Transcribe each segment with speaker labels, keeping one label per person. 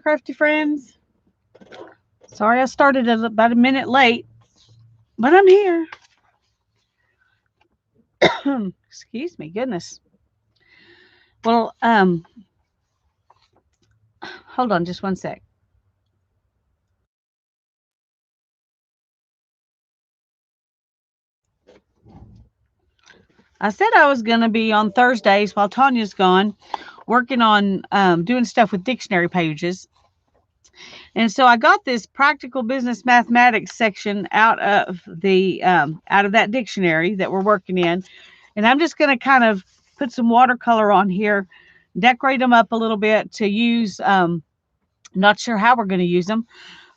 Speaker 1: crafty friends. Sorry I started about a minute late, but I'm here. Excuse me, goodness. Well, hold on just one sec. I said I was going to be on Thursdays while Tanya's gone, working on doing stuff with dictionary pages. And so I got this practical business mathematics section out of that dictionary that we're working in, and I'm just going to kind of put some watercolor on here, decorate them up a little bit to use. Not sure how we're going to use them,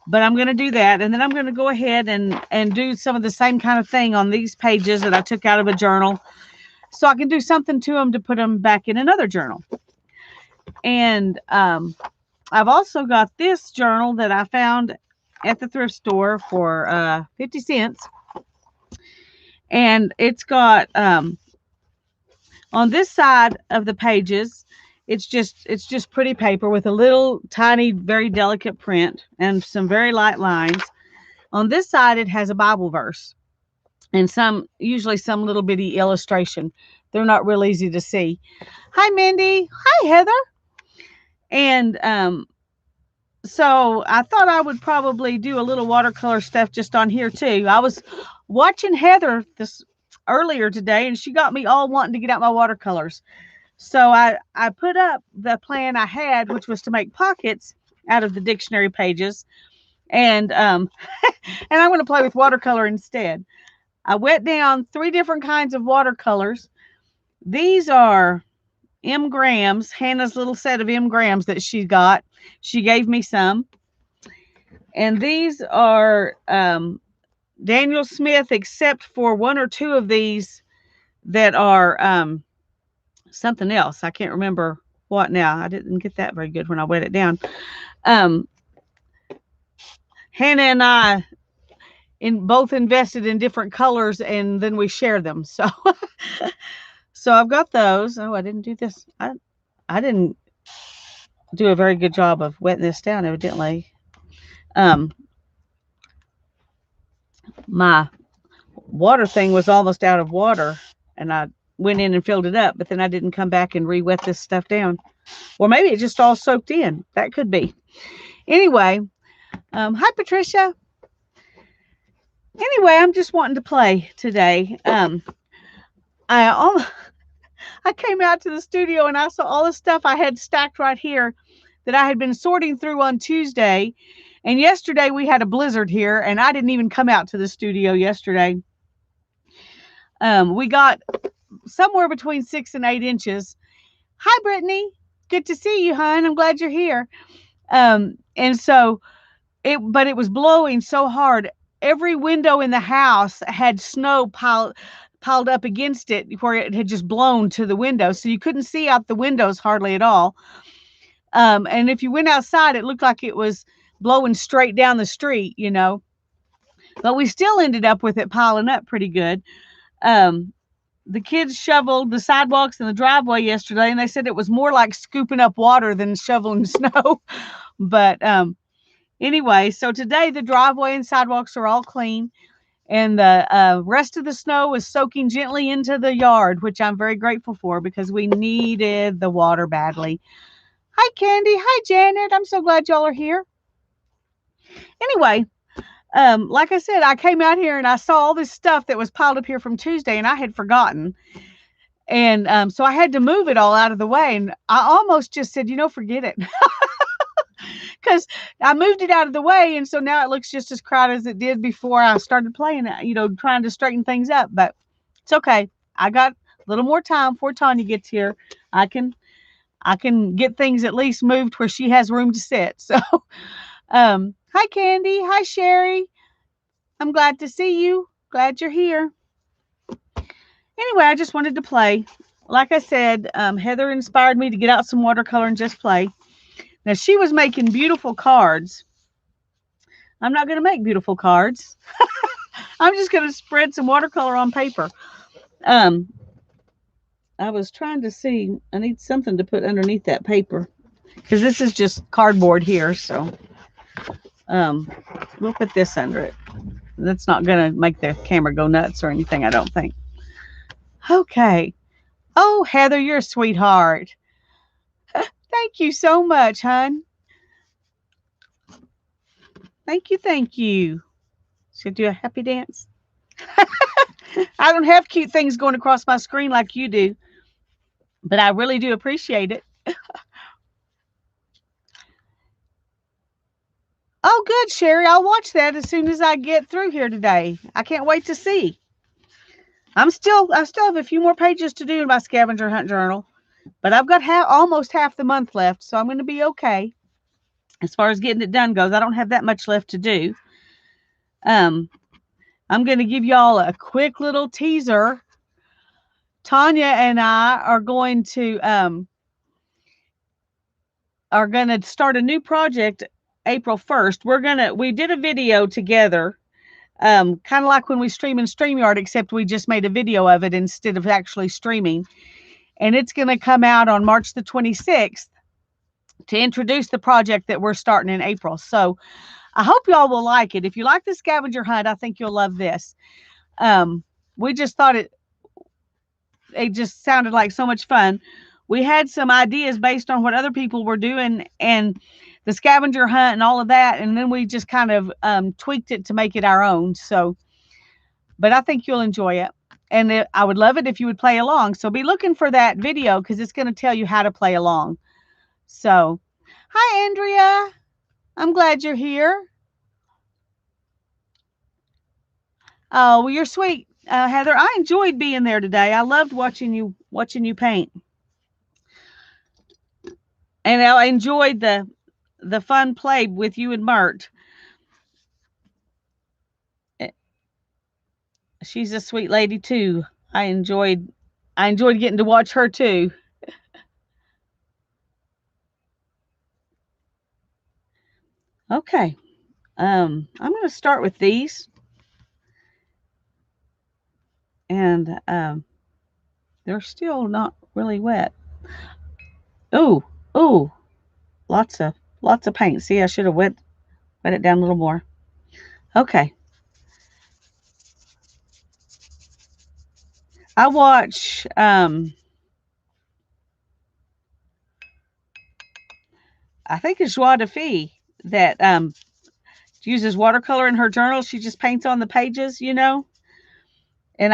Speaker 1: but I'm going to do that, and then I'm going to go ahead and do some of the same kind of thing on these pages that I took out of a journal, so I can do something to them to put them back in another journal. And I've also got this journal that I found at the thrift store for 50 cents. And it's got on this side of the pages, it's just pretty paper with a little tiny, very delicate print and some very light lines. On this side, it has a Bible verse and usually some little bitty illustration. They're not real easy to see. Hi, Mindy. Hi, Heather. And so I thought I would probably do a little watercolor stuff just on here too. I was watching Heather this earlier today, and she got me all wanting to get out my watercolors. So I put up the plan I had, which was to make pockets out of the dictionary pages, and and I'm going to play with watercolor instead. I wet down 3 different kinds of watercolors. These are M Grams, Hannah's little set of M Grams that she got. She gave me some. And these are Daniel Smith, except for 1 or 2 of these that are something else. I can't remember what now. I didn't get that very good when I wet it down. Hannah and I both invested in different colors, and then we share them. So so I've got those. Oh, I didn't do this. I didn't do a very good job of wetting this down, evidently. My water thing was almost out of water, and I went in and filled it up, but then I didn't come back and re-wet this stuff down. Or maybe it just all soaked in. That could be. Anyway, hi, Patricia. Anyway, I'm just wanting to play today. I came out to the studio and I saw all the stuff I had stacked right here that I had been sorting through on Tuesday. And yesterday we had a blizzard here, and I didn't even come out to the studio yesterday. We got somewhere between 6 and 8 inches. Hi, Brittany. Good to see you, hon. I'm glad you're here. And so but it was blowing so hard. Every window in the house had snow piled up against it where it had just blown to the window. So you couldn't see out the windows hardly at all. And if you went outside, it looked like it was blowing straight down the street, but we still ended up with it piling up pretty good. The kids shoveled the sidewalks and the driveway yesterday, and they said it was more like scooping up water than shoveling snow. But anyway, so today the driveway and sidewalks are all clean, and the rest of the snow is soaking gently into the yard, which I'm very grateful for because we needed the water badly. Hi, Candy. Hi, Janet. I'm so glad y'all are here. Anyway, like I said, I came out here and I saw all this stuff that was piled up here from Tuesday, and I had forgotten. And so I had to move it all out of the way. And I almost just said, forget it. Because I moved it out of the way, and so now it looks just as crowded as it did before I started playing it, trying to straighten things up. But it's okay. I got a little more time before Tanya gets here. I can get things at least moved where she has room to sit. So, hi, Candy. Hi, Sherry. I'm glad to see you. Glad you're here. Anyway, I just wanted to play. Like I said, Heather inspired me to get out some watercolor and just play. Now, she was making beautiful cards. I'm not going to make beautiful cards. I'm just going to spread some watercolor on paper. I was trying to see. I need something to put underneath that paper. because this is just cardboard here. So we'll put this under it. That's not going to make the camera go nuts or anything, I don't think. Okay. Oh, Heather, you're a sweetheart. Thank you so much, hon. Thank you, thank you. Should I do a happy dance? I don't have cute things going across my screen like you do, but I really do appreciate it. Oh, good, Sherry. I'll watch that as soon as I get through here today. I can't wait to see. I still have a few more pages to do in my scavenger hunt journal, but I've got almost half the month left, so I'm going to be okay. As far as getting it done goes, I don't have that much left to do. I'm going to give y'all a quick little teaser. Tanya and I are going to start a new project April 1st. We did a video together, kind of like when we stream in StreamYard, except we just made a video of it instead of actually streaming. And it's going to come out on March the 26th to introduce the project that we're starting in April. So I hope y'all will like it. If you like the scavenger hunt, I think you'll love this. We just thought it just sounded like so much fun. We had some ideas based on what other people were doing and the scavenger hunt and all of that. And then we just kind of tweaked it to make it our own. So, but I think you'll enjoy it. And I would love it if you would play along. So be looking for that video because it's going to tell you how to play along. So, hi, Andrea. I'm glad you're here. Oh, well, you're sweet, Heather. I enjoyed being there today. I loved watching you paint. And I enjoyed the fun play with you and Mert. She's a sweet lady too. I enjoyed getting to watch her too. Okay. I'm going to start with these. And they're still not really wet. Oh, lots of paint. See, I should have wet it down a little more. Okay. I watch I think it's Joie de Fille that uses watercolor in her journal. She just paints on the pages, And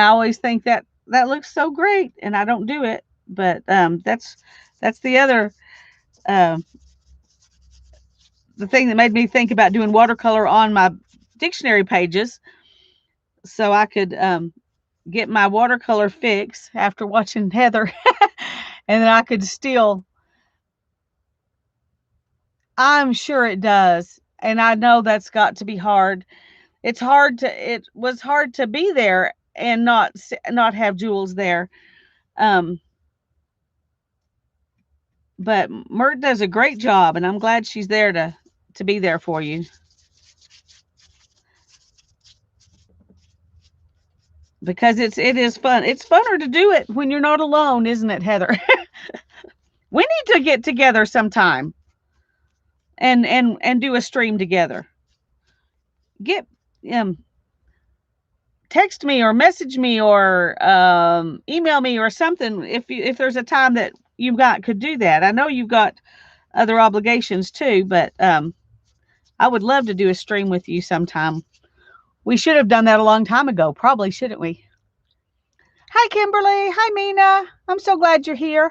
Speaker 1: I always think that looks so great, and I don't do it. But that's the other the thing that made me think about doing watercolor on my dictionary pages, so I could get my watercolor fix after watching Heather, and then I could still. I'm sure it does, and I know that's got to be hard. It was hard to be there and not have Jules there. But Mert does a great job, and I'm glad she's there to be there for you. Because it is fun. It's funner to do it when you're not alone, isn't it, Heather? We need to get together sometime and do a stream together. Get text me or message me or email me or something if there's a time that you've got could do that. I know you've got other obligations too, but I would love to do a stream with you sometime. We should have done that a long time ago, probably, shouldn't we? Hi, Kimberly. Hi, Mina. I'm so glad you're here.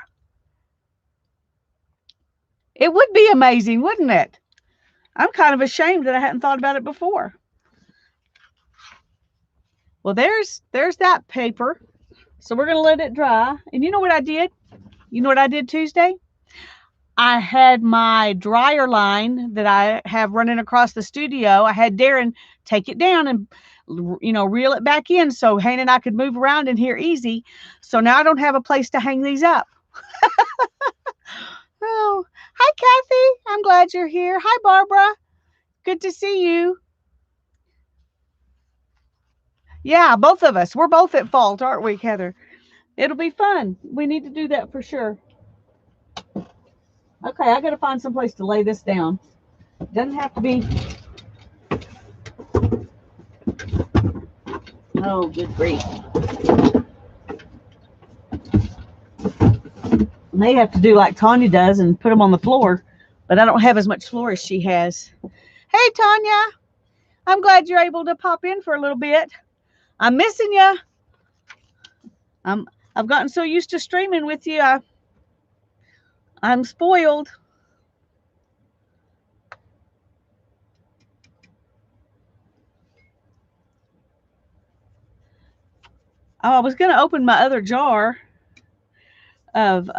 Speaker 1: It would be amazing, wouldn't it? I'm kind of ashamed that I hadn't thought about it before. Well, there's that paper. So we're going to let it dry. And you know what I did? You know what I did Tuesday? I had my dryer line that I have running across the studio. I had Darren take it down and, reel it back in so Hannah and I could move around in here easy. So now I don't have a place to hang these up. Oh, hi, Kathy. I'm glad you're here. Hi, Barbara. Good to see you. Yeah, both of us. We're both at fault, aren't we, Heather? It'll be fun. We need to do that for sure. Okay, I gotta find some place to lay this down. Doesn't have to be. Oh, good grief. May have to do like Tanya does and put them on the floor, but I don't have as much floor as she has. Hey, Tanya, I'm glad you're able to pop in for a little bit. I'm missing you. I've gotten so used to streaming with you. I'm spoiled. Oh, I was gonna open my other jar of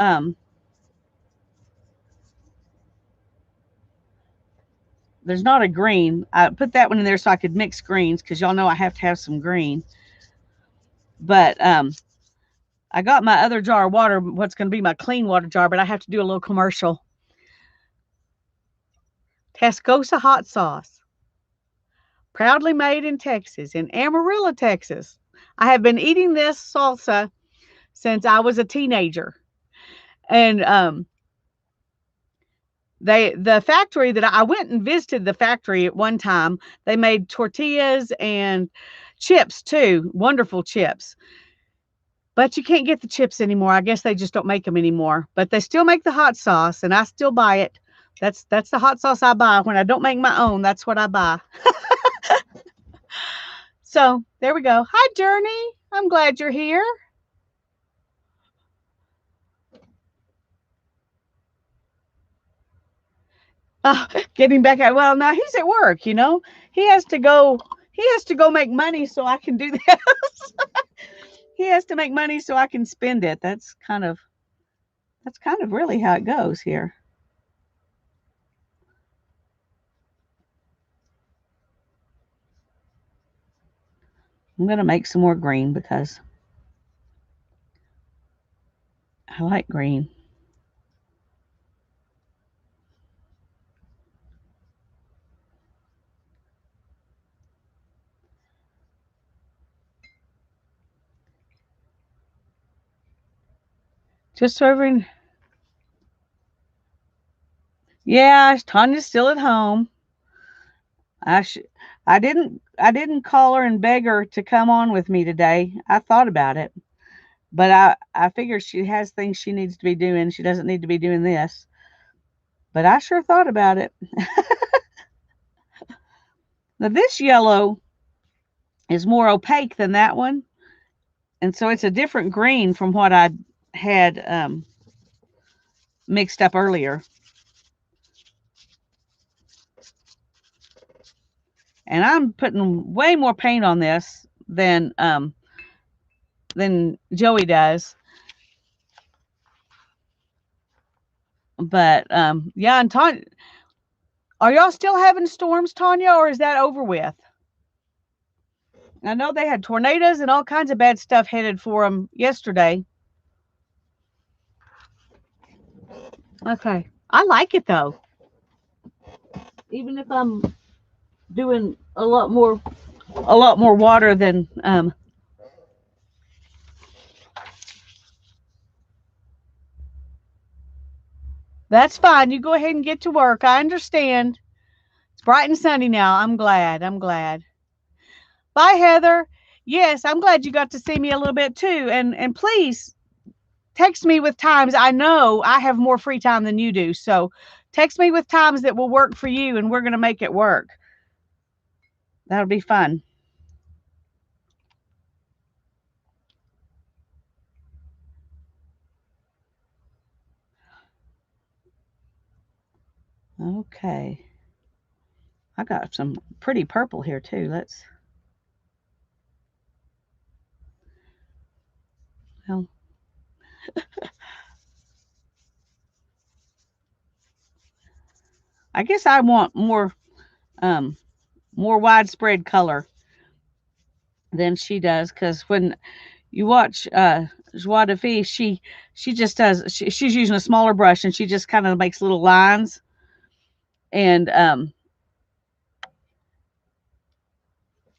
Speaker 1: there's not a green. I put that one in there so I could mix greens because y'all know I have to have some green. But I got my other jar of water, what's going to be my clean water jar, but I have to do a little commercial. Tascosa hot sauce, proudly made in Texas, in Amarillo, Texas. I have been eating this salsa since I was a teenager. And the factory that I went and visited the factory at one time, they made tortillas and chips too, wonderful chips. But you can't get the chips anymore. I guess they just don't make them anymore. But they still make the hot sauce, and I still buy it. That's the hot sauce I buy. When I don't make my own, that's what I buy. So there we go. Hi, Journey. I'm glad you're here. Getting back at well, now he's at work. You know, he has to go. He has to go make money so I can do this. He has to make money so I can spend it. That's kind of really how it goes here. I'm going to make some more green because I like green. Just serving. Yeah, Tanya's still at home. I didn't call her and beg her to come on with me today. I thought about it, but I figure she has things she needs to be doing. She doesn't need to be doing this. But I sure thought about it. Now this yellow is more opaque than that one, and so it's a different green from what I had mixed up earlier. And I'm putting way more paint on this than Joey does. But yeah, and Tanya, are y'all still having storms, Tanya, or is that over with? I know they had tornadoes and all kinds of bad stuff headed for them yesterday. Okay, I like it though. Even if I'm doing a lot more water than that's fine. You go ahead and get to work. I understand. It's bright and sunny now. I'm glad. I'm glad. Bye, Heather. Yes, I'm glad you got to see me a little bit too. And please text me with times. I know I have more free time than you do. So text me with times that will work for you and we're going to make it work. That'll be fun. Okay. I got some pretty purple here too. Let's. Well, I guess I want more widespread color than she does because when you watch Joie de Fille, she just does she's using a smaller brush and she just kind of makes little lines and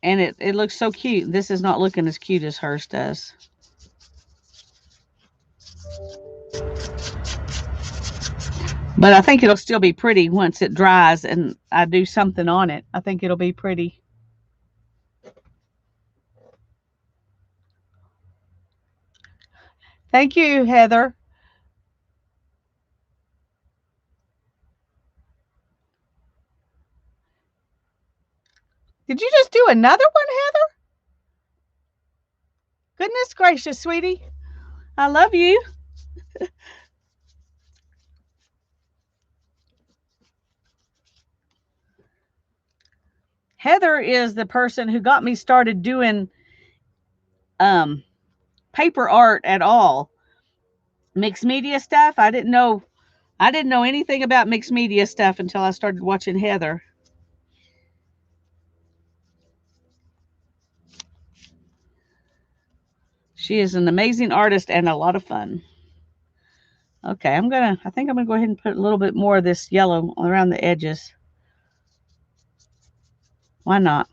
Speaker 1: it looks so cute. This is not looking as cute as hers does. But I think it'll still be pretty once it dries and I do something on it. I think it'll be pretty. Thank you, Heather. Did you just do another one, Heather? Goodness gracious, sweetie. I love you. Heather is the person who got me started doing um, paper art at all. Mixed media stuff. I didn't know anything about mixed media stuff until I started watching Heather. She is an amazing artist and a lot of fun. Okay, I think I'm gonna go ahead and put a little bit more of this yellow around the edges. Why not?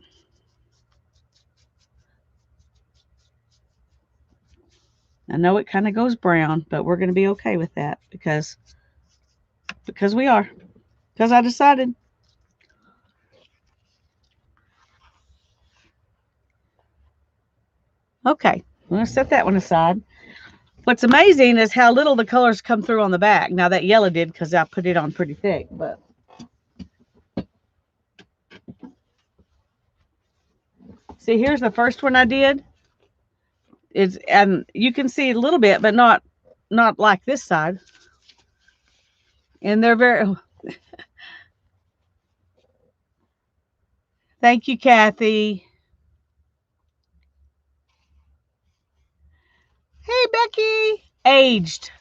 Speaker 1: I know it kind of goes brown, but we're gonna be okay with that because we are. Because I decided. Okay, I'm gonna set that one aside. What's amazing is how little the colors come through on the back. Now that yellow did because I put it on pretty thick, but see, here's the first one I did. It's and you can see a little bit, but not like this side. And they're very. Thank you, Kathy. Hey, Becky. Aged.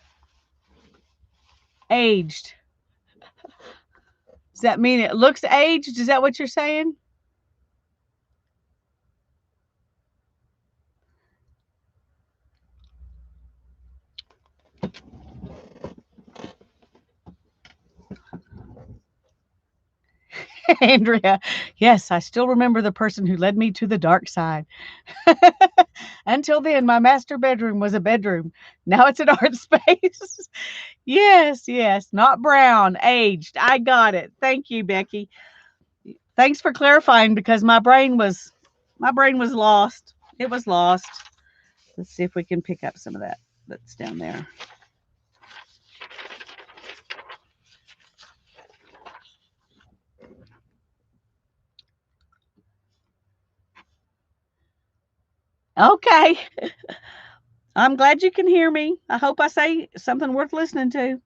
Speaker 1: Aged. Does that mean it looks aged? Is that what you're saying? Andrea, yes, I still remember the person who led me to the dark side. Until then, my master bedroom was a bedroom. Now it's an art space. Yes, yes, not brown, aged. I got it. Thank you, Becky. Thanks for clarifying because my brain was lost. It was lost. Let's see if we can pick up some of that that's down there. Okay. I'm glad you can hear me. I hope I say something worth listening to.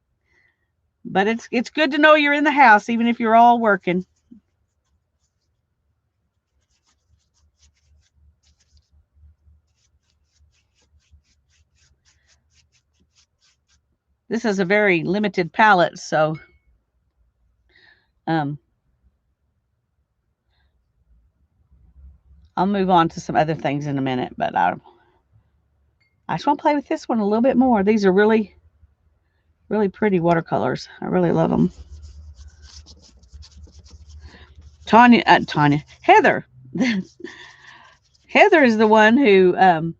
Speaker 1: But it's good to know you're in the house, even if you're all working. This is a very limited palette, so um, I'll move on to some other things in a minute. But I just want to play with this one a little bit more. These are really, really pretty watercolors. I really love them. Heather. Heather is the one who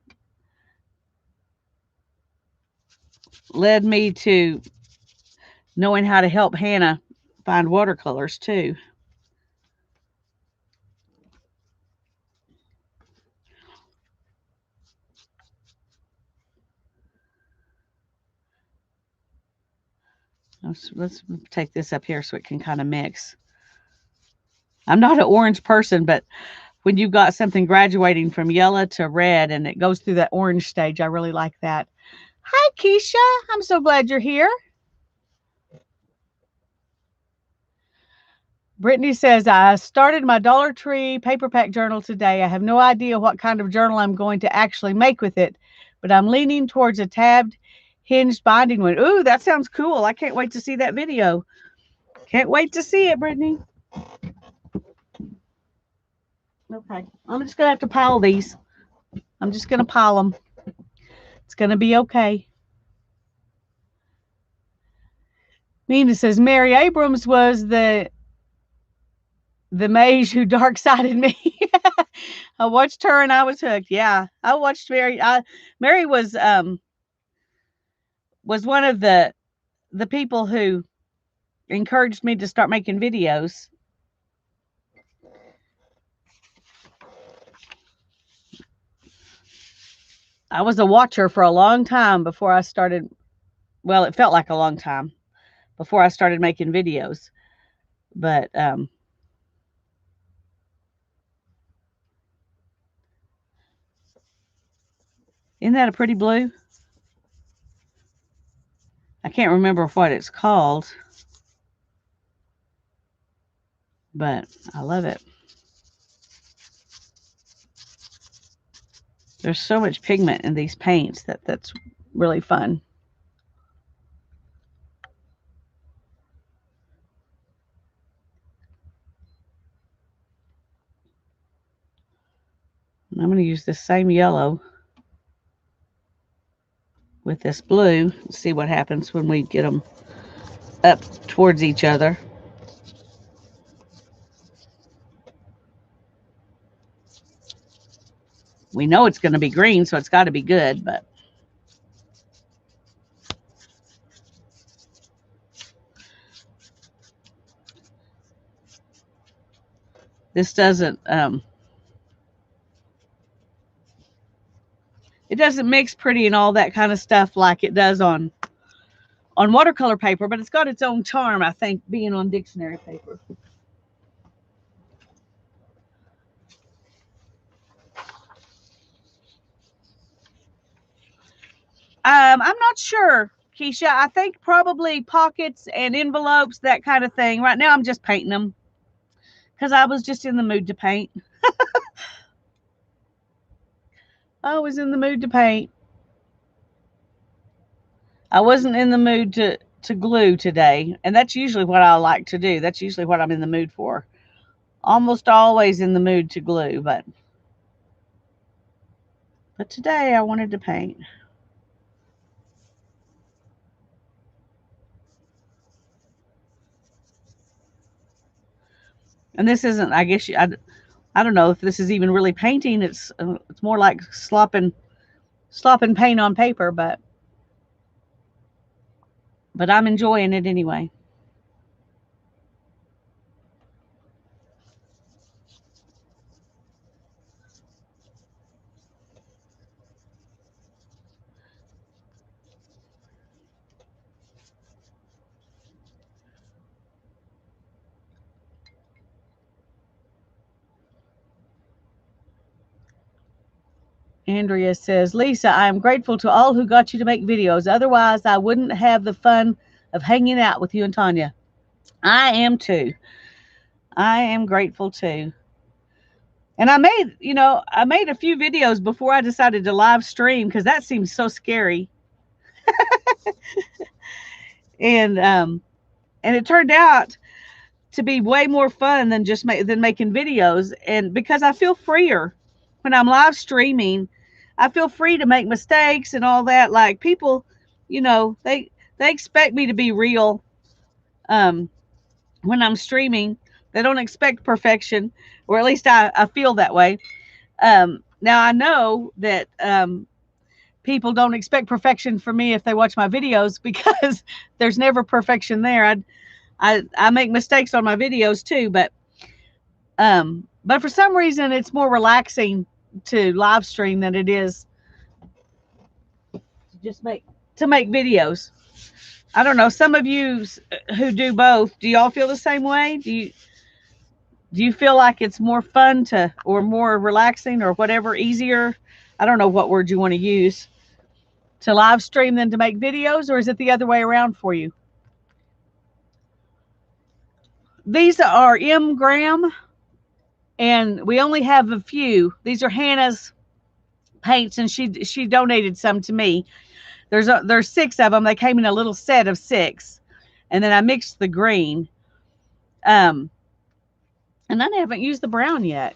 Speaker 1: led me to knowing how to help Hannah find watercolors too. Let's take this up here so it can kind of mix. I'm not an orange person, but when you've got something graduating from yellow to red and it goes through that orange stage, I really like that. Hi, Keisha. I'm so glad you're here. Brittany says, I started my Dollar Tree paper pack journal today. I have no idea what kind of journal I'm going to actually make with it, but I'm leaning towards a tabbed, hinged binding one. Ooh, that sounds cool. I can't wait to see that video. Can't wait to see it, Brittany. Okay, I'm just going to have to pile these. I'm just going to pile them. It's going to be okay. Nina says, Mary Abrams was the mage who dark sided me. I watched her and I was hooked. Yeah, I watched Mary. Mary was one of the people who encouraged me to start making videos. I was a watcher for a long time before I started. Well, it felt like a long time before I started making videos. But isn't that a pretty blue? I can't remember what it's called, but I love it. There's so much pigment in these paints that's really fun. And I'm going to use this same yellow with this blue and see what happens when we get them up towards each other. We know it's going to be green, so it's got to be good, but this doesn't it doesn't mix pretty and all that kind of stuff like it does on watercolor paper, but it's got its own charm, I think, being on dictionary paper. I'm not sure, Keisha. I think probably pockets and envelopes, that kind of thing. Right now, I'm just painting them because I was just in the mood to paint. I was in the mood to paint. I wasn't in the mood to glue today, and that's usually what I like to do. That's usually what I'm in the mood for. Almost always in the mood to glue, but today I wanted to paint. And this isn't, I guess, I don't know if this is even really painting. It's more like slopping paint on paper, but I'm enjoying it anyway. Andrea says, Lisa, I am grateful to all who got you to make videos. Otherwise, I wouldn't have the fun of hanging out with you and Tanya. I am too. I am grateful too. And I made a few videos before I decided to live stream because that seemed so scary. And it turned out to be way more fun than than making videos. And because I feel freer when I'm live streaming, I feel free to make mistakes and all that. Like people, they expect me to be real. Um, when I'm streaming, they don't expect perfection, or at least I feel that way. Now I know that people don't expect perfection from me if they watch my videos because there's never perfection there. I make mistakes on my videos too, but for some reason it's more relaxing to live stream than it is to make videos. I don't know. Some of you who do both, do y'all feel the same way? Do you feel like it's more fun to, or more relaxing, or whatever, easier? I don't know what word you want to use, to live stream than to make videos, or is it the other way around for you? These are M. Graham, and we only have a few. These are Hannah's paints, and she donated some to me. There's 6 of them. They came in a little set of 6, and then I mixed the green. And I haven't used the brown yet.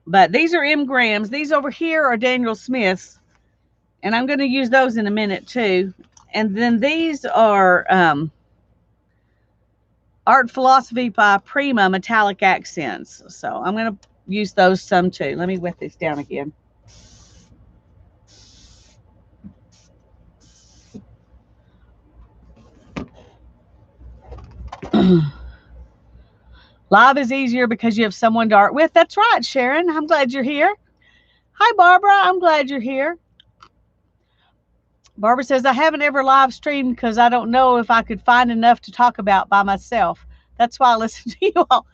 Speaker 1: But these are M. Graham's. These over here are Daniel Smith's, and I'm going to use those in a minute too. And then these are Art Philosophy by Prima Metallic Accents. So I'm going to use those some too. Let me wet this down again. Live is easier because you have someone to art with. That's right, Sharon. I'm glad you're here. Hi, Barbara. I'm glad you're here. Barbara says, I haven't ever live streamed because I don't know if I could find enough to talk about by myself. That's why I listen to you all.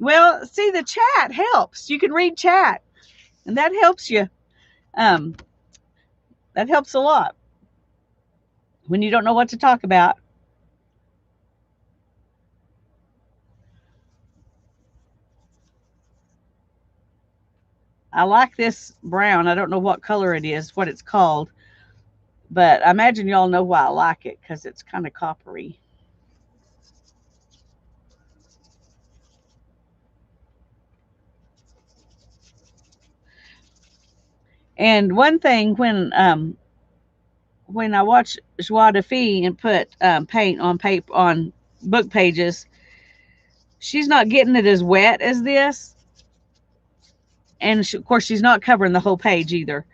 Speaker 1: Well, see, the chat helps. You can read chat, and that helps you. Um, that helps a lot when you don't know what to talk about. I like this brown. I don't know what color it is, what it's called, but I imagine y'all know why I like it because it's kind of coppery. And one thing when I watch Joie de Fille and put paint on paper on book pages, she's not getting it as wet as this, and of course she's not covering the whole page either.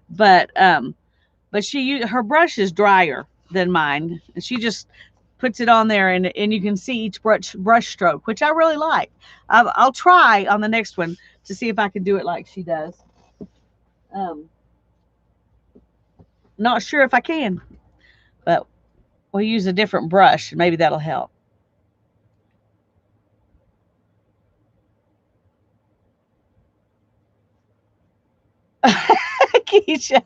Speaker 1: But her brush is drier than mine, and she just puts it on there, and you can see each brush stroke, which I really like. I'll try on the next one to see if I can do it like she does. Not sure if I can, but we'll use a different brush, and maybe that'll help. Keisha.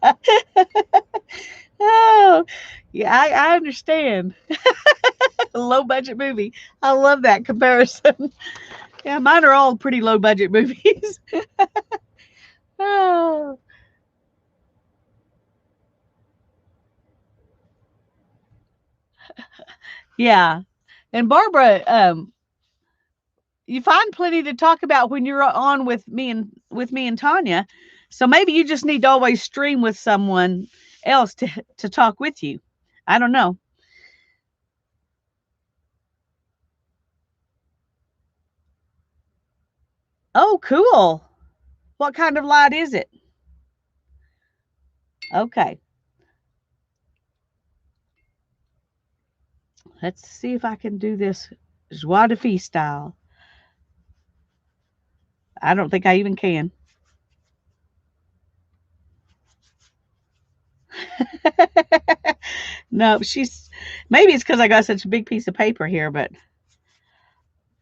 Speaker 1: Oh, yeah, I understand. Low budget movie. I love that comparison. Yeah, mine are all pretty low budget movies. Oh, yeah. And Barbara, you find plenty to talk about when you're on with me and Tanya. So maybe you just need to always stream with someone else to talk with you. I don't know. Oh, cool. What kind of light is it? Okay. Let's see if I can do this joie de fille style. I don't think I even can. No, maybe it's because I got such a big piece of paper here, but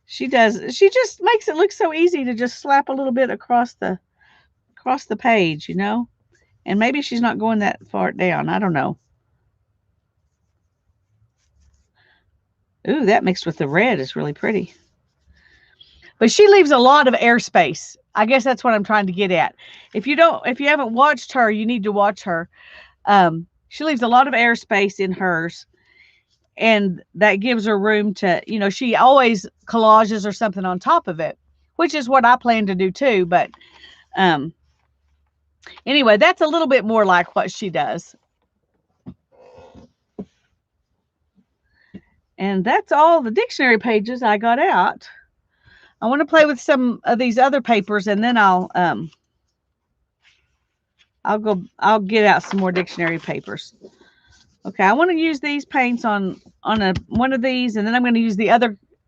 Speaker 1: she just makes it look so easy to just slap a little bit across the page, And maybe she's not going that far down. I don't know. Ooh, that mixed with the red is really pretty. But she leaves a lot of airspace. I guess that's what I'm trying to get at. If you haven't watched her, you need to watch her. She leaves a lot of airspace in hers, and that gives her room to, she always collages or something on top of it, which is what I plan to do too. But anyway, that's a little bit more like what she does. And that's all the dictionary pages I got out. I want to play with some of these other papers, and then I'll get out some more dictionary papers. Okay, I want to use these paints on one of these, and then I'm going to use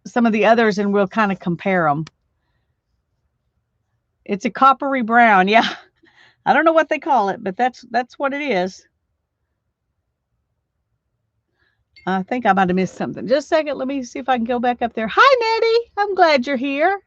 Speaker 1: some of the others, and we'll kind of compare them. It's a coppery brown. Yeah. I don't know what they call it, but that's what it is. I think I might have missed something. Just a second. Let me see if I can go back up there. Hi, Nettie. I'm glad you're here.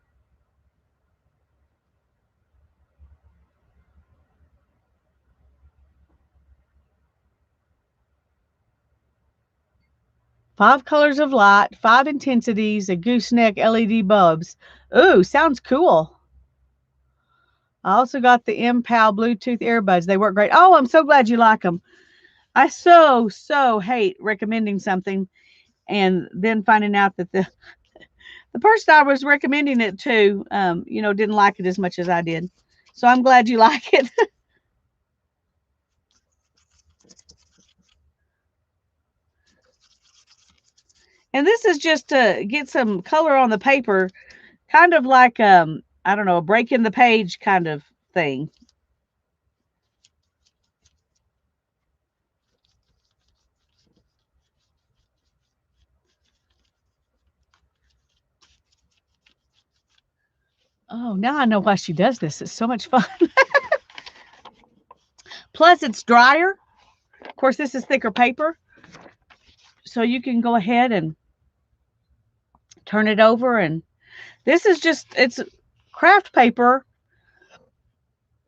Speaker 1: Five colors of light, 5 intensities, a gooseneck LED bulbs. Ooh, sounds cool. I also got the MPAL Bluetooth earbuds. They work great. Oh, I'm so glad you like them. I so hate recommending something and then finding out that the person I was recommending it to, didn't like it as much as I did. So I'm glad you like it. And this is just to get some color on the paper, kind of like, I don't know, a break in the page kind of thing. Oh, now I know why she does this. It's so much fun. Plus, it's drier. Of course, this is thicker paper. So you can go ahead and turn it over. And this is just, it's craft paper.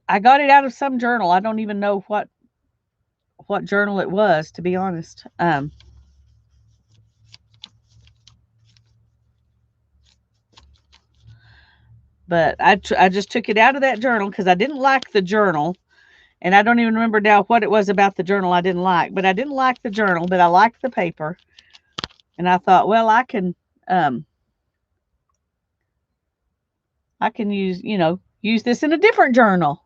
Speaker 1: I got it out of some journal. I don't even know what journal it was, to be honest. But I just took it out of that journal because I didn't like the journal. And I don't even remember now what it was about the journal I didn't like. But I didn't like the journal, but I liked the paper. And I thought, well, I can use this in a different journal.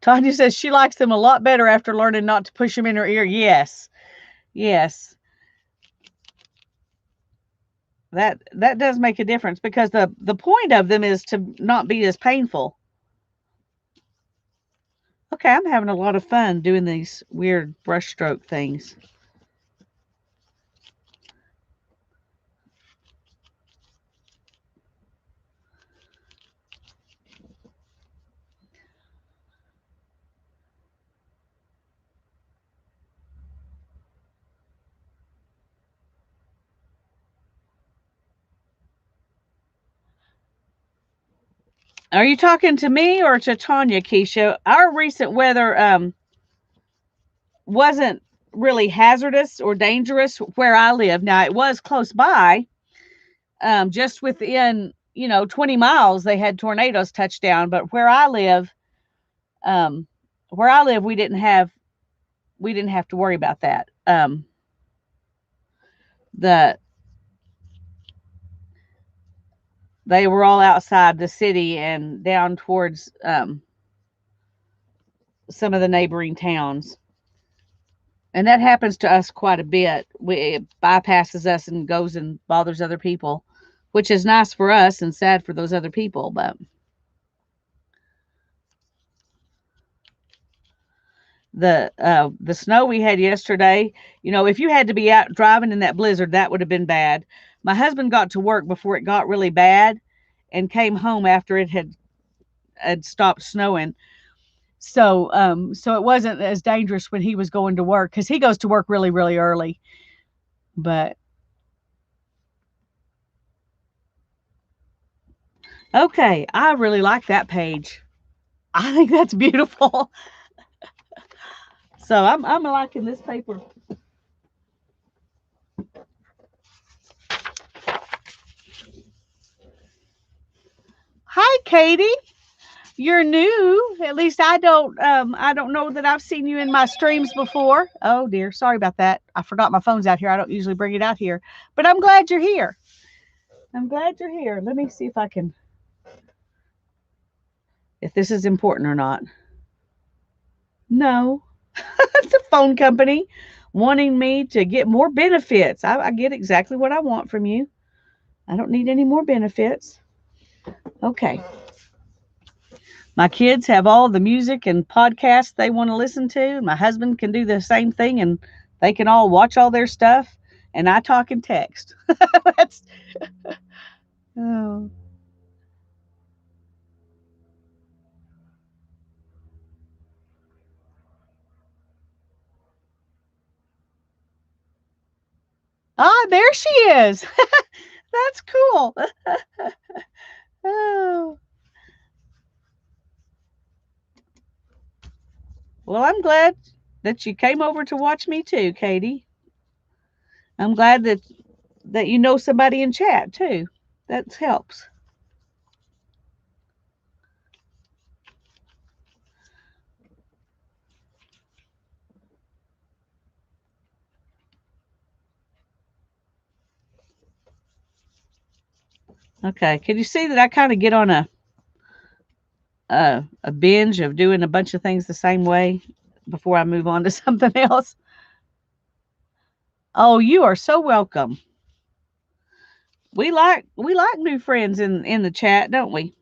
Speaker 1: Tanya says she likes them a lot better after learning not to push them in her ear. Yes. Yes. That does make a difference because the point of them is to not be as painful. Okay, I'm having a lot of fun doing these weird brushstroke things. Are you talking to me or to Tanya, Keisha? Our recent weather wasn't really hazardous or dangerous where I live. Now it was close by, just within 20 miles they had tornadoes touch down. But um, where I live, we didn't have to worry about that. The They were all outside the city and down towards some of the neighboring towns. And that happens to us quite a bit. It bypasses us and goes and bothers other people, which is nice for us and sad for those other people. But the snow we had yesterday, if you had to be out driving in that blizzard, that would have been bad. My husband got to work before it got really bad, and came home after it had stopped snowing. So it wasn't as dangerous when he was going to work because he goes to work really, really early. But okay, I really like that page. I think that's beautiful. So I'm liking this paper. Hi, Katie. You're new. At least I don't know that I've seen you in my streams before. Oh dear, sorry about that. I forgot my phone's out here. I don't usually bring it out here. But I'm glad you're here. I'm glad you're here. Let me see if this is important or not. No. It's a phone company wanting me to get more benefits. I get exactly what I want from you. I don't need any more benefits. Okay. My kids have all the music and podcasts they want to listen to. My husband can do the same thing and they can all watch all their stuff. And I talk and text. That's, oh. Ah, there she is. That's cool. Oh. Well, I'm glad that you came over to watch me too, Katie. I'm glad that you know somebody in chat too. That helps. Okay, can you see that I kind of get on a binge of doing a bunch of things the same way before I move on to something else? Oh, you are so welcome. We like new friends in the chat, don't we?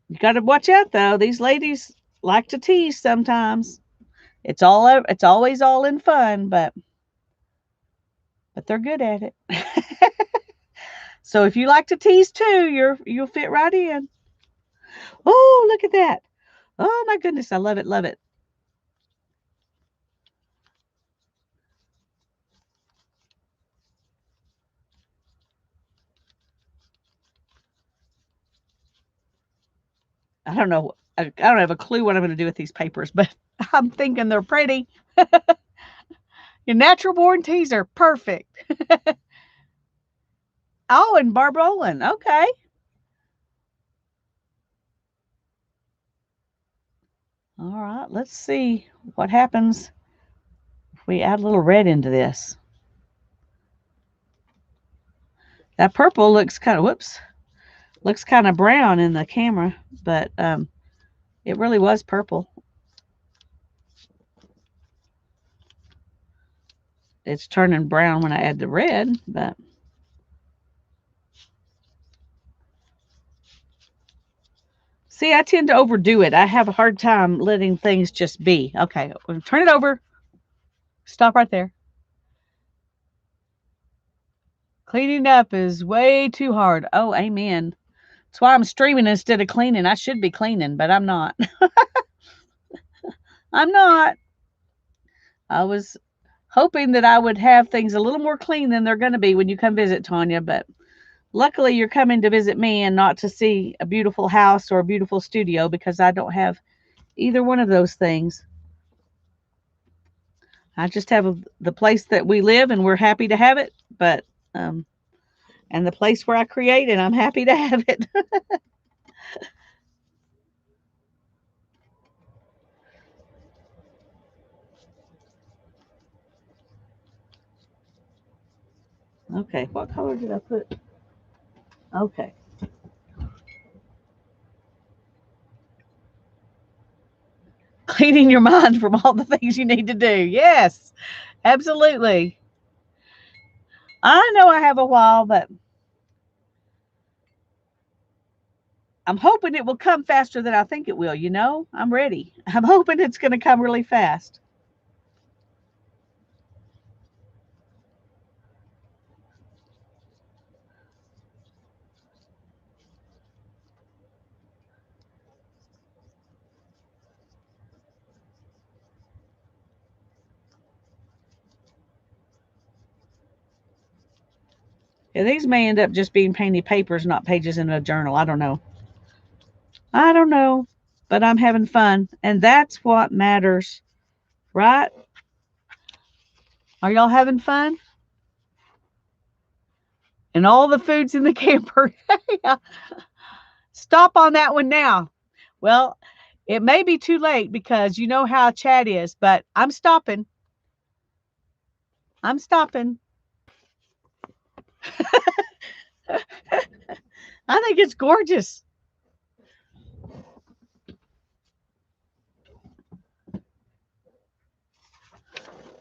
Speaker 1: You got to watch out though. These ladies like to tease sometimes. It's always all in fun, but they're good at it. So if you like to tease too, you'll fit right in. Oh, look at that. Oh my goodness, I love it, love it. I don't know. I don't have a clue what I'm going to do with these papers, but I'm thinking they're pretty. Your natural born teaser, perfect. Oh, and Barb Rowland, okay. All right, let's see what happens if we add a little red into this. That purple looks kind of, whoops, looks kind of brown in the camera, but it really was purple. It's turning brown when I add the red, but see, I tend to overdo it. I have a hard time letting things just be. Okay, we'll turn it over. Stop right there. Cleaning up is way too hard. Oh, amen. That's why I'm streaming instead of cleaning. I should be cleaning, but I'm not. I'm not. I was hoping that I would have things a little more clean than they're going to be when you come visit, Tanya, but luckily you're coming to visit me and not to see a beautiful house or a beautiful studio, because I don't have either one of those things. I just have the place that we live and we're happy to have it, but and the place where I create and I'm happy to have it. Okay, what color did I put? Okay. Cleaning your mind from all the things you need to do. Yes, absolutely. I know I have a while, but I'm hoping it will come faster than I think it will, you know? I'm ready. I'm hoping it's going to come really fast. Yeah, these may end up just being painted papers, not pages in a journal. I don't know. I don't know, but I'm having fun, and that's what matters, right? Are y'all having fun? And all the food's in the camper. Stop on that one now. Well, it may be too late because you know how Chad is, but I'm stopping. I'm stopping. I think it's gorgeous.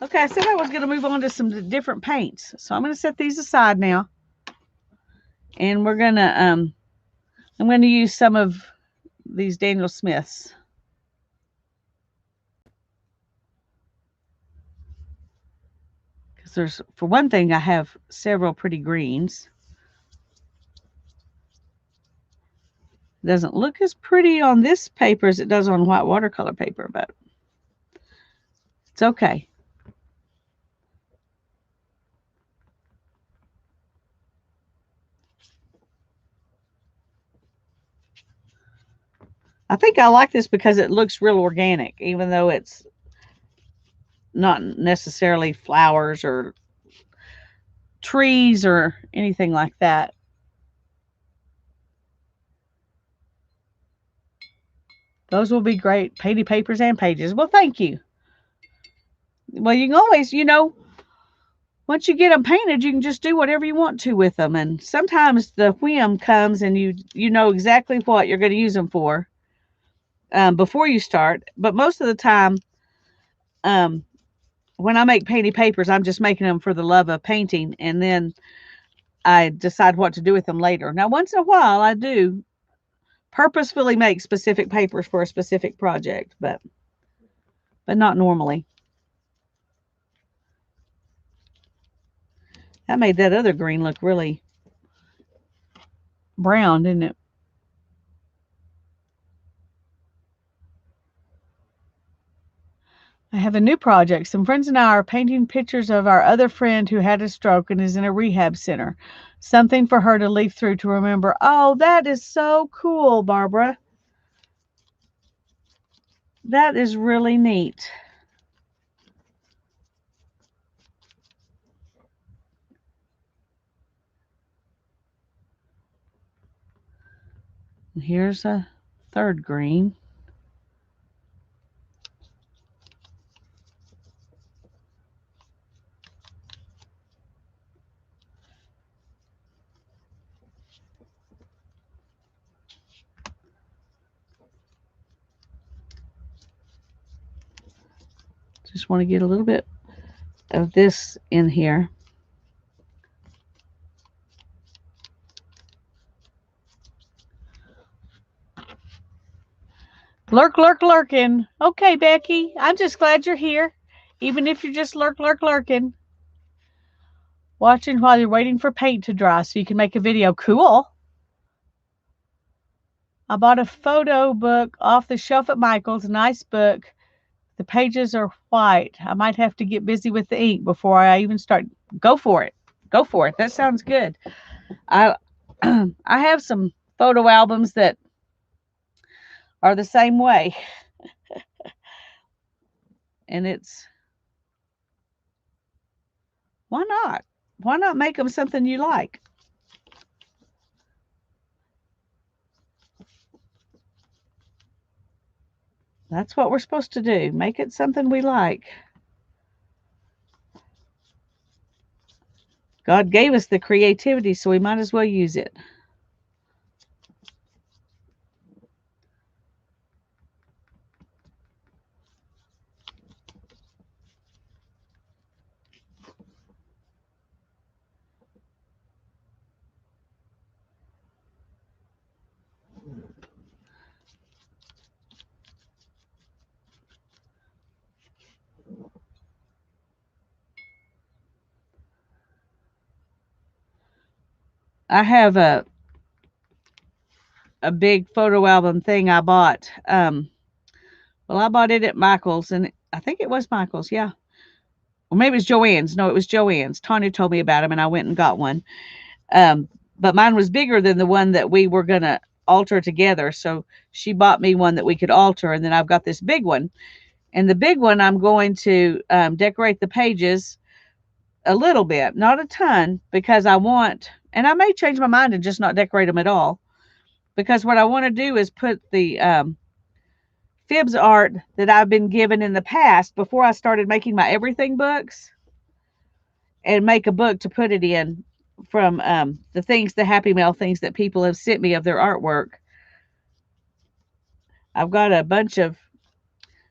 Speaker 1: Okay, I said I was going to move on to some different paints. So I'm going to set these aside now. And we're going to, I'm going to use some of these Daniel Smiths. Because there's, for one thing, I have several pretty greens. It doesn't look as pretty on this paper as it does on white watercolor paper, but it's okay. I think I like this because it looks real organic, even though it's not necessarily flowers or trees or anything like that. Those will be great painted papers and pages. Well, thank you. Well, you can always, you know, once you get them painted, you can just do whatever you want to with them. And sometimes the whim comes and you know exactly what you're going to use them for before you start. But most of the time, um, when I make painted papers, I'm just making them for the love of painting, and then I decide what to do with them later. Now, once in a while, I do purposefully make specific papers for a specific project, but but not normally. That made that other green look really brown, didn't it? I have a new project. Some friends and I are painting pictures of our other friend who had a stroke and is in a rehab center. Something for her to leaf through to remember. Oh, that is so cool, Barbara. That is really neat. And here's a third green. Just want to get a little bit of this in here. Lurking. Okay, Becky, I'm just glad you're here. Even if you're just lurking. Watching while you're waiting for paint to dry so you can make a video. Cool. I bought a photo book off the shelf at Michael's. Nice book. The pages are white. I might have to get busy with the ink before I even start. Go for it. Go for it. That sounds good. I I have some photo albums that are the same way. And it's why not? Why not make them something you like? That's what we're supposed to do. Make it something we like. God gave us the creativity, so we might as well use it. I have a big photo album thing I bought. Well, I bought it at Michael's, and I think it was Michael's, yeah. Or maybe it was Joann's. No, it was Joann's. Tanya told me about them, and I went and got one. But mine was bigger than the one that we were going to alter together. So she bought me one that we could alter, and then I've got this big one. And the big one, I'm going to decorate the pages a little bit, not a ton, because I want, and I may change my mind and just not decorate them at all. Because what I want to do is put the fibs art that I've been given in the past before I started making my everything books and make a book to put it in from the things, the Happy Mail things that people have sent me of their artwork. I've got a bunch of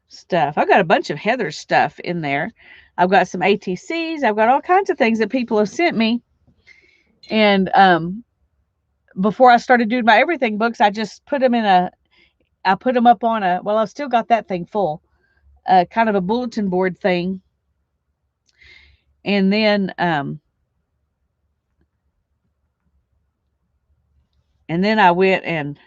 Speaker 1: stuff. I've got a bunch of Heather's stuff in there. I've got some ATCs. I've got all kinds of things that people have sent me. And before I started doing my everything books, I just put them I put them up on well, I've still got that thing full, kind of a bulletin board thing. And then I went and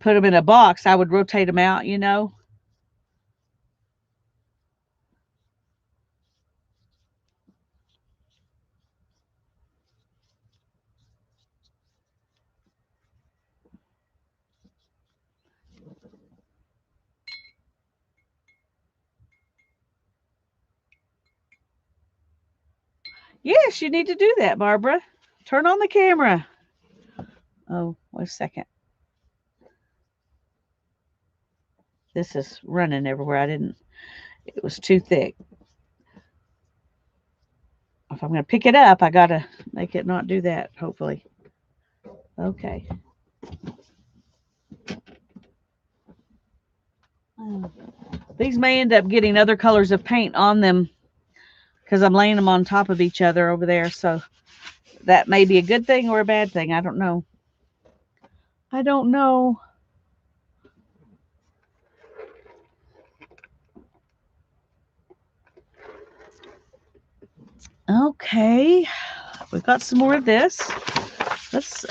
Speaker 1: put them in a box. I would rotate them out, you know. Yes, you need to do that, Barbara. Turn on the camera. Oh, wait a second. This is running everywhere. It was too thick. If I'm going to pick it up, I got to make it not do that, hopefully. Okay. These may end up getting other colors of paint on them because I'm laying them on top of each other over there. So that may be a good thing or a bad thing. I don't know. I don't know. Okay, we've got some more of this. Let's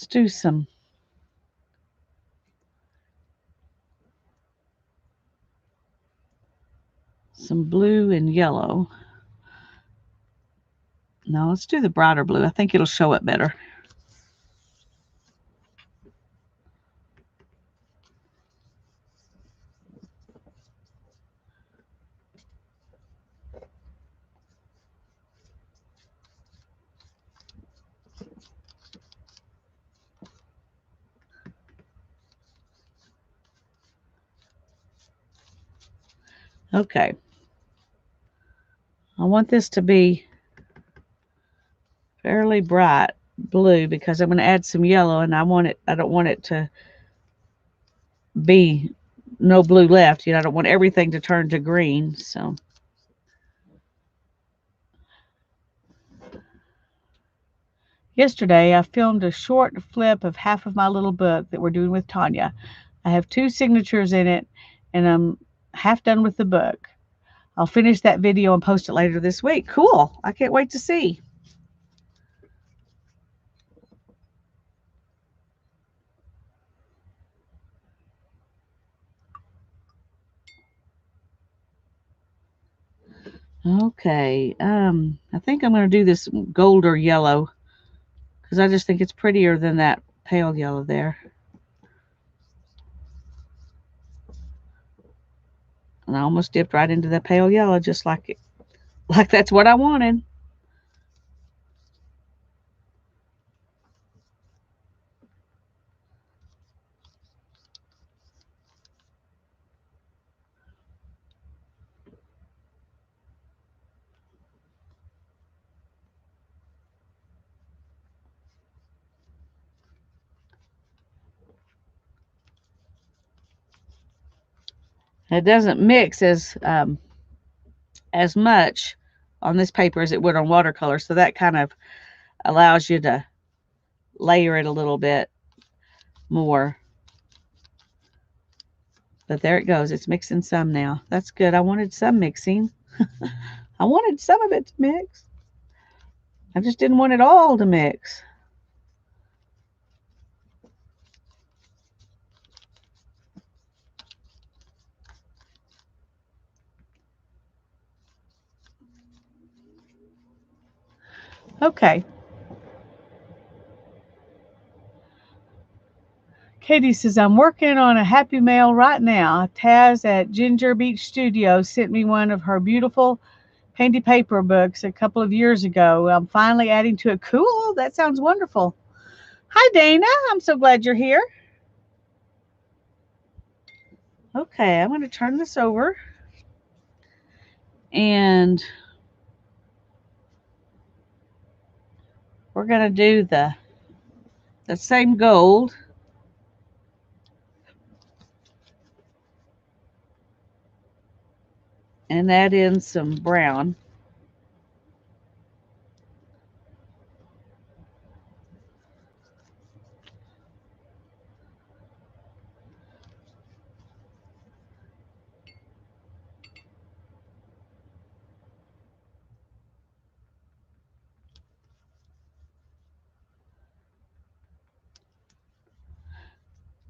Speaker 1: do some blue and yellow. No, let's do the brighter blue. I think it'll show up better. Okay. I want this to be fairly bright blue because I'm going to add some yellow, and I don't want it to be no blue left. I don't want everything to turn to green. So yesterday I filmed a short flip of half of my little book that we're doing with Tanya. I have 2 signatures in it, and I'm half done with the book. I'll finish that video and post it later this week. Cool. I can't wait to see. Okay. I think I'm going to do this gold or yellow because I just think it's prettier than that pale yellow there. And I almost dipped right into the pale yellow just like that's what I wanted. It doesn't mix as much on this paper as it would on watercolor, so that kind of allows you to layer it a little bit more. But there it goes. It's mixing some now. That's good. I wanted some mixing. I wanted some of it to mix. I just didn't want it all to mix. Okay. Katie says, I'm working on a happy mail right now. Taz at Ginger Beach Studio sent me one of her beautiful painted paper books a couple of years ago. I'm finally adding to it. Cool. That sounds wonderful. Hi, Dana. I'm so glad you're here. Okay, I'm going to turn this over. And we're going to do the same gold. And add in some brown.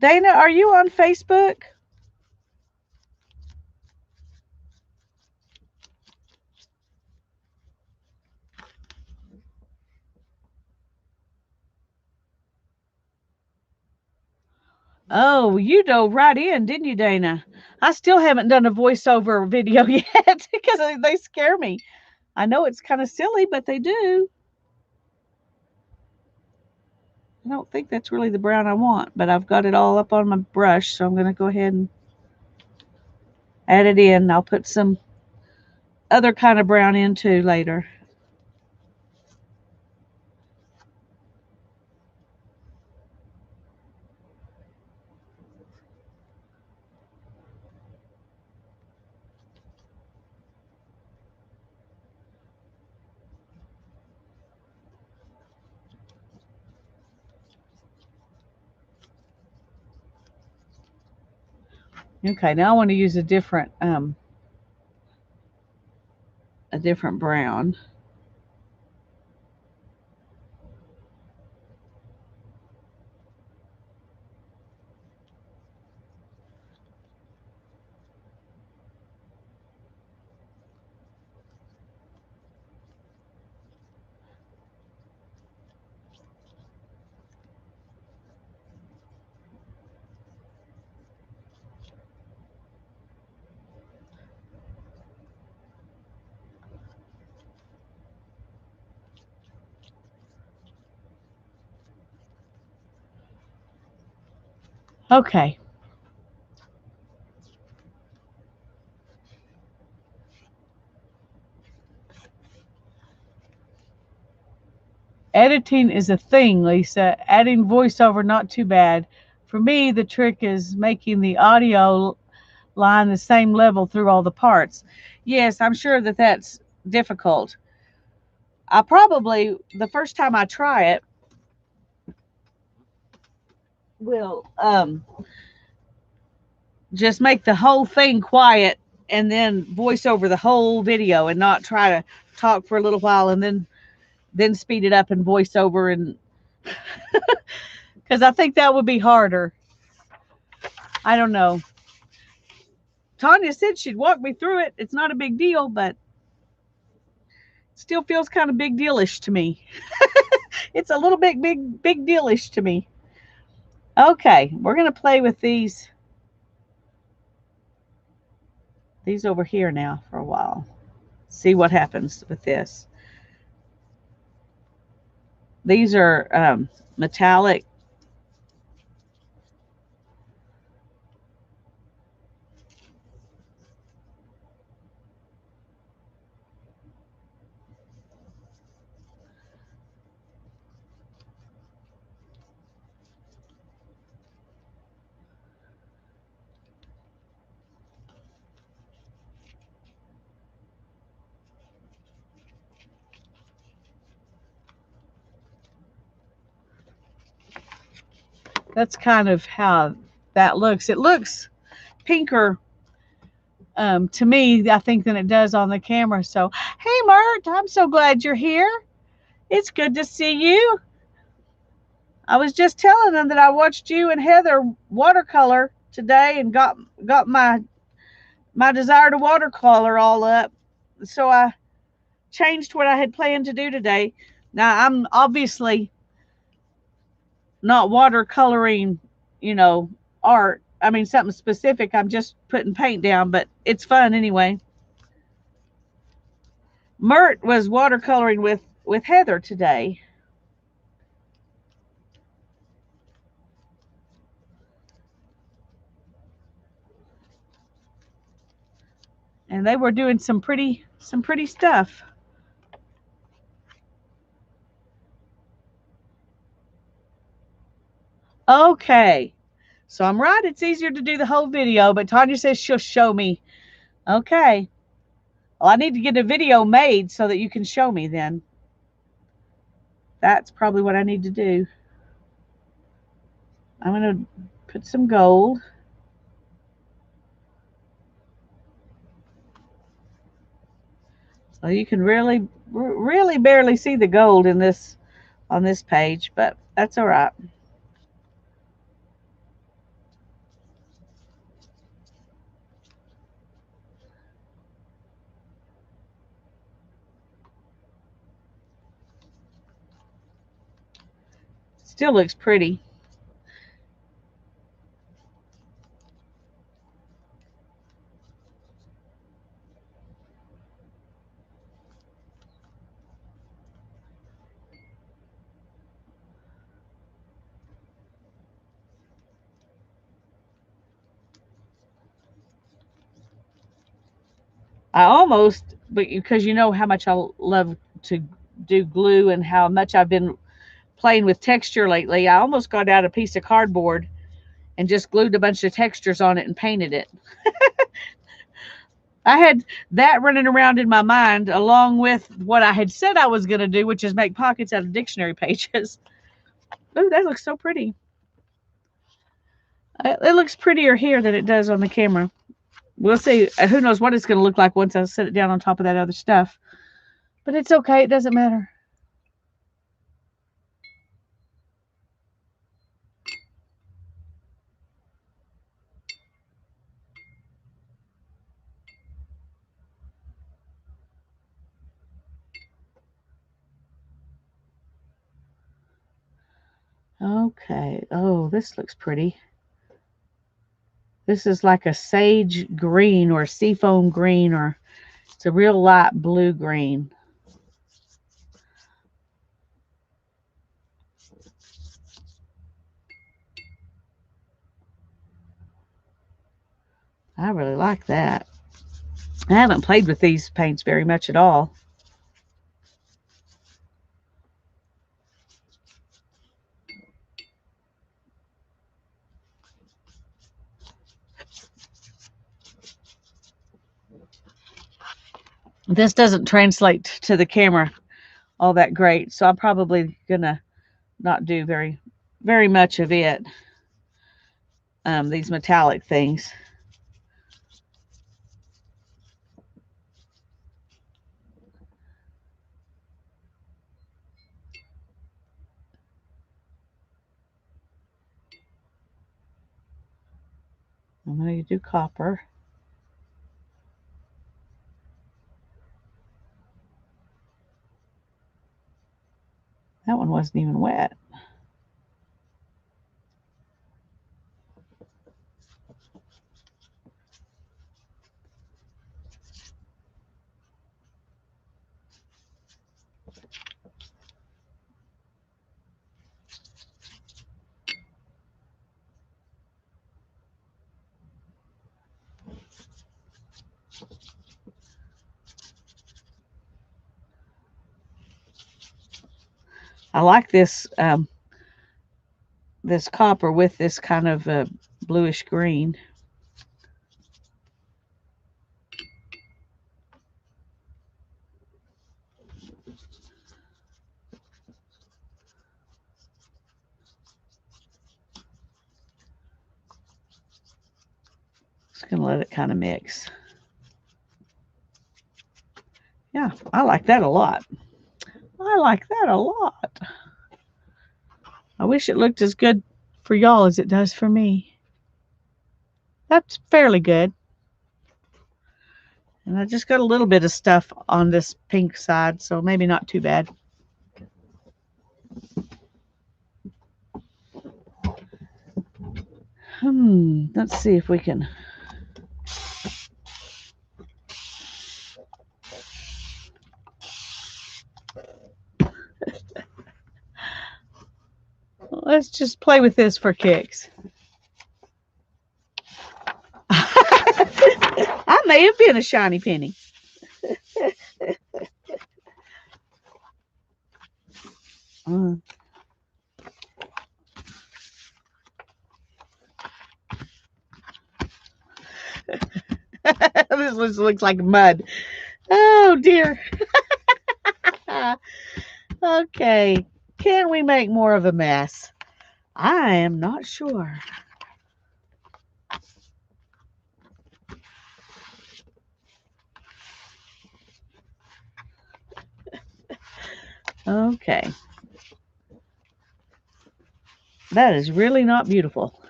Speaker 1: Dana, are you on Facebook? Oh, you dove right in, didn't you, Dana? I still haven't done a voiceover video yet because they scare me. I know it's kind of silly, but they do. I don't think that's really the brown I want, but I've got it all up on my brush, so I'm going to go ahead and add it in. I'll put some other kind of brown in too later. Okay, now I want to use a different brown. Okay. Editing is a thing, Lisa. Adding voiceover, not too bad. For me, the trick is making the audio line the same level through all the parts. Yes, I'm sure that that's difficult. I probably, the first time I try it, will just make the whole thing quiet and then voice over the whole video and not try to talk for a little while and then speed it up and voice over, and because I think that would be harder. I don't know. Tanya said she'd walk me through it. It's not a big deal, but it still feels kind of big dealish to me. It's a little bit big dealish to me. Okay, we're gonna play with these over here now for a while. See what happens with this. These are metallic. That's kind of how that looks. It looks pinker to me, I think, than it does on the camera. So, hey, Mert, I'm so glad you're here. It's good to see you. I was just telling them that I watched you and Heather watercolor today and got my desire to watercolor all up. So I changed what I had planned to do today. Now I'm obviously not watercoloring, art. I mean something specific. I'm just putting paint down, but it's fun anyway. Mert was watercoloring with Heather today. And they were doing some pretty stuff. Okay. So I'm right, it's easier to do the whole video, but Tanya says she'll show me. Okay. Well, I need to get a video made so that you can show me then. That's probably what I need to do. I'm going to put some gold. So you can really barely see the gold in this on this page, but that's all right. Still looks pretty. I almost, but because you know how much I love to do glue and how much I've been playing with texture lately, I almost got out a piece of cardboard and just glued a bunch of textures on it and painted it. I had that running around in my mind along with what I had said I was going to do, which is make pockets out of dictionary pages. Oh, that looks so pretty. It looks prettier here than it does on the camera. We'll see. Who knows what it's going to look like once I set it down on top of that other stuff. But it's okay. It doesn't matter. Okay. Oh, this looks pretty. This is like a sage green or seafoam green, or it's a real light blue green. I really like that. I haven't played with these paints very much at all. This doesn't translate to the camera all that great, so I'm probably gonna not do very much of it. These metallic things. I know you do copper. That one wasn't even wet. I like this copper with this kind of bluish green. Just gonna let it kind of mix. Yeah, I like that a lot. I like that a lot. I wish it looked as good for y'all as it does for me. That's fairly good. And I just got a little bit of stuff on this pink side, so maybe not too bad. Let's see if we can. Let's just play with this for kicks. I may have been a shiny penny. This looks like mud. Oh dear. Okay. Can we make more of a mess? I am not sure. Okay. That is really not beautiful.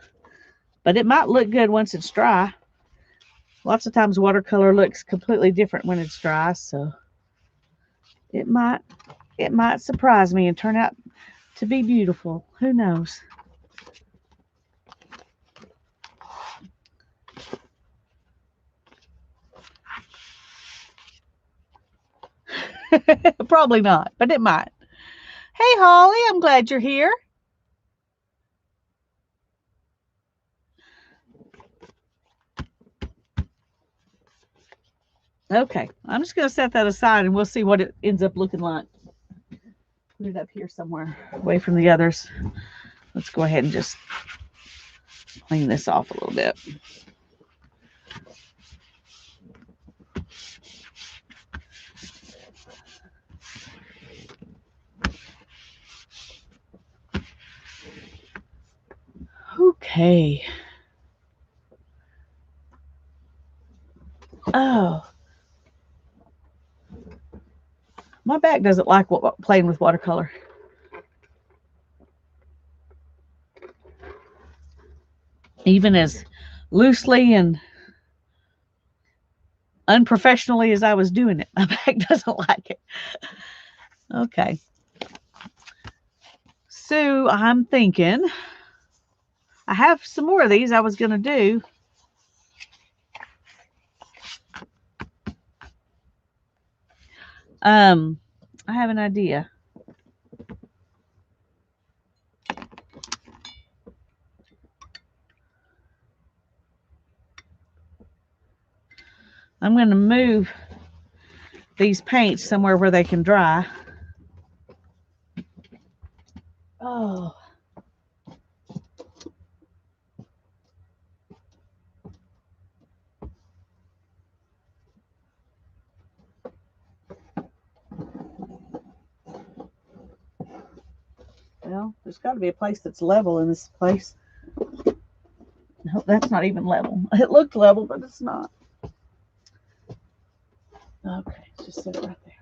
Speaker 1: But it might look good once it's dry. Lots of times watercolor looks completely different when it's dry, so it might surprise me and turn out to be beautiful. Who knows? Probably not, but it might. Hey, Holly, I'm glad you're here. Okay, I'm just going to set that aside and we'll see what it ends up looking like. Put it up here somewhere away from the others. Let's go ahead and just clean this off a little bit. Okay. My back doesn't like playing with watercolor. Even as loosely and unprofessionally as I was doing it, my back doesn't like it. Okay. So I'm thinking I have some more of these I was going to do. I have an idea. I'm going to move these paints somewhere where they can dry. Oh. Well, there's got to be a place that's level in this place. No, that's not even level. It looked level, but it's not. Okay, just set it right there.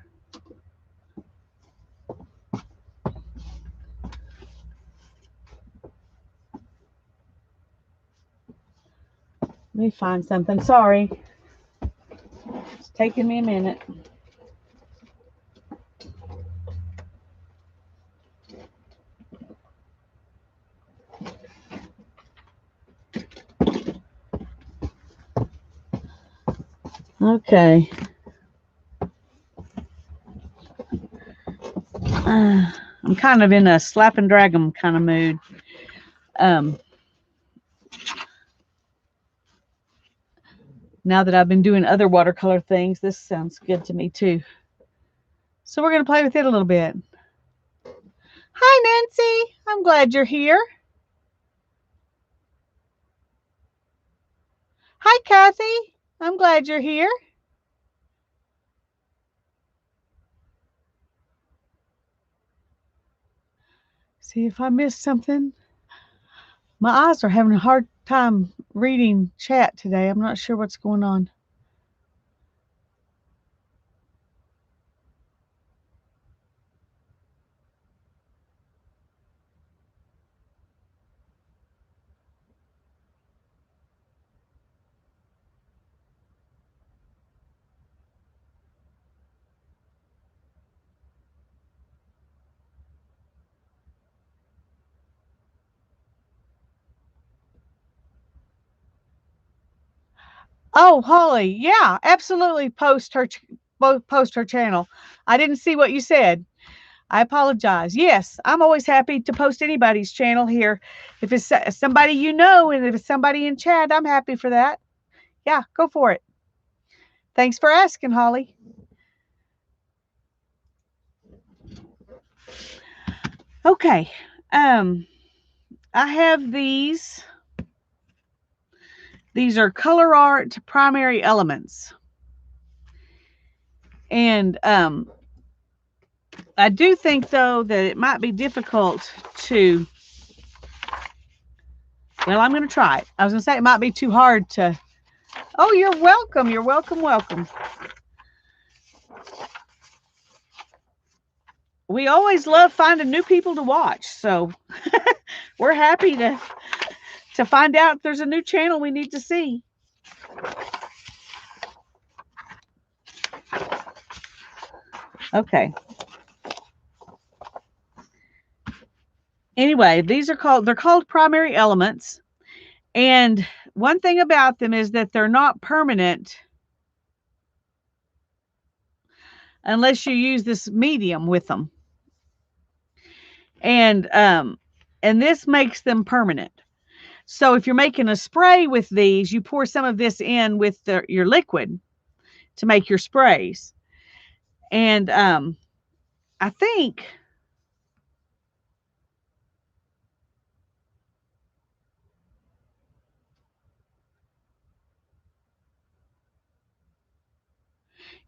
Speaker 1: Let me find something. Sorry. It's taking me a minute. Okay. I'm kind of in a slap and drag 'em kind of mood. Now that I've been doing other watercolor things, this sounds good to me too. So we're going to play with it a little bit. Hi, Nancy. I'm glad you're here. Hi, Kathy. I'm glad you're here. See if I missed something. My eyes are having a hard time reading chat today. I'm not sure what's going on. Oh, Holly, yeah, absolutely. Post her channel. I didn't see what you said. I apologize. Yes, I'm always happy to post anybody's channel here. If it's somebody you know, and if it's somebody in chat, I'm happy for that. Yeah, go for it. Thanks for asking, Holly. Okay. I have these. These are color art primary elements. And I do think, though, that it might be difficult to, well, I'm going to try it. I was going to say it might be too hard to, oh, you're welcome. You're welcome, welcome. We always love finding new people to watch, so we're happy to find out if there's a new channel we need to see. Okay. Anyway, they're called primary elements. And one thing about them is that they're not permanent unless you use this medium with them. And this makes them permanent. So if you're making a spray with these, you pour some of this in with your liquid to make your sprays. And I think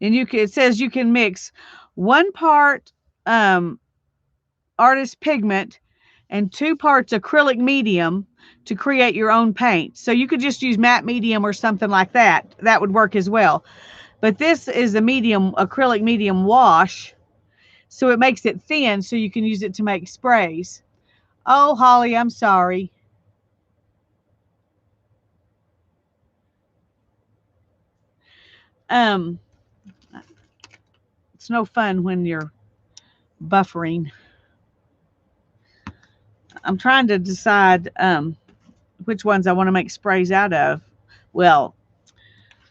Speaker 1: it says you can mix 1 part artist pigment and 2 parts acrylic medium to create your own paint. So you could just use matte medium or something like that. That would work as well. But this is a acrylic medium wash, so it makes it thin so you can use it to make sprays. Oh, Holly, I'm sorry. Um, it's no fun when you're buffering. I'm trying to decide which ones I want to make sprays out of. Well,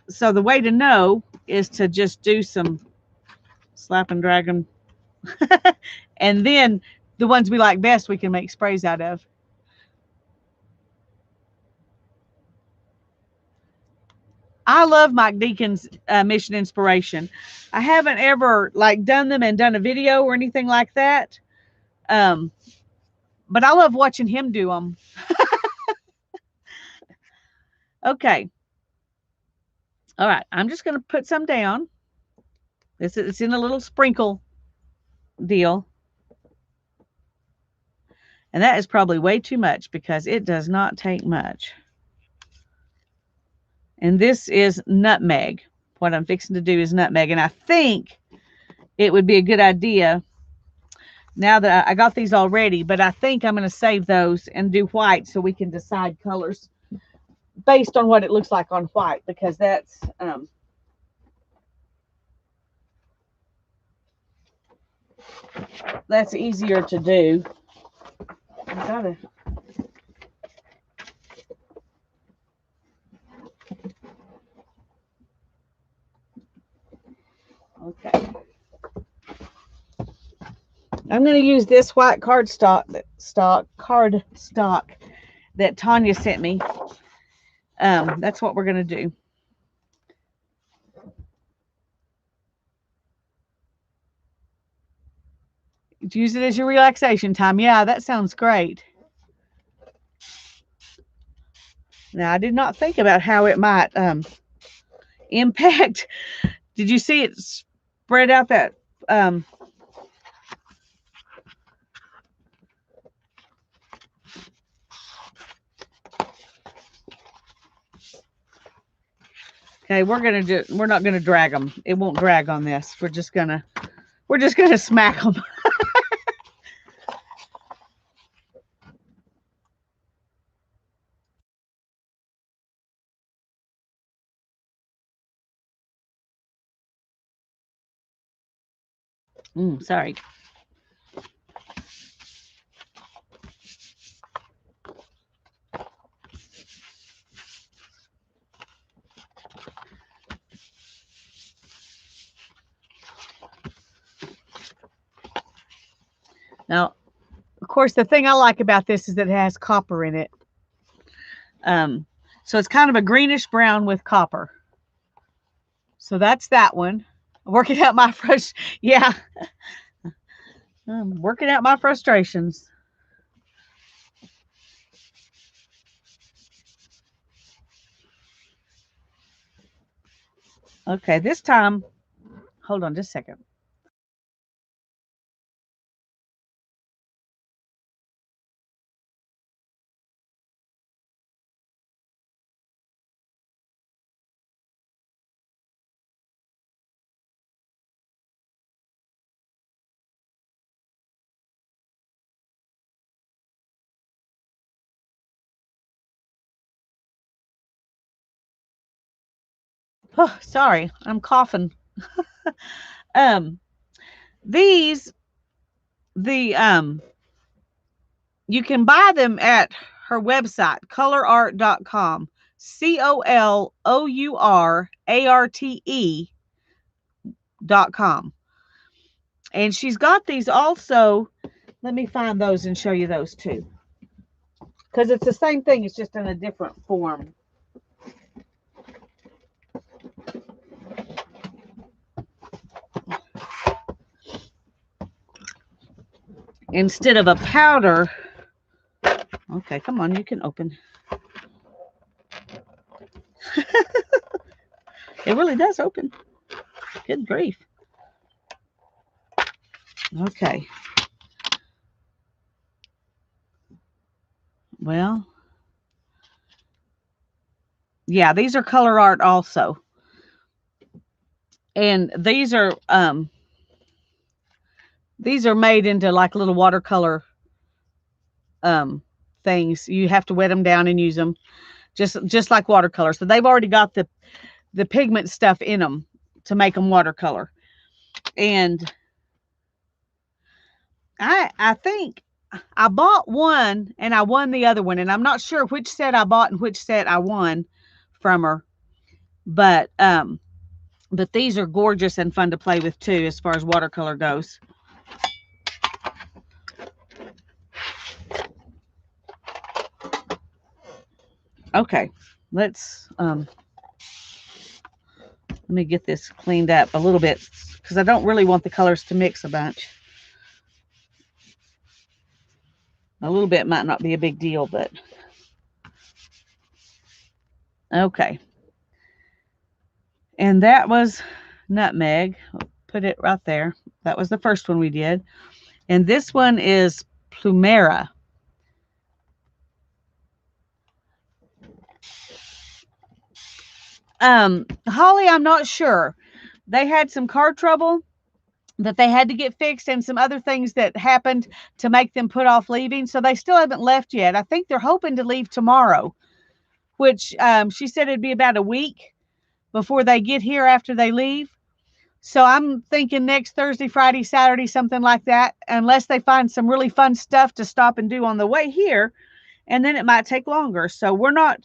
Speaker 1: so the way to know is to just do some slap and drag them. And then the ones we like best we can make sprays out of. I love Mike Deacon's Mission Inspiration. I haven't ever like done them and done a video or anything like that. Um, but I love watching him do them. Okay. All right. I'm just going to put some down. It's in a little sprinkle deal. And that is probably way too much because it does not take much. And this is nutmeg. What I'm fixing to do is nutmeg. And I think it would be a good idea now that I got these already, but I think I'm going to save those and do white so we can decide colors based on what it looks like on white, because that's easier to do. I gotta. Okay. I'm going to use this white cardstock that Tanya sent me. That's what we're going to do. Use it as your relaxation time. Yeah, that sounds great. Now, I did not think about how it might impact. Did you see it spread out that okay, we're not gonna drag them. It won't drag on this. We're just gonna smack them. Sorry. Now, of course, the thing I like about this is that it has copper in it. So it's kind of a greenish brown with copper. So that's that one. Working out my yeah. I'm working out my frustrations. Okay, this time, hold on just a second. Oh, sorry, I'm coughing. um, these, you can buy them at her website, colorart.com. COLOURARTE.com. And she's got these also. Let me find those and show you those too. Because it's the same thing, it's just in a different form. Instead of a powder. Okay, come on, you can open. It really does open. Good grief. Okay. Well, yeah, these are color art also. And these are These are made into like little watercolor things. You have to wet them down and use them just like watercolor. So they've already got the pigment stuff in them to make them watercolor. And I think I bought one and I won the other one, and I'm not sure which set I bought and which set I won from her. But these are gorgeous and fun to play with too, as far as watercolor goes. Okay, let's let me get this cleaned up a little bit because I don't really want the colors to mix a bunch. A little bit might not be a big deal, but okay. And that was nutmeg. I'll put it right there. That was the first one we did. And this one is Plumera. Holly, I'm not sure. They had some car trouble that they had to get fixed and some other things that happened to make them put off leaving. So they still haven't left yet. I think they're hoping to leave tomorrow, which she said it'd be about a week before they get here after they leave. So I'm thinking next Thursday, Friday, Saturday, something like that, unless they find some really fun stuff to stop and do on the way here. And then it might take longer. So we're not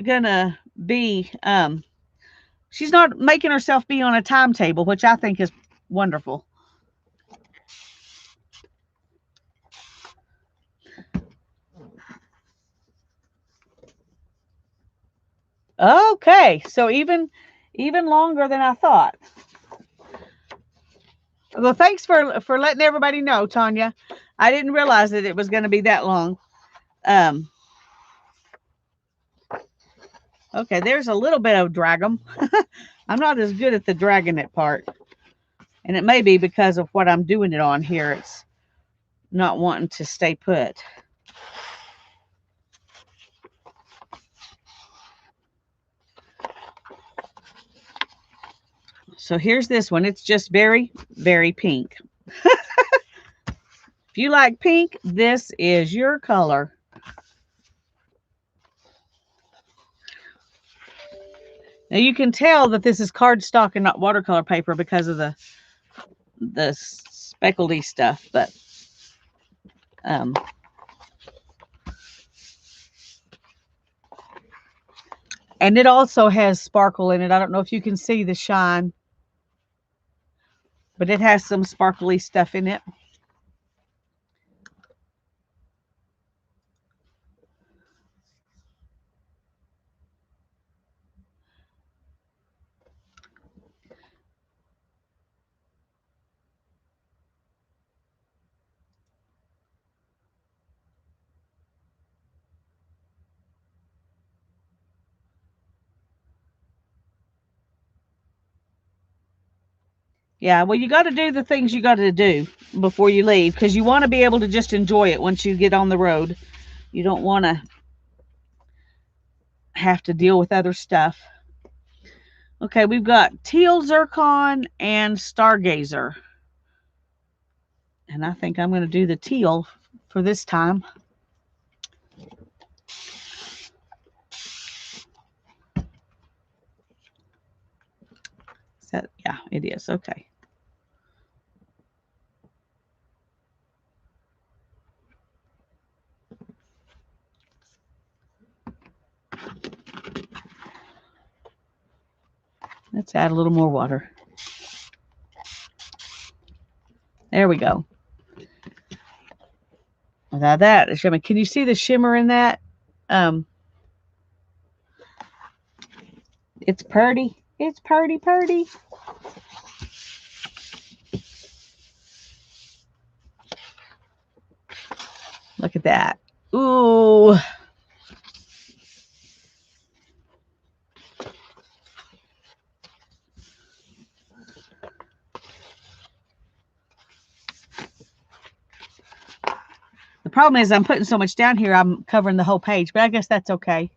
Speaker 1: gonna be she's not making herself be on a timetable, which I think is wonderful. Okay, so even longer than I thought. Well, thanks for letting everybody know, Tanya. I didn't realize that it was going to be that long. Okay, there's a little bit of drag 'em. I'm not as good at the dragging it part. And it may be because of what I'm doing it on here. It's not wanting to stay put. So here's this one. It's just very, very pink. If you like pink, this is your color. Now you can tell that this is cardstock and not watercolor paper because of the speckledy stuff, but and it also has sparkle in it. I don't know if you can see the shine, but it has some sparkly stuff in it. Yeah, well, you got to do the things you got to do before you leave because you want to be able to just enjoy it once you get on the road. You don't want to have to deal with other stuff. Okay, we've got Teal Zircon and Stargazer. And I think I'm going to do the teal for this time. Is that, yeah, it is. Okay. Let's add a little more water. There we go. Now that is shimmer. Can you see the shimmer in that? It's purty. It's purty, purty. Look at that. Ooh. The problem is I'm putting so much down here, I'm covering the whole page, but I guess that's okay.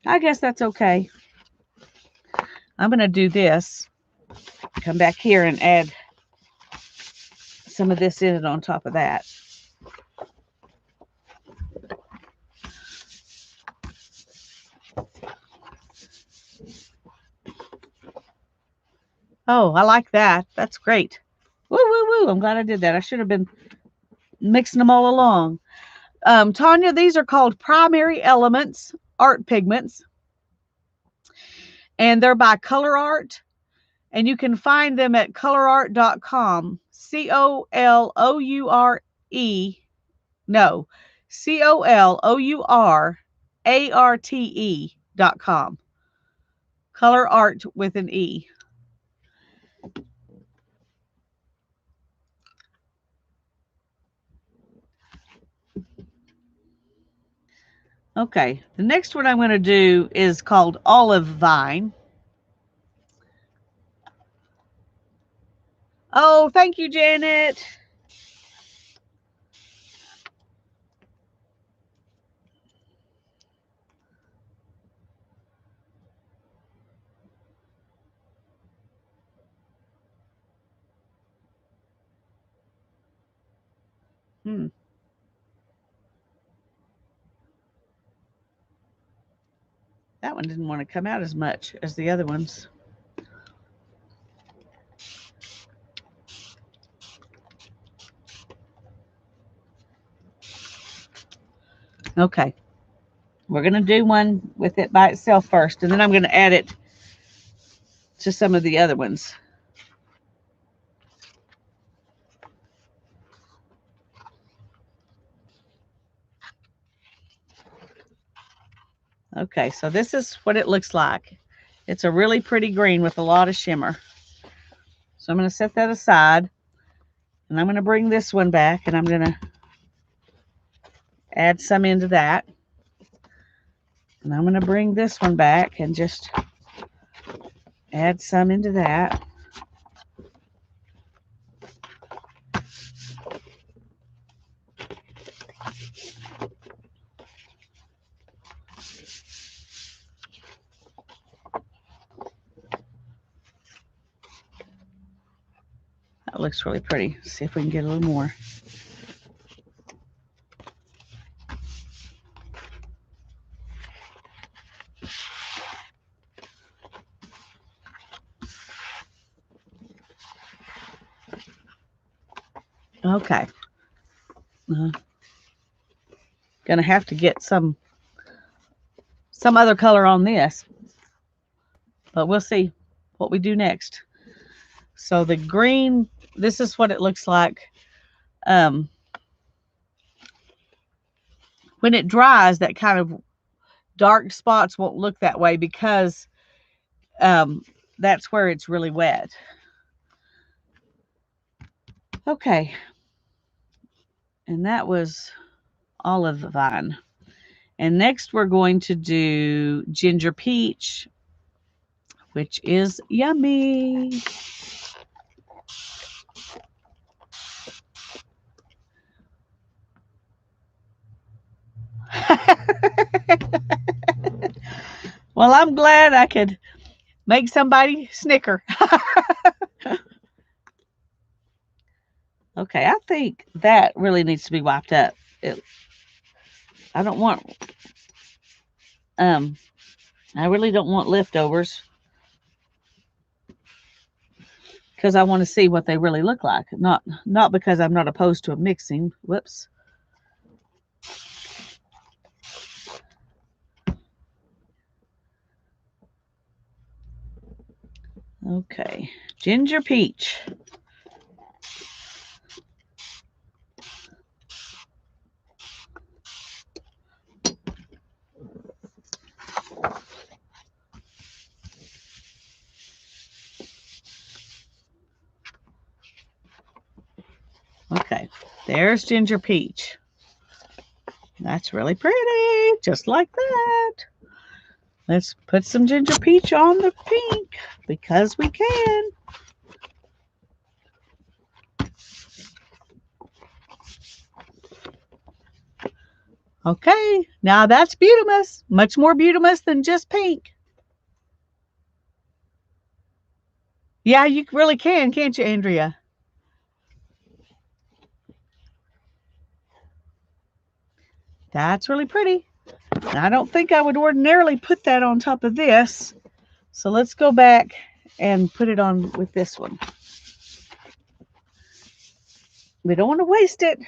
Speaker 1: I guess that's okay. I'm going to do this. come back here and add some of this in it on top of that. Oh, I like that. That's great. Woo, woo, woo. I'm glad I did that. I should have been mixing them all along. Tanya, these are called Primary Elements Art Pigments. And they're by Color Art. And you can find them at colorart.com. C-O-L-O-U-R-E. No. COLOURARTE.com. Color Art with an E. Okay, the next one I'm going to do is called Olive Vine. Oh, thank you, Janet. That one didn't want to come out as much as the other ones. Okay. We're going to do one with it by itself first, and then I'm going to add it to some of the other ones. Okay, so this is what it looks like. It's a really pretty green with a lot of shimmer. So I'm going to set that aside, and I'm going to bring this one back, and I'm going to add some into that. And I'm going to bring this one back and just add some into that. That looks really pretty. Let's see if we can get a little more. Okay. Gonna have to get some other color on this, but we'll see what we do next. So the green, this is what it looks like. When it dries, that kind of dark spots won't look that way because that's where it's really wet. Okay. And that was Olive Vine. And next we're going to do Ginger Peach, which is yummy. Well, I'm glad I could make somebody snicker. Okay, I think that really needs to be wiped up. I don't want, I really don't want leftovers because I want to see what they really look like. Not because I'm not opposed to a mixing. Whoops. Okay, Ginger Peach. Okay, there's Ginger Peach. That's really pretty, just like that. Let's put some Ginger Peach on the pink because we can. Okay, now that's Beautimus. Much more Beautimus than just pink. Yeah, you really can, can't you, Andrea? That's really pretty. I don't think I would ordinarily put that on top of this. So let's go back and put it on with this one. We don't want to waste it.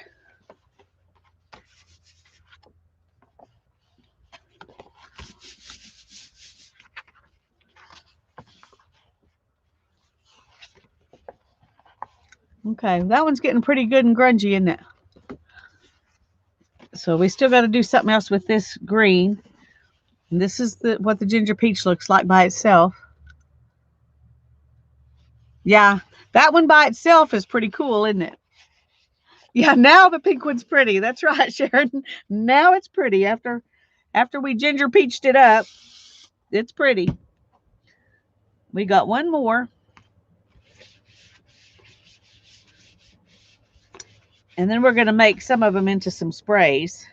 Speaker 1: Okay, that one's getting pretty good and grungy, isn't it? So we still got to do something else with this green. And this is what the ginger peach looks like by itself. Yeah, that one by itself is pretty cool, isn't it? Yeah, now the pink one's pretty. That's right, Sharon. Now it's pretty after we ginger peached it up. It's pretty. We got one more. And then we're going to make some of them into some sprays.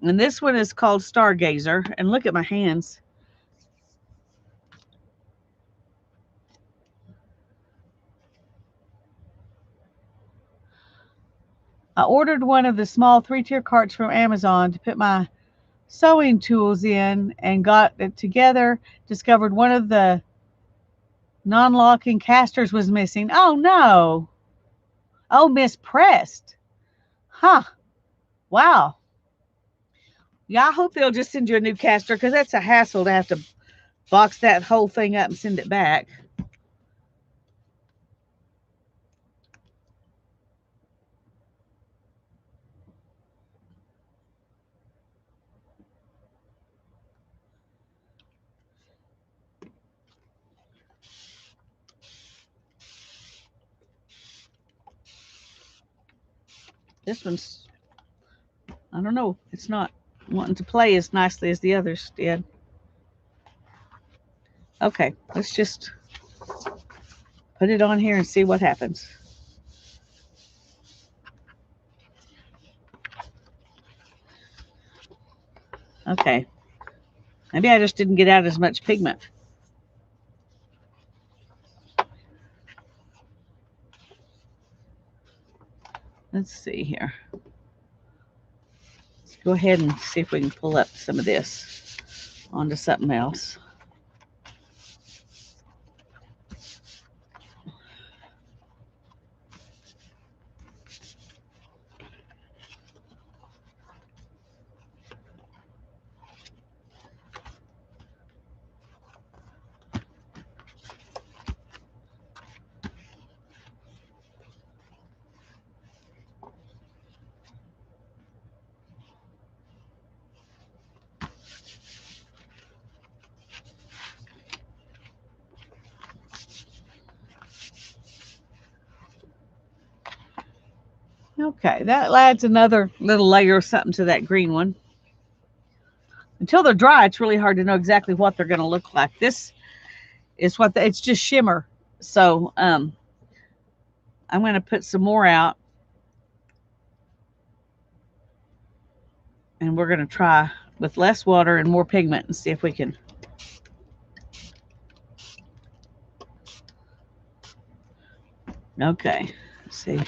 Speaker 1: And this one is called Stargazer. And look at my hands. I ordered one of the small 3-tier carts from Amazon to put my sewing tools in and got it together. Discovered one of the non-locking casters was missing. Oh no. Oh, mispressed. Huh. Wow. Yeah, I hope they'll just send you a new caster because that's a hassle to have to box that whole thing up and send it back. This one's, I don't know, it's not wanting to play as nicely as the others did. Okay, let's just put it on here and see what happens. Okay. Maybe I just didn't get out as much pigment. Let's see here. Let's go ahead and see if we can pull up some of this onto something else. Okay, that adds another little layer of something to that green one. Until they're dry, it's really hard to know exactly what they're going to look like. This is what it's just shimmer. So I'm going to put some more out. And we're going to try with less water and more pigment and see if we can. Okay, let's see.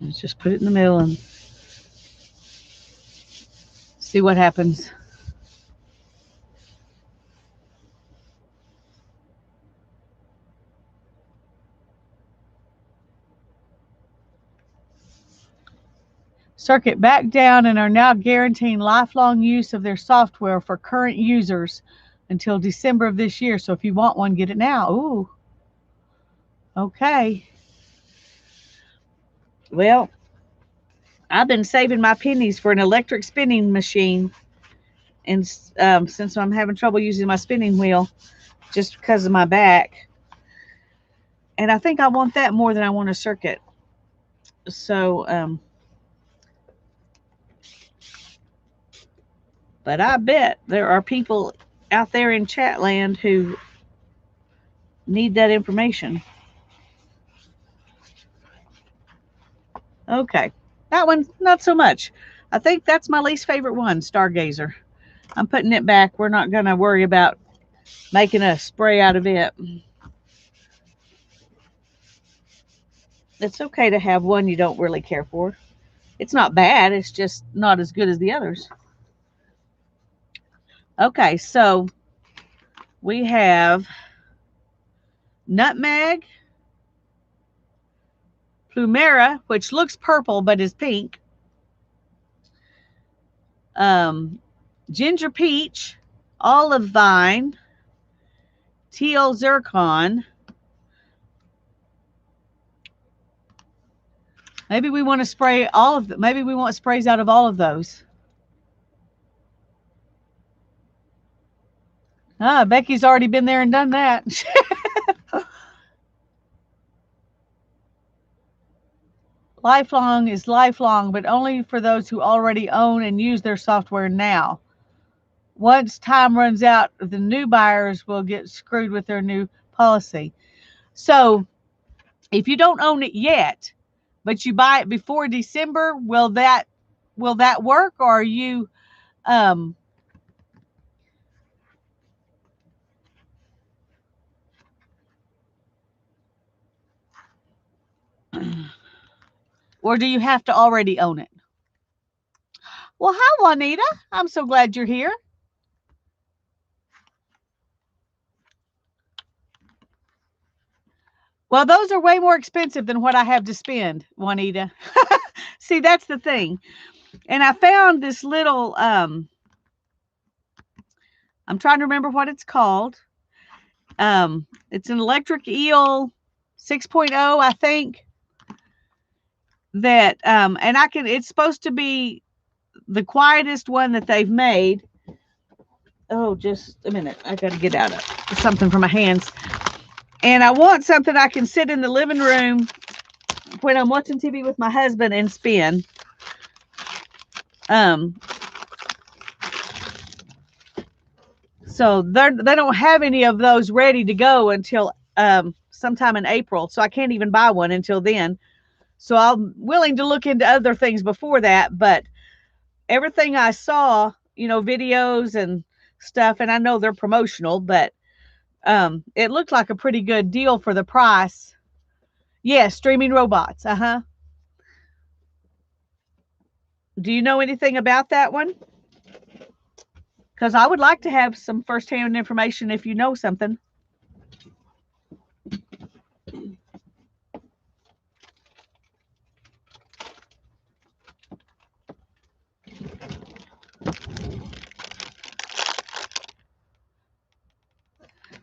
Speaker 1: Let's just put it in the middle and see what happens. Circuit back down and are now guaranteeing lifelong use of their software for current users until December of this year. So if you want one, get it now. Ooh. Okay. Well, I've been saving my pennies for an electric spinning machine, and since I'm having trouble using my spinning wheel just because of my back, and I think I want that more than I want a circuit. So, but I bet there are people out there in chat land who need that information. Okay. That one, not so much. I think that's my least favorite one, Stargazer. I'm putting it back. We're not going to worry about making a spray out of it. It's okay to have one you don't really care for. It's not bad. It's just not as good as the others. Okay, so we have Nutmeg, Plumera, which looks purple but is pink, Ginger Peach, Olive Vine, Teal Zircon. Maybe we want to spray all of them. Maybe we want sprays out of all of those. Ah, Becky's already been there and done that. Lifelong is lifelong, but only for those who already own and use their software now. Once time runs out, the new buyers will get screwed with their new policy. So if you don't own it yet, but you buy it before December, will that work? Or are you or do you have to already own it? Well, hi, Juanita. I'm so glad you're here. Well, those are way more expensive than what I have to spend, Juanita. See, that's the thing. And I found this little, I'm trying to remember what it's called. It's an electric eel 6.0, I think. That, and it's supposed to be the quietest one that they've made. Oh, just a minute. I got to get out of something from my hands. And I want something I can sit in the living room when I'm watching TV with my husband and spin. So they don't have any of those ready to go until sometime in April. So I can't even buy one until then. So I'm willing to look into other things before that. But everything I saw, videos and stuff, and I know they're promotional, but it looked like a pretty good deal for the price. Yes, streaming robots. Do you know anything about that one? Because I would like to have some firsthand information if you know something.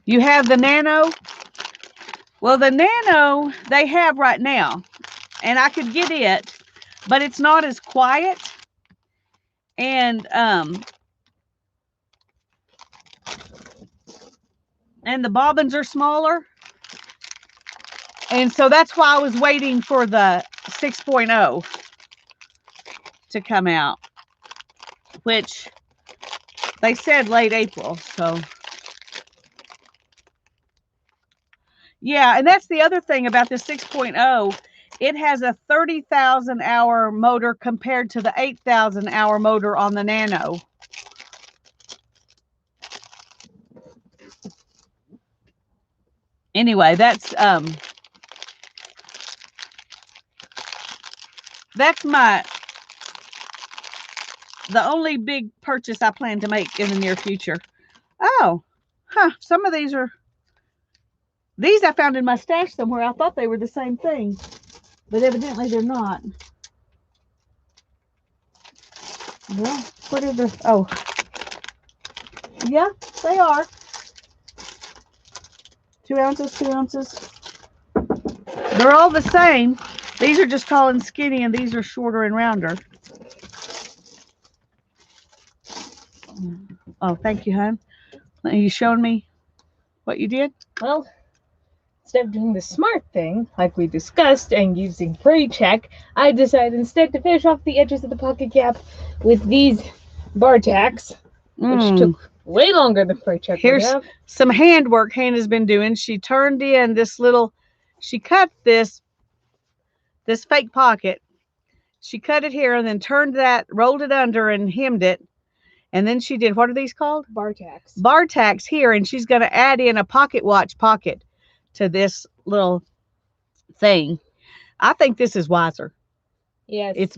Speaker 1: You have the Nano? Well, the Nano they have right now, and I could get it, but it's not as quiet. And the bobbins are smaller. And so that's why I was waiting for the 6.0 to come out, which they said late April. So yeah, and that's the other thing about the 6.0. It has a 30,000 hour motor compared to the 8,000 hour motor on the Nano. Anyway, that's the only big purchase I plan to make in the near future. Oh, some of these I found in my stash somewhere. I thought they were the same thing, but evidently they're not. Well, what are the, oh, yeah, they are. 2 ounces, 2 ounces. They're all the same. These are just tall and skinny, and these are shorter and rounder. Oh, thank you, hon. Are you showing me what you did?
Speaker 2: Well, instead of doing the smart thing, like we discussed, and using Spray Check, I decided instead to finish off the edges of the pocket cap with these bar tacks, which took way longer than Spray Check.
Speaker 1: Here's some handwork Hannah's been doing. She turned in this little, she cut this fake pocket. She cut it here and then rolled it under and hemmed it. And then she did, what are these called?
Speaker 2: Bar tacks.
Speaker 1: Bar tacks here. And she's going to add in a pocket watch pocket to this little thing. I think this is wiser.
Speaker 2: Yes.
Speaker 1: It's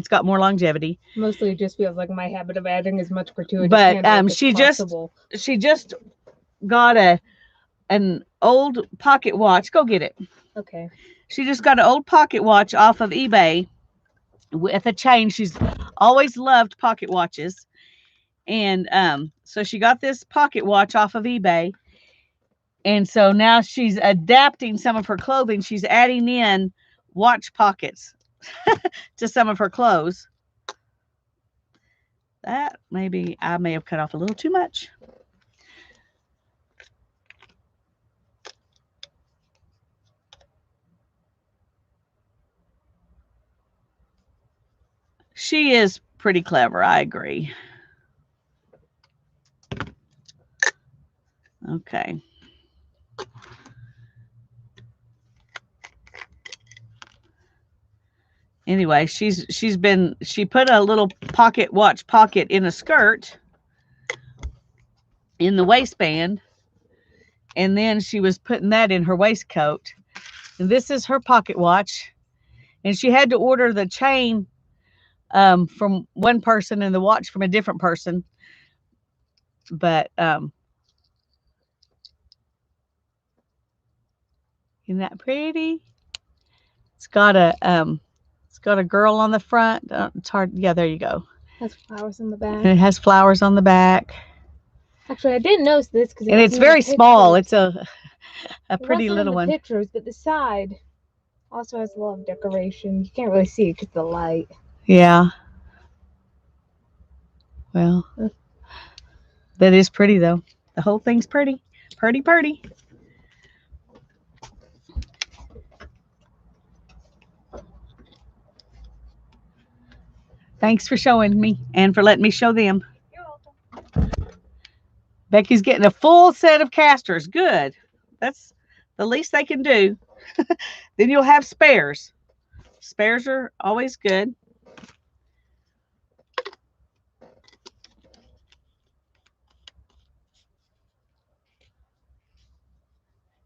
Speaker 1: got more longevity.
Speaker 2: Mostly it just feels like my habit of adding as much gratuitous
Speaker 1: But
Speaker 2: handwork
Speaker 1: she
Speaker 2: as possible.
Speaker 1: she just got an old pocket watch. Go get it.
Speaker 2: Okay.
Speaker 1: She just got an old pocket watch off of eBay with a chain. She's always loved pocket watches. And so she got this pocket watch off of eBay. And so now she's adapting some of her clothing. She's adding in watch pockets to some of her clothes. That maybe I may have cut off a little too much. She is pretty clever, I agree. Okay. Anyway, she put a little pocket watch pocket in a skirt in the waistband, and then she was putting that in her waistcoat. And this is her pocket watch, and she had to order the chain from one person and the watch from a different person. But isn't that pretty? It's got a girl on the front. It's hard. Yeah, there you go.
Speaker 2: Has flowers on the back.
Speaker 1: And it has flowers on the back.
Speaker 2: Actually, I didn't notice this because
Speaker 1: and it's very small. It's a pretty little one.
Speaker 2: Pictures, but the side also has a lot of decoration. You can't really see it because of the light.
Speaker 1: Yeah. Well, that is pretty though. The whole thing's pretty, pretty. Thanks for showing me and for letting me show them.
Speaker 2: You're welcome.
Speaker 1: Becky's getting a full set of casters. Good. That's the least they can do. Then you'll have spares. Spares are always good.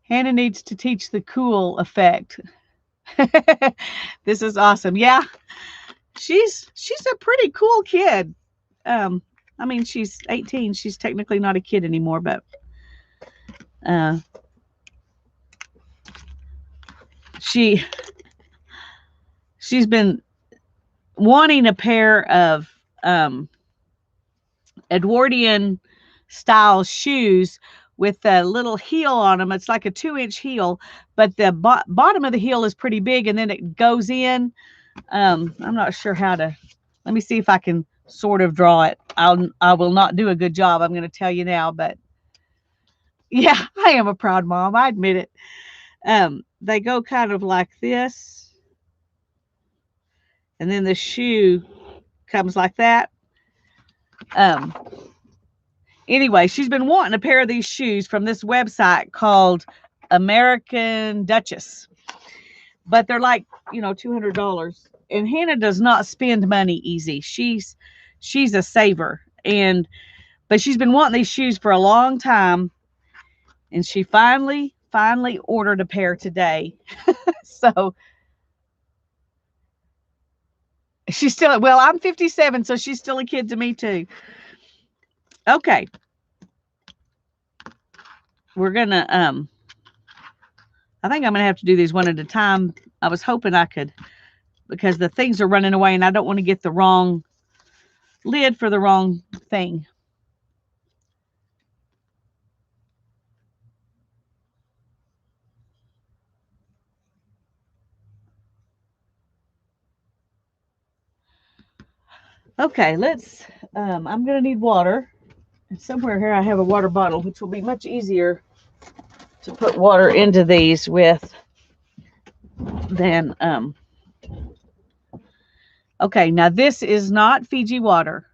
Speaker 1: Hannah needs to teach the cool effect. This is awesome. Yeah. She's a pretty cool kid. I mean, she's 18. She's technically not a kid anymore, but she's been wanting a pair of Edwardian style shoes with a little heel on them. It's like a 2-inch heel, but the bottom of the heel is pretty big, and then it goes in. I'm not sure how to. Let me see if I can sort of draw it. I will not do a good job. I'm going to tell you now, but yeah, I am a proud mom. I admit it. They go kind of like this, and then the shoe comes like that. Anyway, she's been wanting a pair of these shoes from this website called American Duchess, but they're like, $200. And Hannah does not spend money easy. She's a saver, but she's been wanting these shoes for a long time, and she finally ordered a pair today. So she's still, well, I'm 57, so she's still a kid to me too. Okay. We're gonna I think I'm gonna have to do these one at a time. I was hoping I could, because the things are running away and I don't want to get the wrong lid for the wrong thing. Okay, I'm going to need water. And somewhere here I have a water bottle, which will be much easier to put water into these with than, okay, now this is not Fiji water.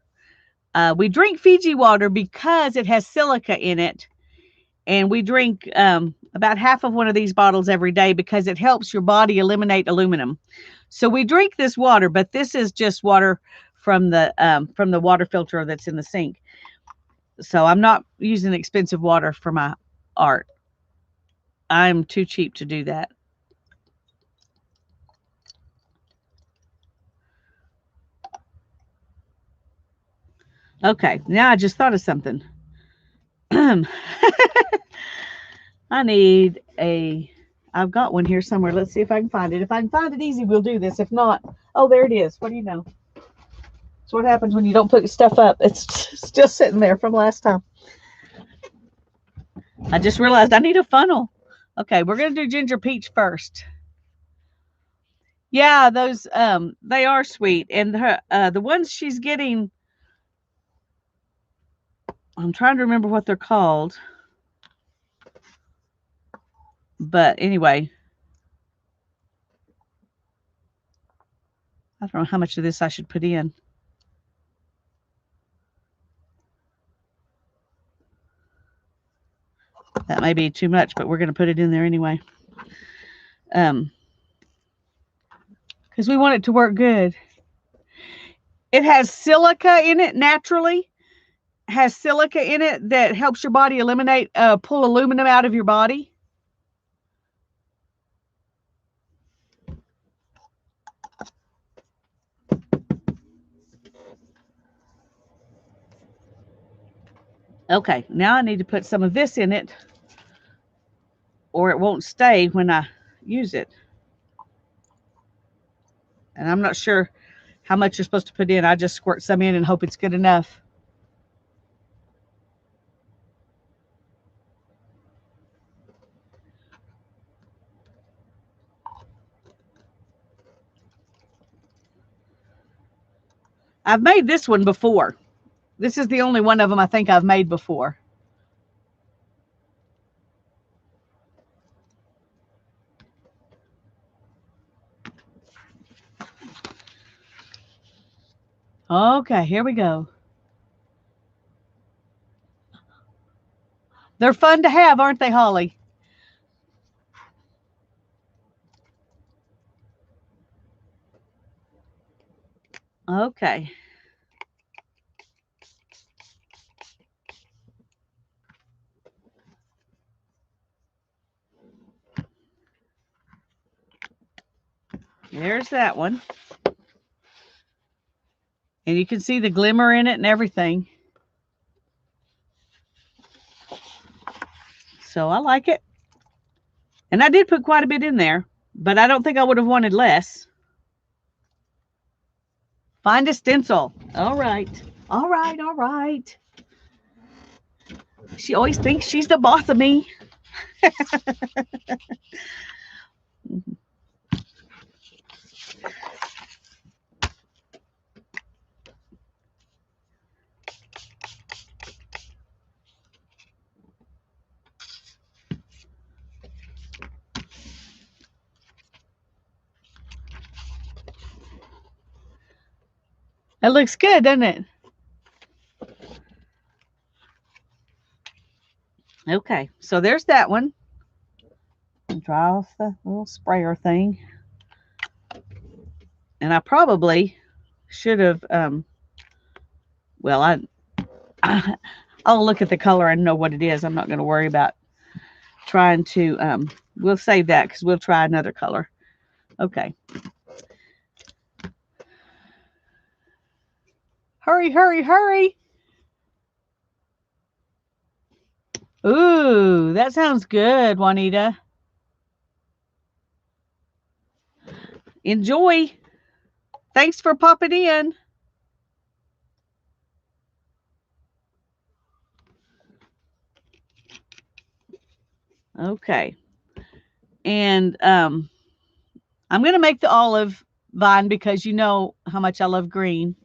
Speaker 1: We drink Fiji water because it has silica in it, And we drink about half of one of these bottles every day because it helps your body eliminate aluminum. So we drink this water, but this is just water from the water filter that's in the sink. So I'm not using expensive water for my art. I'm too cheap to do that. Okay, now I just thought of something. I need a. I've got one here somewhere. Let's see if I can find it. If I can find it easy, we'll do this. If not, oh, there it is. What do you know? It's what happens when you don't put stuff up. It's still sitting there from last time. I just realized I need a funnel. Okay, we're gonna do ginger peach first. Yeah, those they are sweet, and the ones she's getting. I'm trying to remember what they're called. But anyway, I don't know how much of this I should put in. That may be too much, but we're going to put it in there anyway. Because we want it to work good. It has silica in it naturally. Has silica in it that helps your body eliminate, pull aluminum out of your body. Okay, now I need to put some of this in it or it won't stay when I use it. And I'm not sure how much you're supposed to put in. I just squirt some in and hope it's good enough. I've made this one before. This is the only one of them I think I've made before. Okay, here we go. They're fun to have, aren't they, Holly? Okay. There's that one. And you can see the glimmer in it and everything. So I like it. And I did put quite a bit in there, but I don't think I would have wanted less. Find a stencil. All right. All right. All right. She always thinks she's the boss of me. That looks good, doesn't it? Okay, so there's that one. Dry off the little sprayer thing. And I probably should have, well, I'll look at the color and know what it is. I'm not going to worry about trying to, we'll save that because we'll try another color. Okay. Hurry, hurry, hurry. Ooh, that sounds good, Juanita. Enjoy. Thanks for popping in. Okay. And I'm going to make the olive vine because you know how much I love green.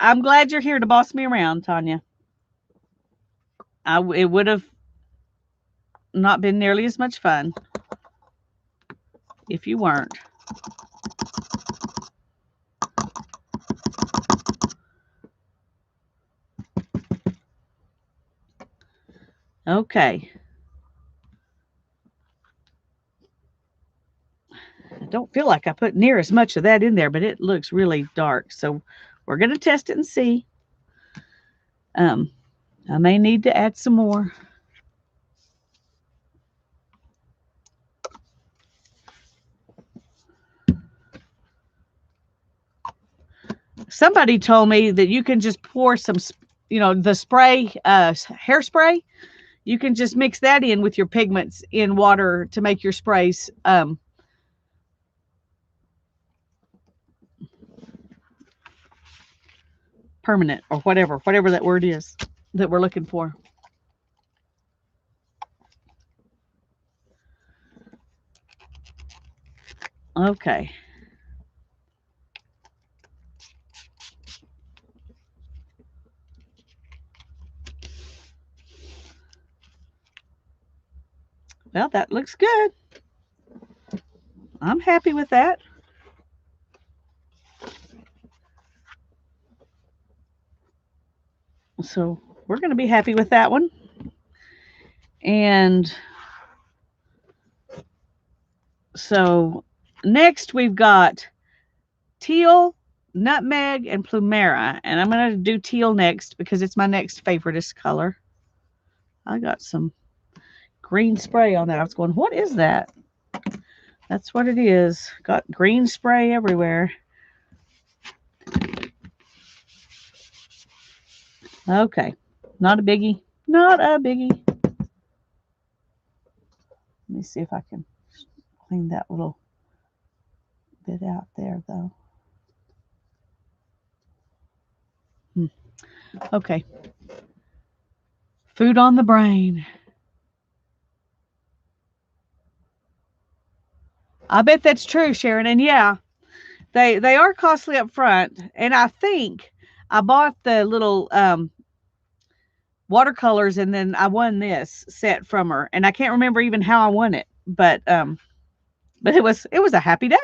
Speaker 1: I'm glad you're here to boss me around, Tanya. It would have. not been nearly as much fun if you weren't. Okay. I don't feel like I put near as much of that in there, but it looks really dark. So we're going to test it and see. I may need to add some more. Somebody told me that you can just pour some, the spray, hairspray. You can just mix that in with your pigments in water to make your sprays permanent, or whatever that word is that we're looking for. Okay. Well, that looks good. I'm happy with that. So we're going to be happy with that one. And so next we've got teal, nutmeg, and plumera. And I'm going to do teal next because it's my next favoriteest color. I got some green spray on that. I was going, what is that? That's what it is. Got green spray everywhere. Okay. Not a biggie. Not a biggie. Let me see if I can clean that little bit out there, though. Okay. Food on the brain. I bet that's true, Sharon. And yeah, they are costly up front. And I think I bought the little watercolors, and then I won this set from her. And I can't remember even how I won it, but it was a happy day.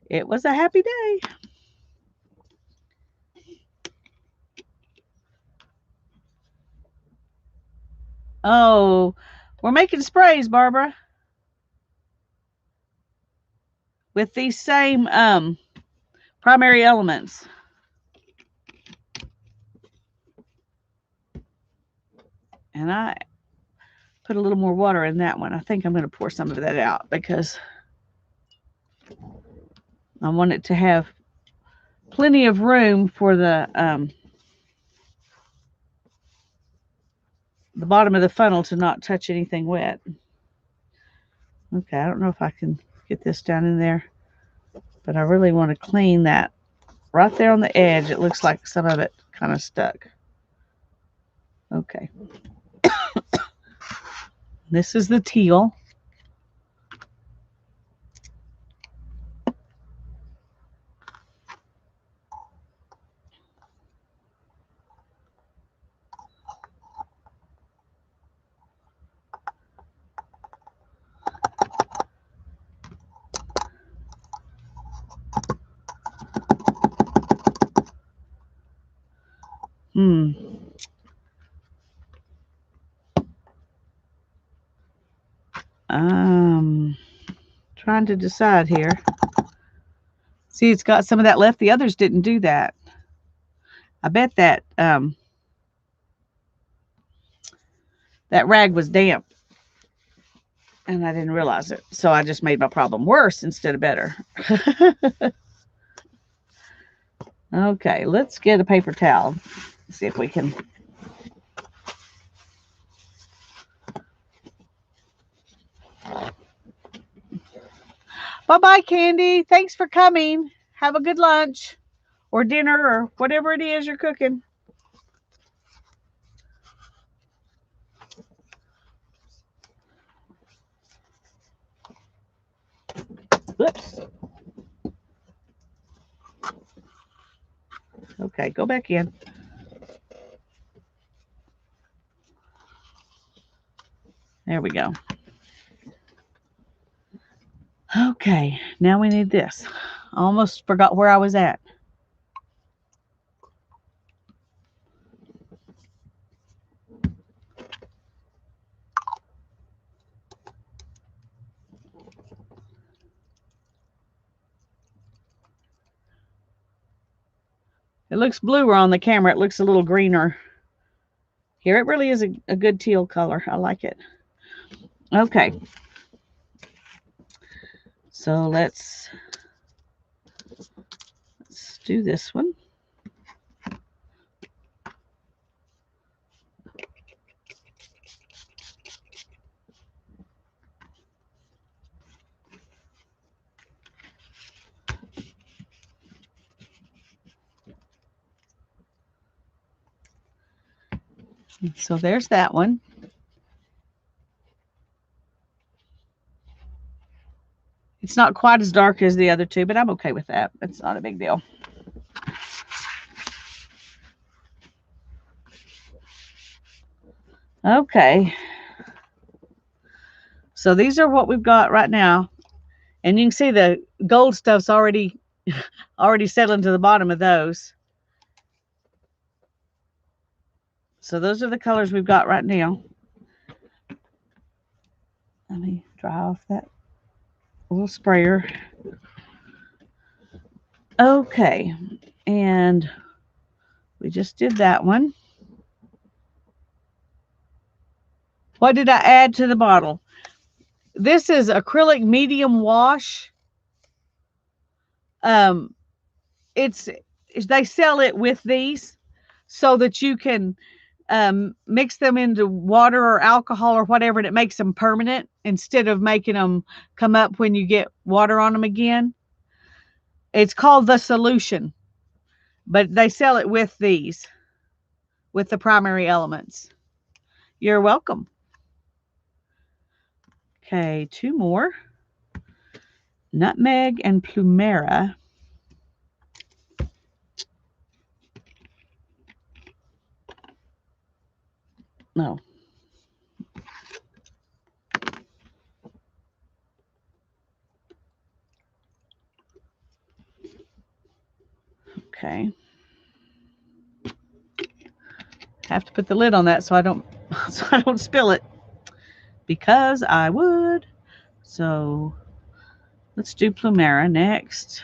Speaker 1: It was a happy day. Oh, we're making sprays, Barbara, with these same primary elements. And I put a little more water in that one. I think I'm going to pour some of that out because I want it to have plenty of room for the bottom of the funnel to not touch anything wet. Okay, I don't know if I can get this down in there, but I really want to clean that. Right there on the edge, it looks like some of it kind of stuck. Okay. This is the teal. Trying to decide here. See, it's got some of that left. The others didn't do that. I bet that that rag was damp, and I didn't realize it. So I just made my problem worse instead of better. Okay, let's get a paper towel. See if we can. Bye-bye, Candy. Thanks for coming. Have a good lunch or dinner or whatever it is you're cooking. Oops. Okay, go back in. There we go. Okay, now we need this. I almost forgot where I was at. It looks bluer on the camera. It looks a little greener. Here it really is a good teal color. I like it. Okay. So let's do this one. So there's that one. It's not quite as dark as the other two, but I'm okay with that. It's not a big deal. Okay. So these are what we've got right now. And you can see the gold stuff's already settling to the bottom of those. So those are the colors we've got right now. Let me dry off that little sprayer. Okay. And we just did that one. What did I add to the bottle? This is acrylic medium wash. They sell it with these so that you can mix them into water or alcohol or whatever, and it makes them permanent instead of making them come up when you get water on them again. It's called the solution, but they sell it with these, with the primary elements. You're welcome. Okay, two more. Nutmeg and Plumera. No. Okay. Have to put the lid on that so I don't spill it, because I would. So let's do Plumera next.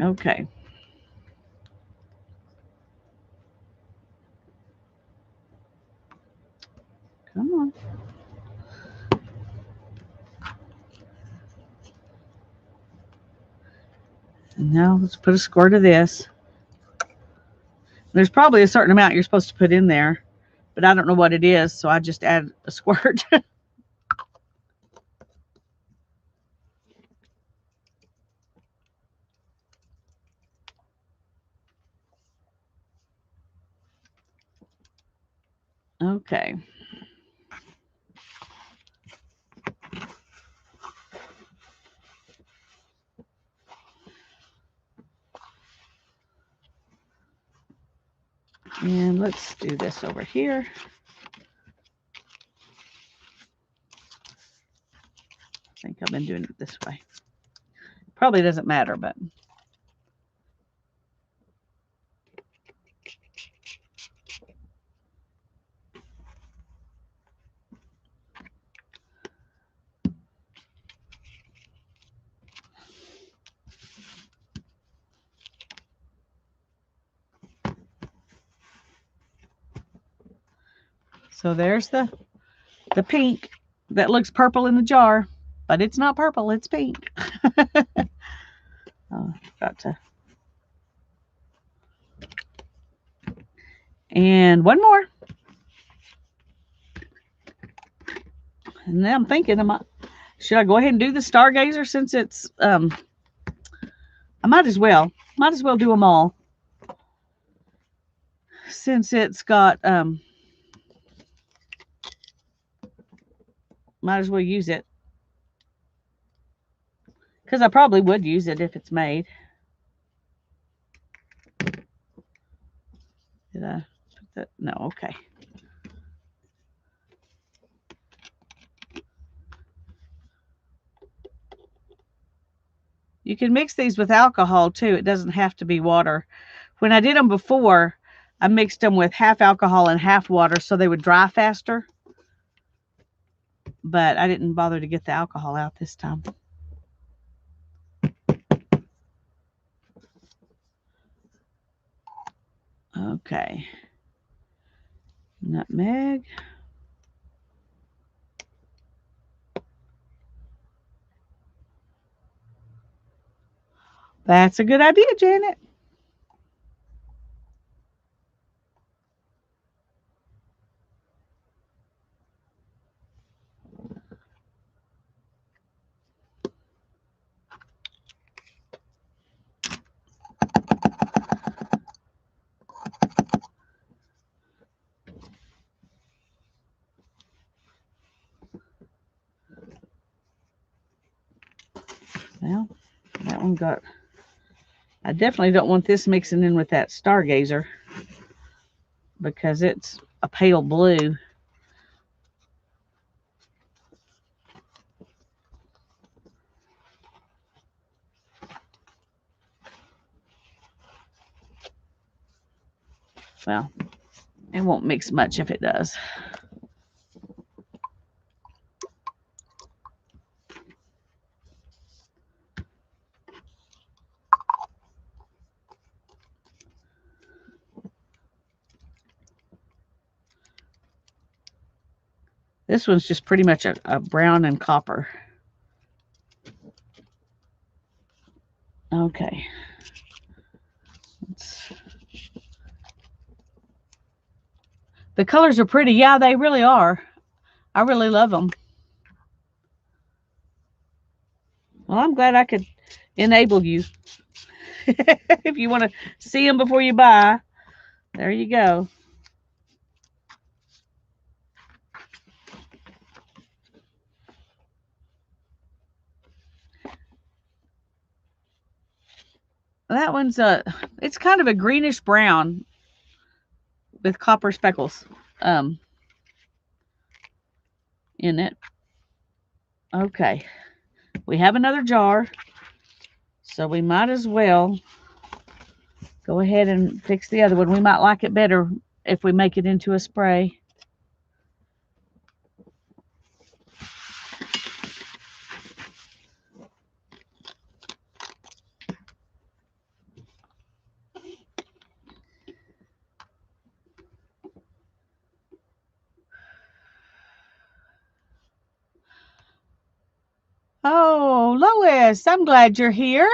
Speaker 1: Okay. Come on. And now let's put a squirt of this. There's probably a certain amount you're supposed to put in there, but I don't know what it is, so I just add a squirt. Okay. And let's do this over here. I think I've been doing it this way. Probably doesn't matter, but. So there's the pink that looks purple in the jar, but it's not purple, it's pink. Oh, got to. And one more. And then I'm thinking, should I go ahead and do the Stargazer since it's I might as well do them all, since it's got, might as well use it, because I probably would use it if it's made. Did I put that? No, okay. You can mix these with alcohol too. It doesn't have to be water. When I did them before, I mixed them with half alcohol and half water so they would dry faster. But I didn't bother to get the alcohol out this time. Okay. Nutmeg. That's a good idea, Janet. Well, that one got... I definitely don't want this mixing in with that Stargazer, because it's a pale blue. Well, it won't mix much if it does. This one's just pretty much a brown and copper. Okay. The colors are pretty. Yeah, they really are. I really love them. Well, I'm glad I could enable you. If you want to see them before you buy, there you go. That one's it's kind of a greenish brown with copper speckles in it. Okay, we have another jar, so we might as well go ahead and fix the other one. We might like it better if we make it into a spray. Oh, Lois, I'm glad you're here.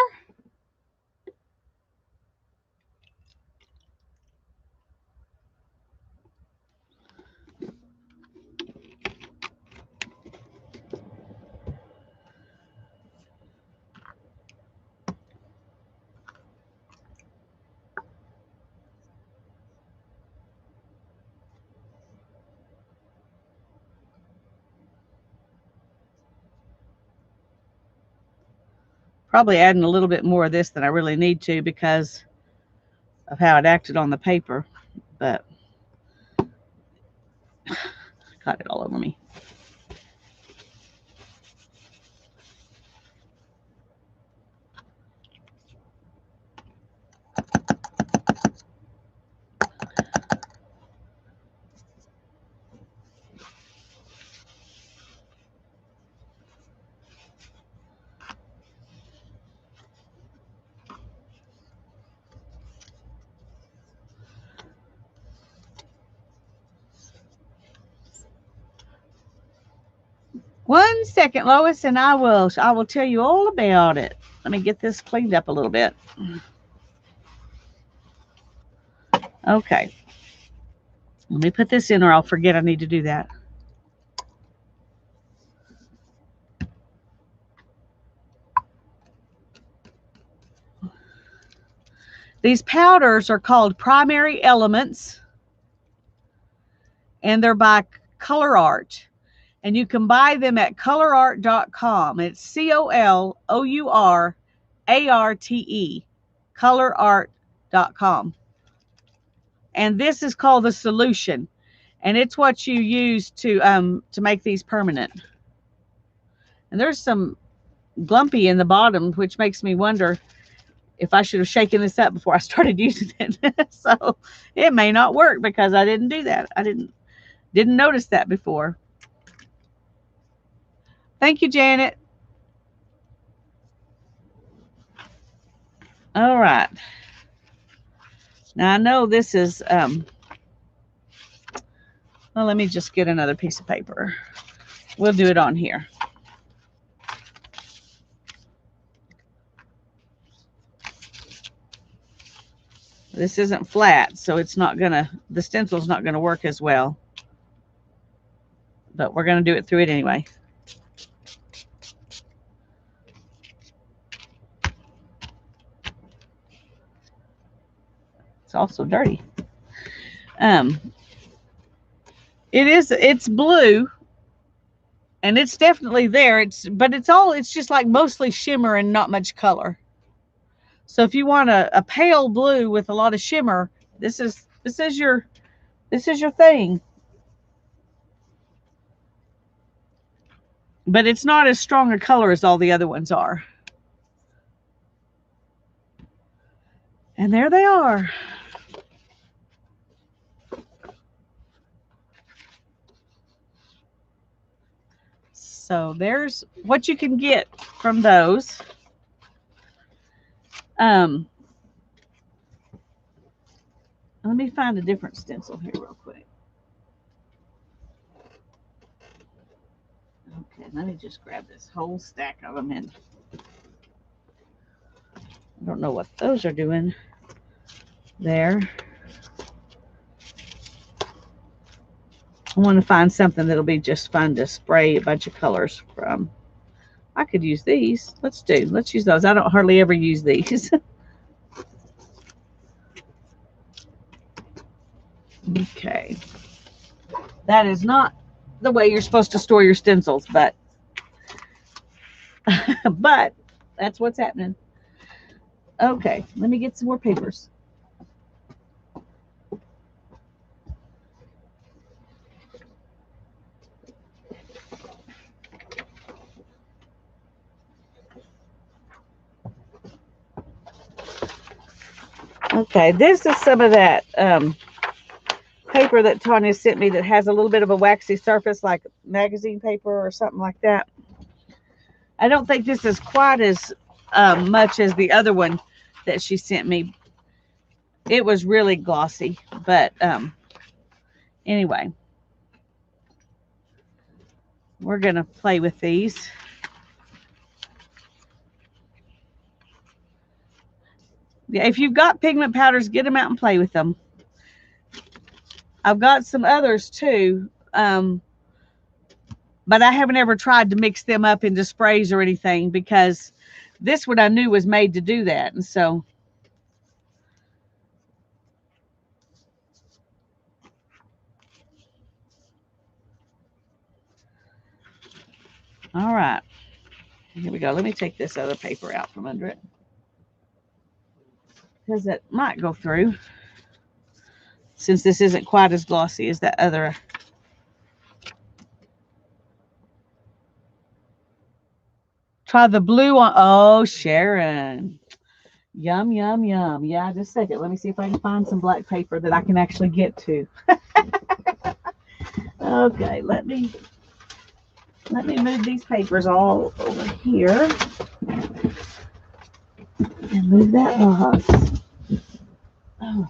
Speaker 1: Probably adding a little bit more of this than I really need to because of how it acted on the paper, but got it all over me. One second, Lois, and I will tell you all about it. Let me get this cleaned up a little bit. Okay. Let me put this in or I'll forget I need to do that. These powders are called Primary Elements, and they're by Color Art. And you can buy them at colorarte.com. It's COLOURARTE, colorarte.com. And this is called the solution, and it's what you use to make these permanent. And there's some glumpy in the bottom, which makes me wonder if I should have shaken this up before I started using it. So it may not work because I didn't do that. I didn't notice that before. Thank you, Janet. All right. Now I know this is well, let me just get another piece of paper. We'll do it on here. This isn't flat, so it's not gonna, the stencil's not gonna work as well. But we're gonna do it through it anyway. It's also dirty. It's blue, and it's definitely there. But it's just like mostly shimmer and not much color. So if you want a pale blue with a lot of shimmer, this is your thing. But it's not as strong a color as all the other ones are. And there they are. So there's what you can get from those. Let me find a different stencil here real quick. Okay, let me just grab this whole stack of them in. I don't know what those are doing there. I want to find something that'll be just fun to spray a bunch of colors from. I could use these. Let's use those. I don't hardly ever use these. Okay. That is not the way you're supposed to store your stencils, but but that's what's happening. Okay, let me get some more papers. Okay, this is some of that paper that Tanya sent me that has a little bit of a waxy surface, like magazine paper or something like that. I don't think this is quite as much as the other one that she sent me. It was really glossy, but anyway, we're going to play with these. Yeah, if you've got pigment powders, get them out and play with them. I've got some others too, but I haven't ever tried to mix them up into sprays or anything, because this one I knew was made to do that. And so all right, here we go. Let me take this other paper out from under it, because it might go through, since this isn't quite as glossy as that other. Try the blue one. Oh, Sharon. Yum, yum, yum. Yeah, just a second. Let me see if I can find some black paper that I can actually get to. Okay, let me move these papers all over here and move that box. Oh.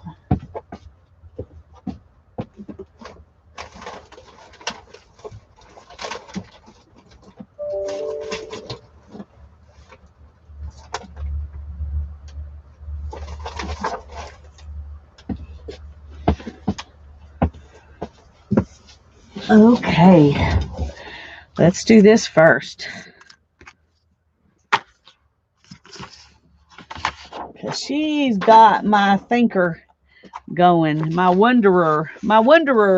Speaker 1: Okay, let's do this first. Okay, because she's got my thinker going, my wanderer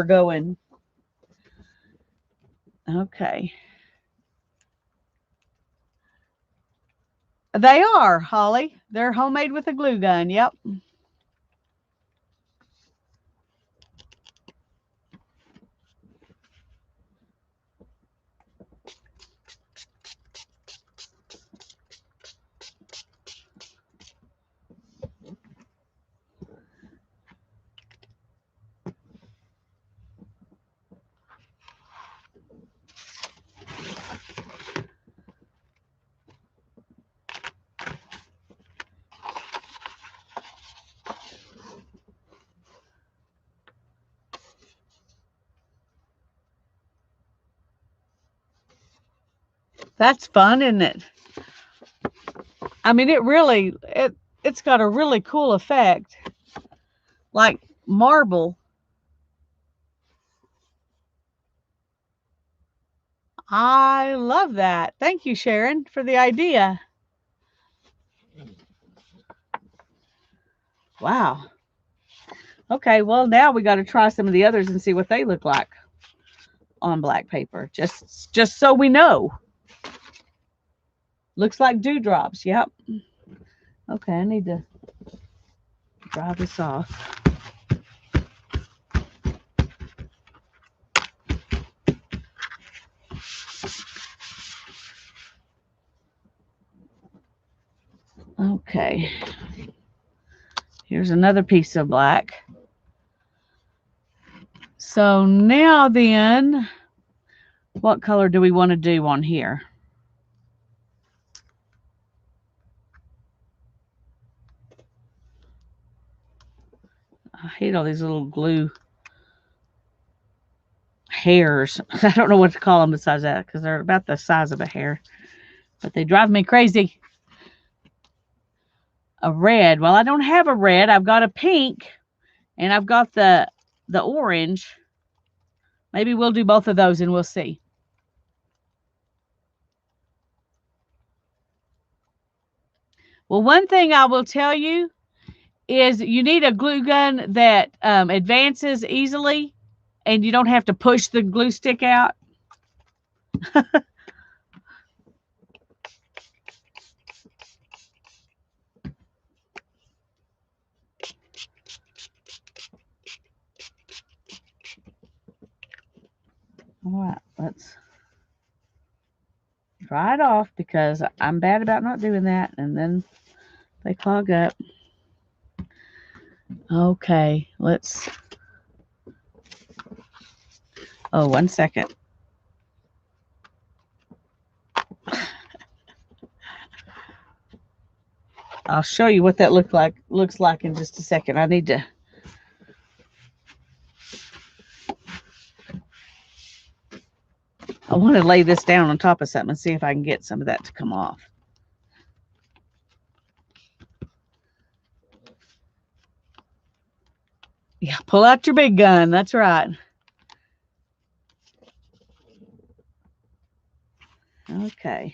Speaker 1: going. Okay. They are, Holly. They're homemade with a glue gun. Yep. That's fun, isn't it? I mean, it's got a really cool effect, like marble. I love that. Thank you, Sharon, for the idea. Wow. Okay, well now we got to try some of the others and see what they look like on black paper. Just so we know. Looks like dewdrops. Yep. Okay, I need to dry this off. Okay. Here's another piece of black. So now then, what color do we want to do on here? I hate all these little glue hairs. I don't know what to call them besides that because they're about the size of a hair, but they drive me crazy. A red. Well, I don't have a red. I've got a pink and I've got the orange. Maybe we'll do both of those and we'll see. Well, one thing I will tell you is you need a glue gun that advances easily and you don't have to push the glue stick out. All right, let's dry it off because I'm bad about not doing that and then they clog up. Okay, let's. Oh, 1 second. I'll show you what that looks like in just a second. I need to. I want to lay this down on top of something and see if I can get some of that to come off. Yeah, pull out your big gun. That's right. Okay.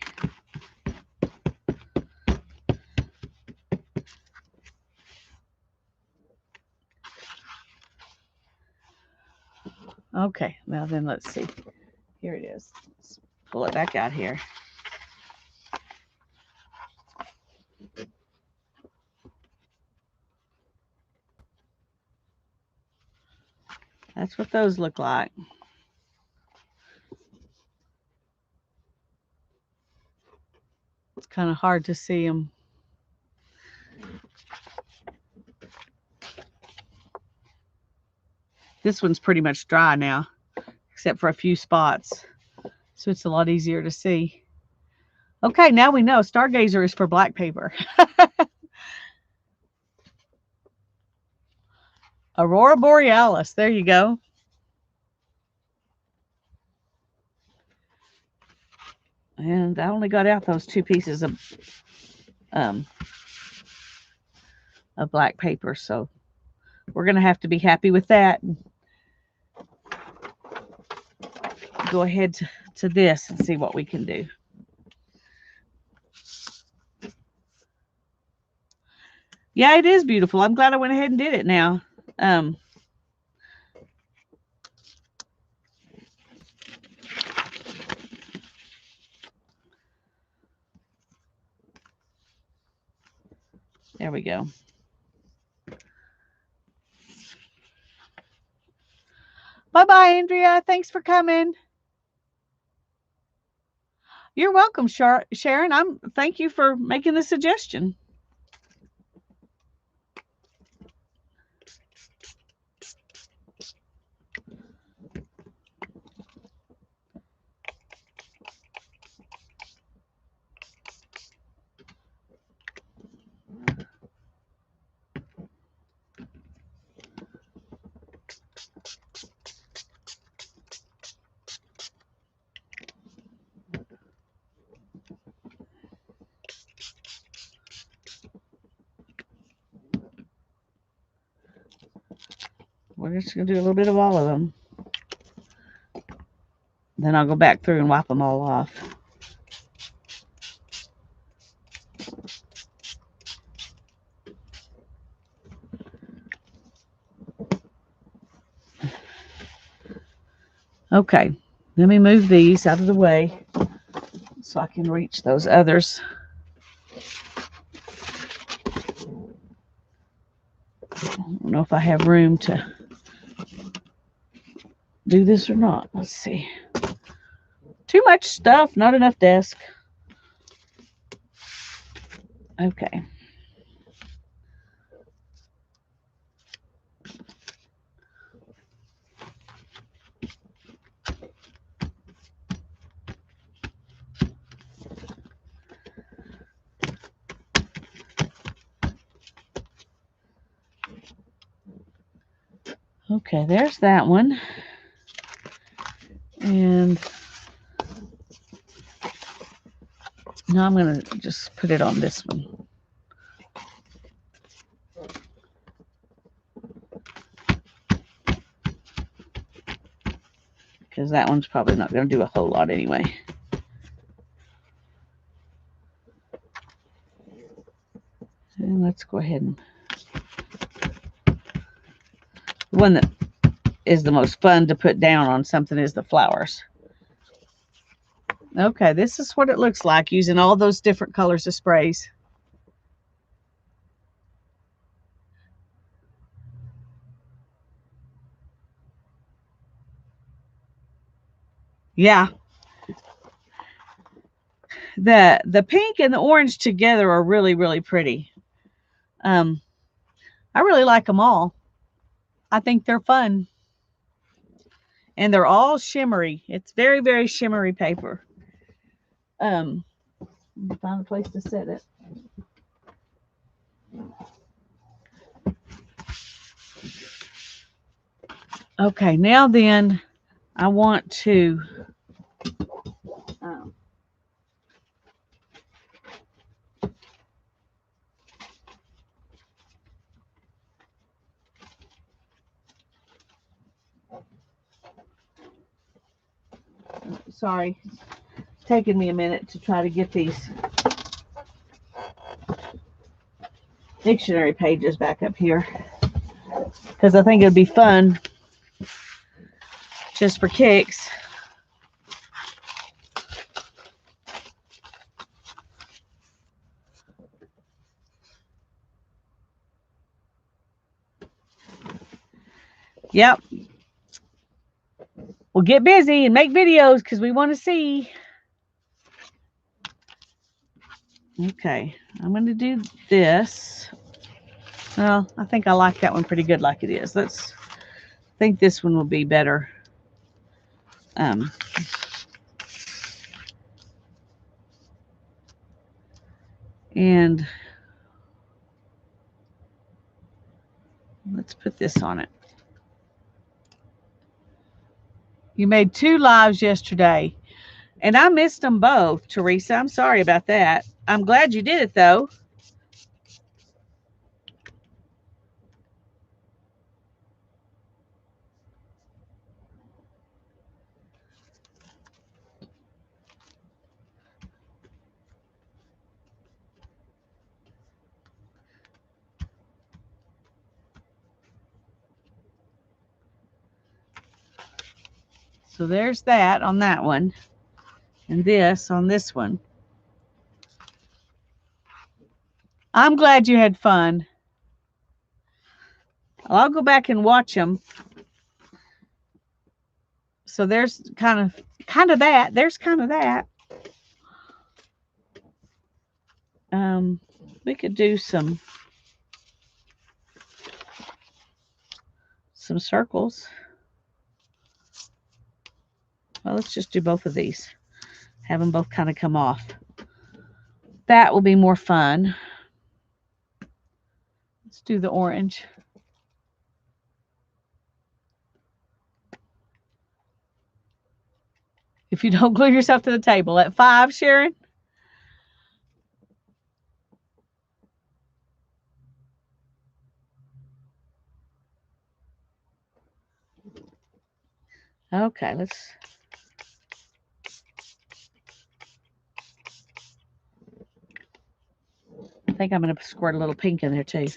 Speaker 1: Okay, well then let's see. Here it is. Let's pull it back out here. That's what those look like. It's kind of hard to see them. This one's pretty much dry now, except for a few spots. So it's a lot easier to see. Okay, now we know Stargazer is for black paper. Aurora Borealis. There you go. And I only got out those 2 pieces of black paper, so we're going to have to be happy with that. Go ahead to this and see what we can do. Yeah, it is beautiful. I'm glad I went ahead and did it now. Um, there we go. Bye-bye, Andrea. Thanks for coming. You're welcome, Sharon. Thank you for making the suggestion. We're just going to do a little bit of all of them. Then I'll go back through and wipe them all off. Okay, let me move these out of the way so I can reach those others. I don't know if I have room to do this or not. Let's see. Too much stuff, not enough desk. Okay. Okay, there's that one. And now I'm going to just put it on this one. Because that one's probably not going to do a whole lot anyway. And let's go ahead and... The one that is the most fun to put down on something is the flowers. Okay, this is what it looks like using all those different colors of sprays. Yeah. The pink and the orange together are really, really pretty. I really like them all. I think they're fun. And they're all shimmery. It's very, very shimmery paper. Find a place to set it. Okay, now then I want to sorry, it's taking me a minute to try to get these dictionary pages back up here because I think it'd be fun just for kicks. Yep. We'll get busy and make videos because we want to see. Okay, I'm going to do this. Well, I think I like that one pretty good like it is. I think this one will be better. And let's put this on it. You made 2 lives yesterday, and I missed them both, Teresa. I'm sorry about that. I'm glad you did it, though. So there's that on that one, and this on this one. I'm glad you had fun. I'll go back and watch them. So there's kind of that. There's kind of that. We could do some circles. Well, let's just do both of these. Have them both kind of come off. That will be more fun. Let's do the orange. If you don't glue yourself to the table. At 5, Sharon? Okay, let's... I think I'm going to squirt a little pink in there too.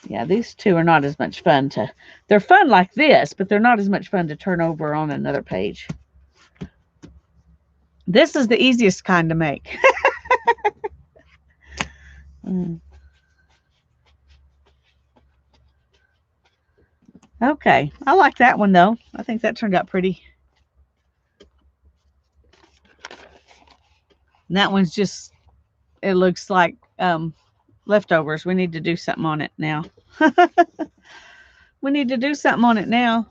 Speaker 1: Yeah, these two are not as much fun to... They're fun like this, but they're not as much fun to turn over on another page. This is the easiest kind to make. Okay, I like that one though. I think that turned out pretty. And that one's just, it looks like leftovers. We need to do something on it now. We need to do something on it now.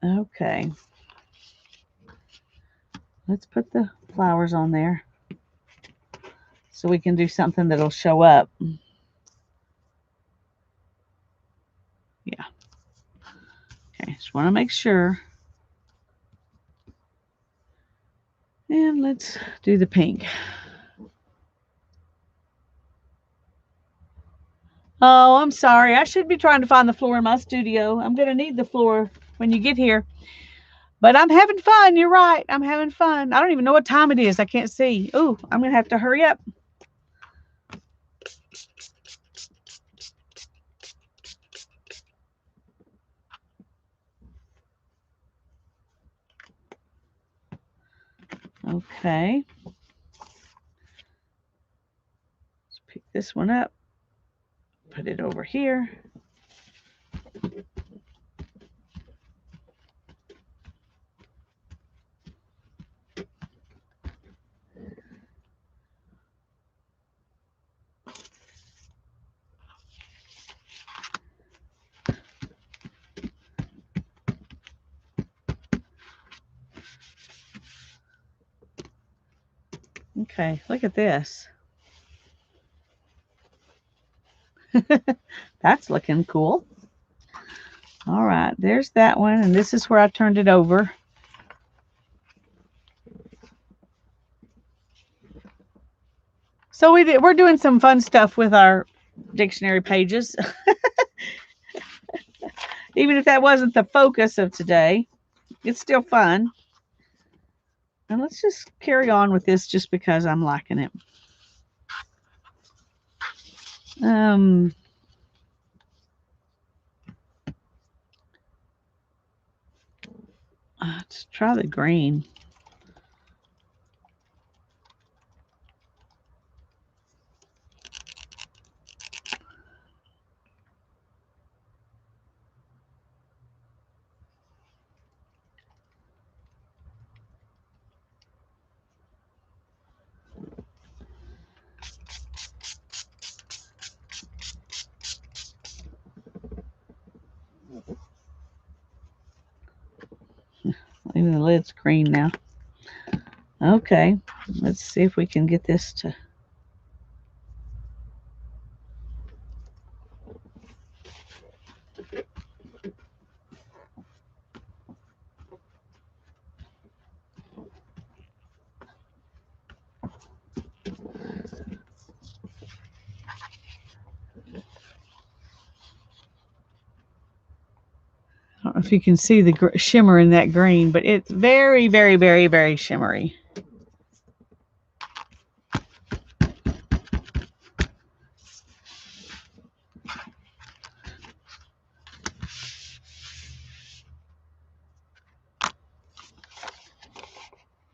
Speaker 1: Okay. Let's put the flowers on there so we can do something that'll show up. Yeah. Okay, just want to make sure. And let's do the pink. Oh, I'm sorry. I should be trying to find the floor in my studio. I'm going to need the floor when you get here. But I'm having fun. You're right. I'm having fun. I don't even know what time it is. I can't see. Ooh, I'm going to have to hurry up. Okay. Let's pick this one up. Put it over here. Okay, look at this. That's looking cool. All right, there's that one, and this is where I turned it over. So we're doing some fun stuff with our dictionary pages. Even if that wasn't the focus of today, it's still fun. And let's just carry on with this just because I'm liking it. Let's try the green. Even the lid's green now. Okay, let's see if we can get this to... if you can see the shimmer in that green, but it's very, very, very, very shimmery.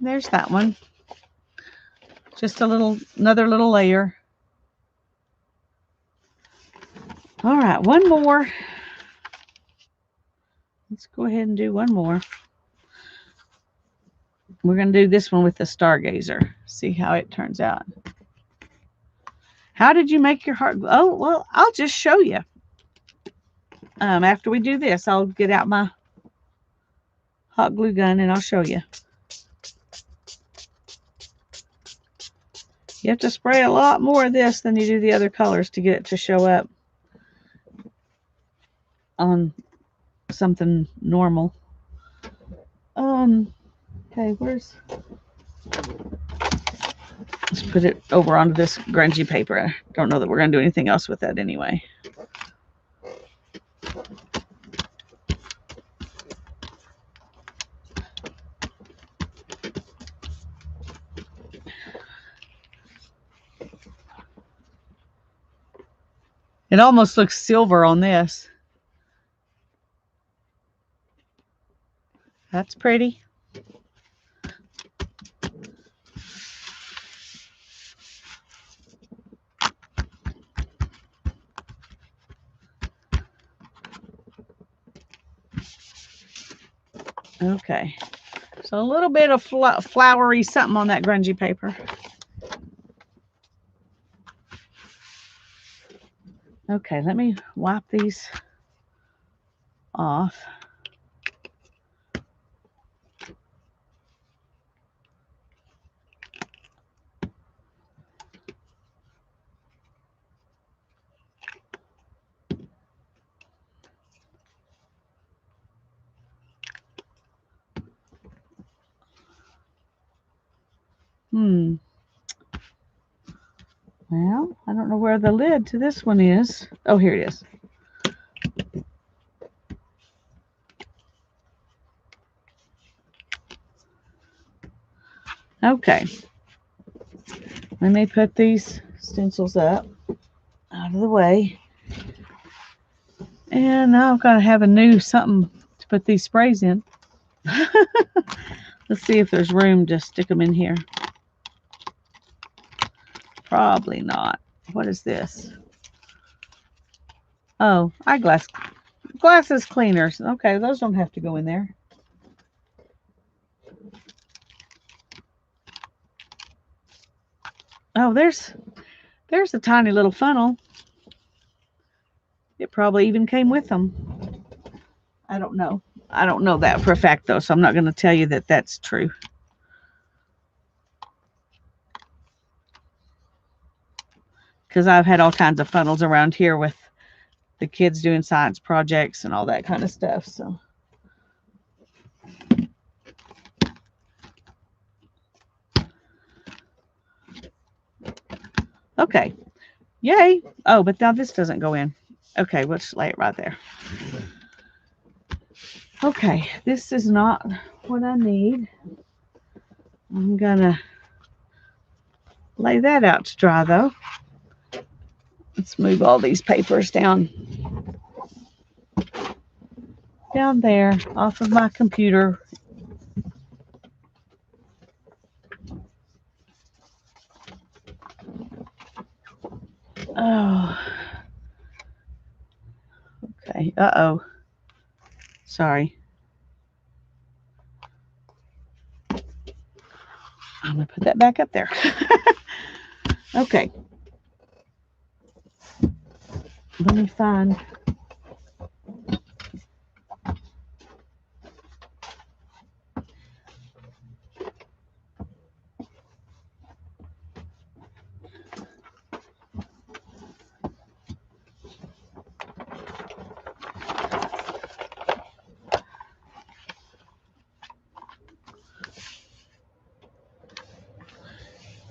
Speaker 1: There's that one. Just another little layer. All right, one more. Let's go ahead and do one more. We're going to do this one with the Stargazer. See how it turns out. How did you make your heart? Oh, well, I'll just show you. After we do this, I'll get out my hot glue gun and I'll show you. You have to spray a lot more of this than you do the other colors to get it to show up on something normal. Okay, let's put it over onto this grungy paper. I don't know that we're going to do anything else with that anyway. It almost looks silver on this. That's pretty. Okay, so a little bit of flowery something on that grungy paper. Okay, let me wipe these off. Well, I don't know where the lid to this one is. Oh, here it is. Okay. Let me put these stencils up out of the way. And now I've got to have a new something to put these sprays in. Let's see if there's room to stick them in here. Probably not. What is this? Oh, glasses cleaners. Okay, those don't have to go in there. Oh, there's a tiny little funnel. It probably even came with them. I don't know. I don't know that for a fact, though, so I'm not going to tell you that that's true. Because I've had all kinds of funnels around here with the kids doing science projects and all that kind of stuff. So, okay. Yay. Oh, but now this doesn't go in. Okay, we'll just lay it right there. Okay, this is not what I need. I'm going to lay that out to dry, though. Let's move all these papers down there off of my computer. Oh. Okay. Uh-oh. Sorry. I'm going to put that back up there. Okay. Let me find.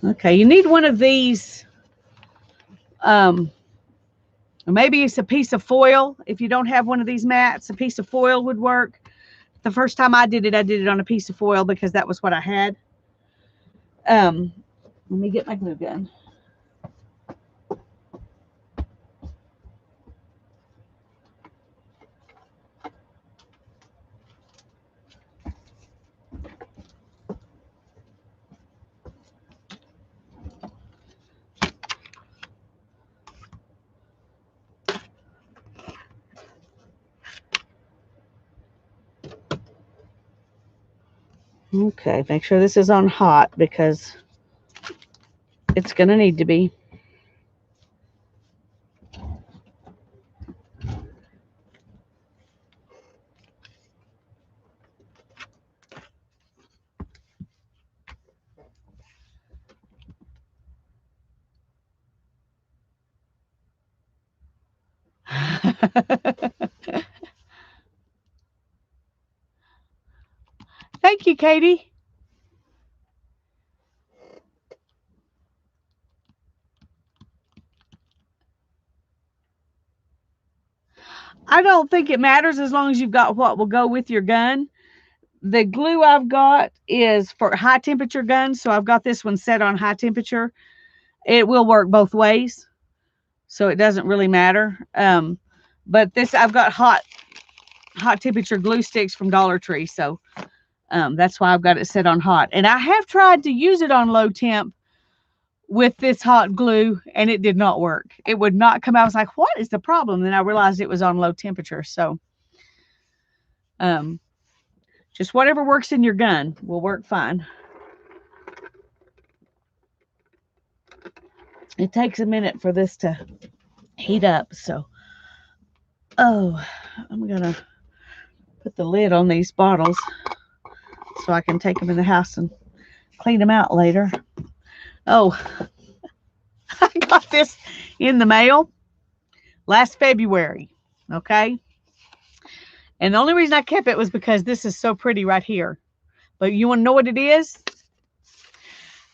Speaker 1: Okay, you need one of these Or maybe it's a piece of foil. If you don't have one of these mats, a piece of foil would work. The first time I did it on a piece of foil because that was what I had. Let me get my glue gun. Okay, make sure this is on hot because it's going to need to be. Thank you, Katie. I don't think it matters as long as you've got what will go with your gun. The glue I've got is for high temperature guns, so I've got this one set on high temperature. It will work both ways, so it doesn't really matter. But this I've got hot temperature glue sticks from Dollar Tree, so that's why I've got it set on hot. And I have tried to use it on low temp with this hot glue, and it did not work. It would not come out. I was like, what is the problem? Then I realized it was on low temperature. So just whatever works in your gun will work fine. It takes a minute for this to heat up. So, I'm going to put the lid on these bottles so I can take them in the house and clean them out later. Oh, I got this in the mail last February. Okay. And the only reason I kept it was because this is so pretty right here. But you want to know what it is?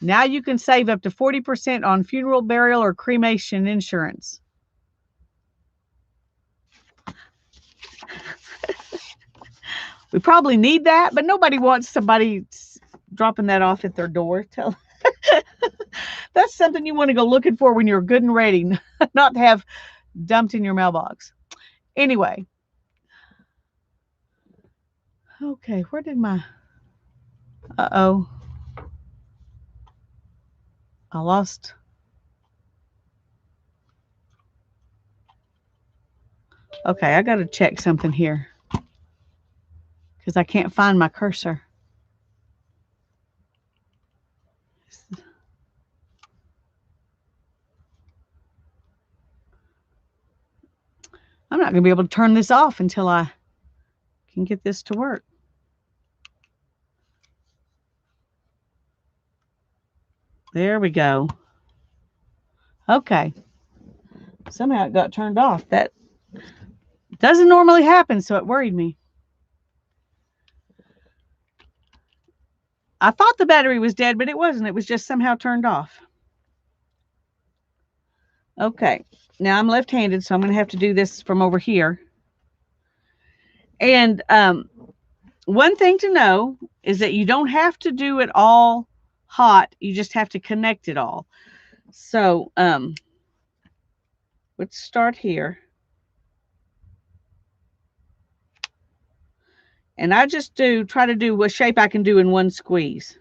Speaker 1: Now you can save up to 40% on funeral, burial, or cremation insurance. We probably need that, but nobody wants somebody dropping that off at their door. That's something you want to go looking for when you're good and ready, not to have dumped in your mailbox. Anyway. Okay, where did my... Uh-oh. I lost... Okay, I got to check something here because I can't find my cursor. I'm not going to be able to turn this off until I can get this to work. There we go. Okay. Somehow it got turned off. That doesn't normally happen, so it worried me. I thought the battery was dead, but it wasn't. It was just somehow turned off. Okay. Now I'm left-handed, so I'm going to have to do this from over here. And one thing to know is that you don't have to do it all hot. You just have to connect it all. So let's start here. And I just try to do a shape I can do in one squeeze.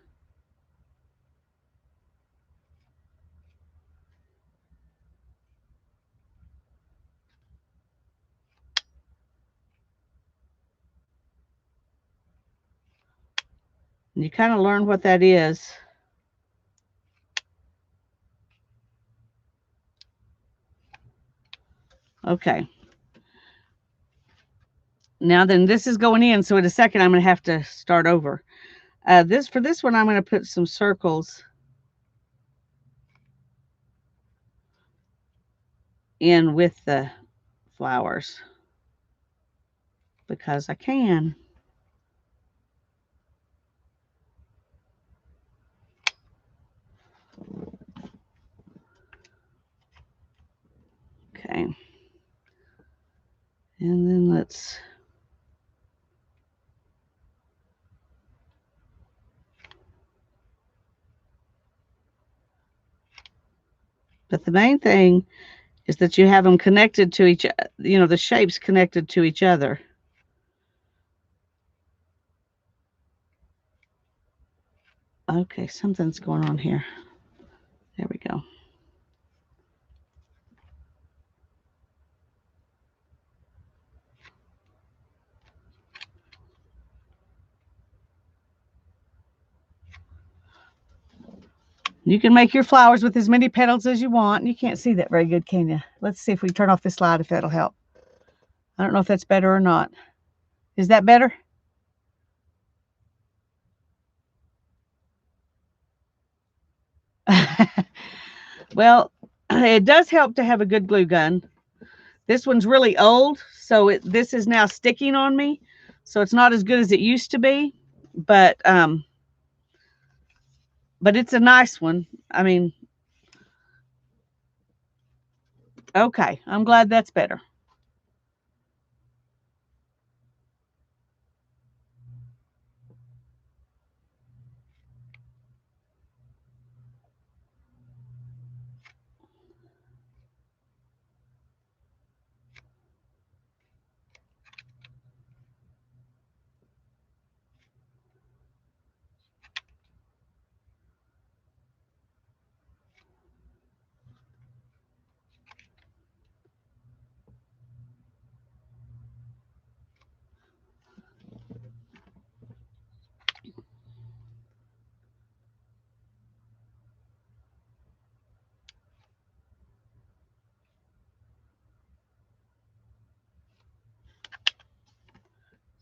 Speaker 1: And you kind of learn what that is. Okay. Now then, this is going in, so in a second I'm going to have to start over. For this one, I'm going to put some circles in with the flowers because I can. Okay. And then let's but the main thing is that you have them connected to each, the shapes connected to each other. Okay, something's going on here. There we go. You can make your flowers with as many petals as you want. You can't see that very good, can you? Let's see if we turn off this light, if that'll help. I don't know if that's better or not. Is that better? Well, it does help to have a good glue gun. This one's really old, so this is now sticking on me. So it's not as good as it used to be, but it's a nice one. I mean, okay, I'm glad that's better.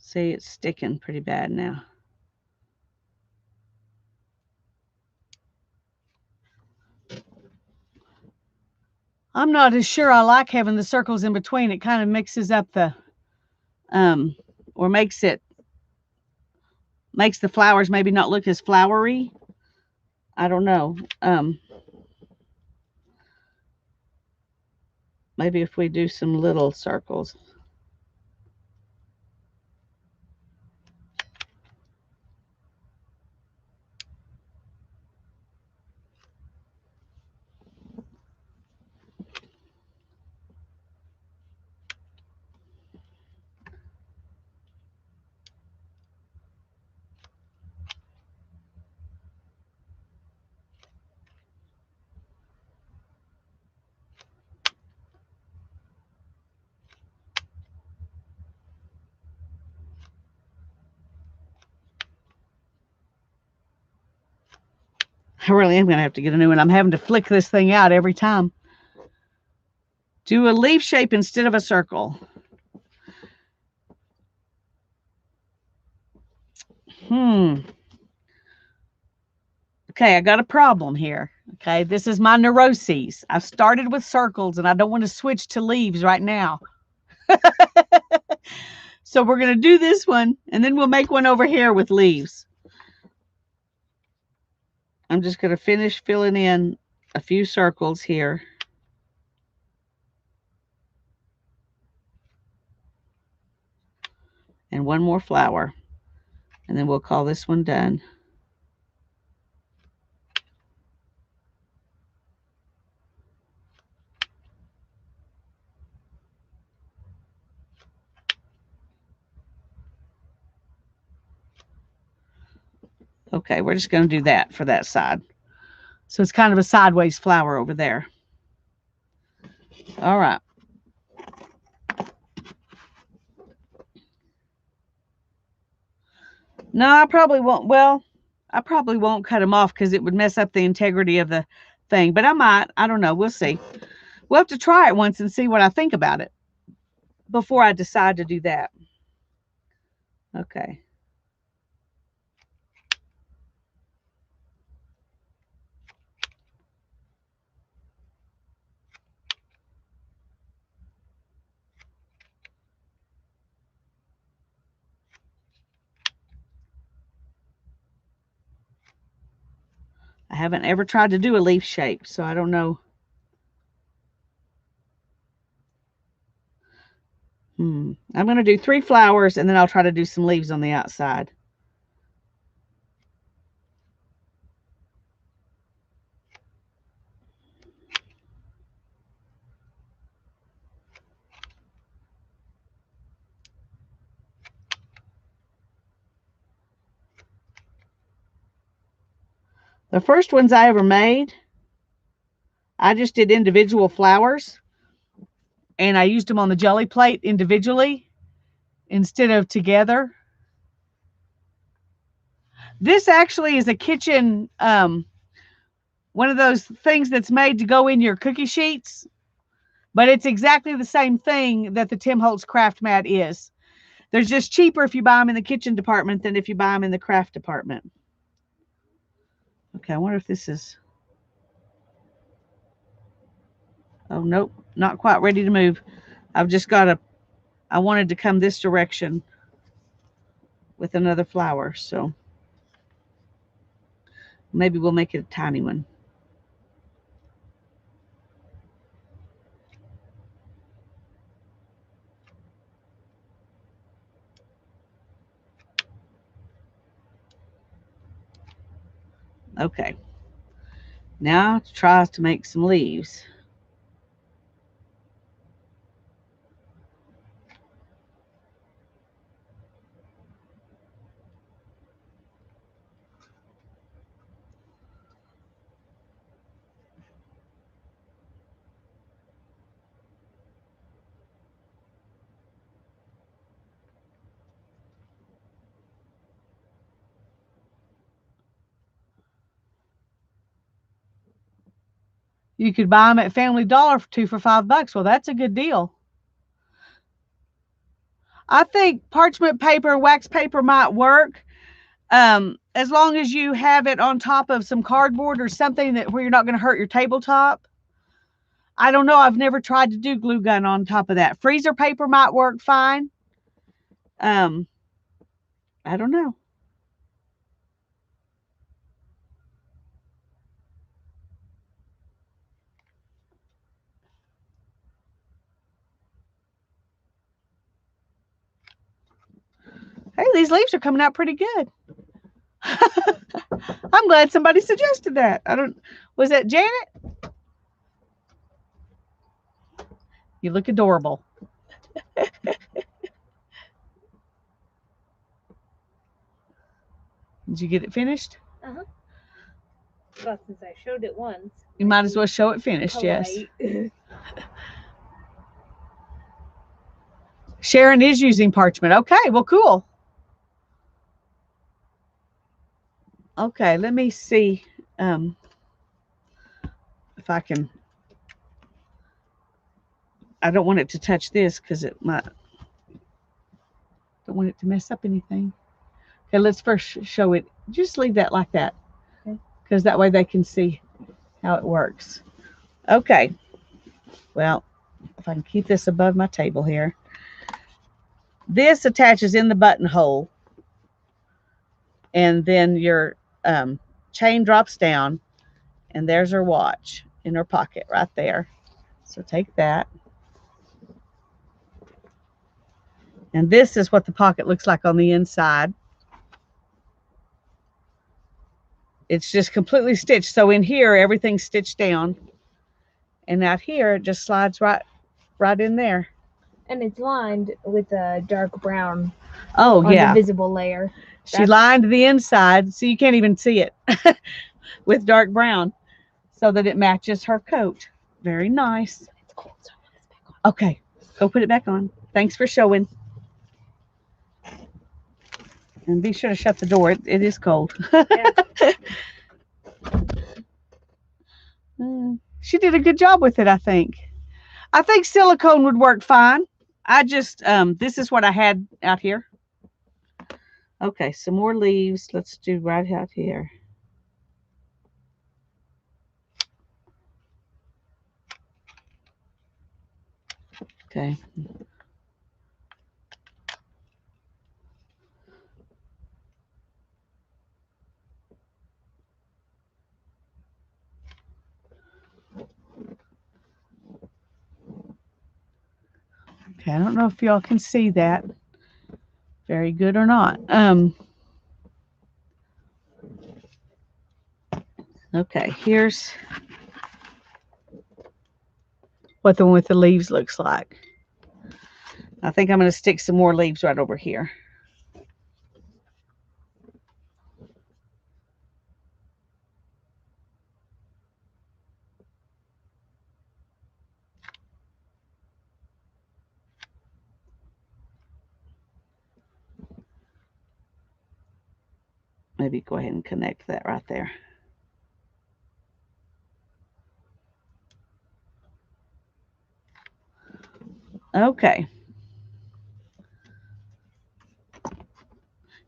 Speaker 1: See, it's sticking pretty bad now. I'm not as sure I like having the circles in between. It kind of mixes up the, or makes the flowers maybe not look as flowery. I don't know. Maybe if we do some little circles. I really am going to have to get a new one. I'm having to flick this thing out every time. Do a leaf shape instead of a circle. Okay, I got a problem here. Okay, this is my neuroses. I've started with circles and I don't want to switch to leaves right now. So we're going to do this one and then we'll make one over here with leaves. I'm just going to finish filling in a few circles here. And one more flower. And then we'll call this one done. Okay, we're just going to do that for that side. So it's kind of a sideways flower over there. All right. No, I probably won't. Well, I probably won't cut them off because it would mess up the integrity of the thing. But I might. I don't know. We'll see. We'll have to try it once and see what I think about it before I decide to do that. Okay. I haven't ever tried to do a leaf shape, so I don't know. I'm going to do 3 flowers, and then I'll try to do some leaves on the outside. The first ones I ever made, I just did individual flowers, and I used them on the jelly plate individually instead of together. This actually is a kitchen, one of those things that's made to go in your cookie sheets, but it's exactly the same thing that the Tim Holtz craft mat is. They're just cheaper if you buy them in the kitchen department than if you buy them in the craft department. Okay, I wonder if this is... Oh, nope, not quite ready to move. I've just got to... I wanted to come this direction with another flower, so maybe we'll make it a tiny one. Okay. Now to try to make some leaves. You could buy them at Family Dollar for 2 for $5. Well, that's a good deal. I think parchment paper, wax paper might work, as long as you have it on top of some cardboard or something that where you're not going to hurt your tabletop. I don't know. I've never tried to do glue gun on top of that. Freezer paper might work fine. I don't know. Hey, these leaves are coming out pretty good. I'm glad somebody suggested that. Was that Janet? You look adorable. Did you get it finished?
Speaker 2: Uh-huh. Well, since I showed it once.
Speaker 1: You might as well show it finished,
Speaker 2: polite.
Speaker 1: Yes. Sharon is using parchment. Okay, well, cool. Okay, let me see if I can. I don't want it to touch this because it might. Don't want it to mess up anything. Okay, let's first show it. Just leave that like that, because that way they can see how it works. Okay. Well, if I can keep this above my table here. This attaches in the buttonhole, and then your chain drops down, and there's her watch in her pocket right there. So take that. And this is what the pocket looks like on the inside. It's just completely stitched. So in here, everything's stitched down. And out here, it just slides right in there.
Speaker 2: And it's lined with a dark brown.
Speaker 1: Oh,
Speaker 2: on
Speaker 1: yeah.
Speaker 2: The visible layer.
Speaker 1: She lined the inside, so you can't even see it, with dark brown, so that it matches her coat. Very nice.
Speaker 2: It's cold, so I want this back on.
Speaker 1: Okay, go put it back on. Thanks for showing. And be sure to shut the door. It is cold. She did a good job with it, I think. I think silicone would work fine. I just, this is what I had out here. Okay, some more leaves. Let's do right out here. Okay. Okay, I don't know if y'all can see that very good or not. Okay, here's what the one with the leaves looks like. I think I'm going to stick some more leaves right over here. Maybe go ahead and connect that right there. Okay.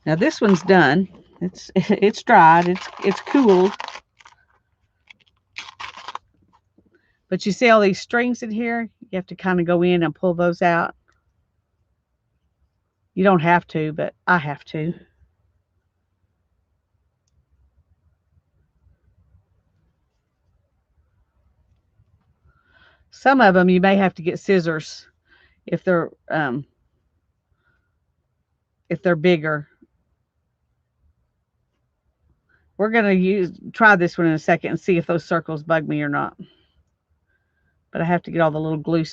Speaker 1: Now this one's done. It's dried. It's cooled. But you see all these strings in here? You have to kind of go in and pull those out. You don't have to, but I have to. Some of them you may have to get scissors if they're bigger. We're gonna try this one in a second and see if those circles bug me or not. But I have to get all the little glue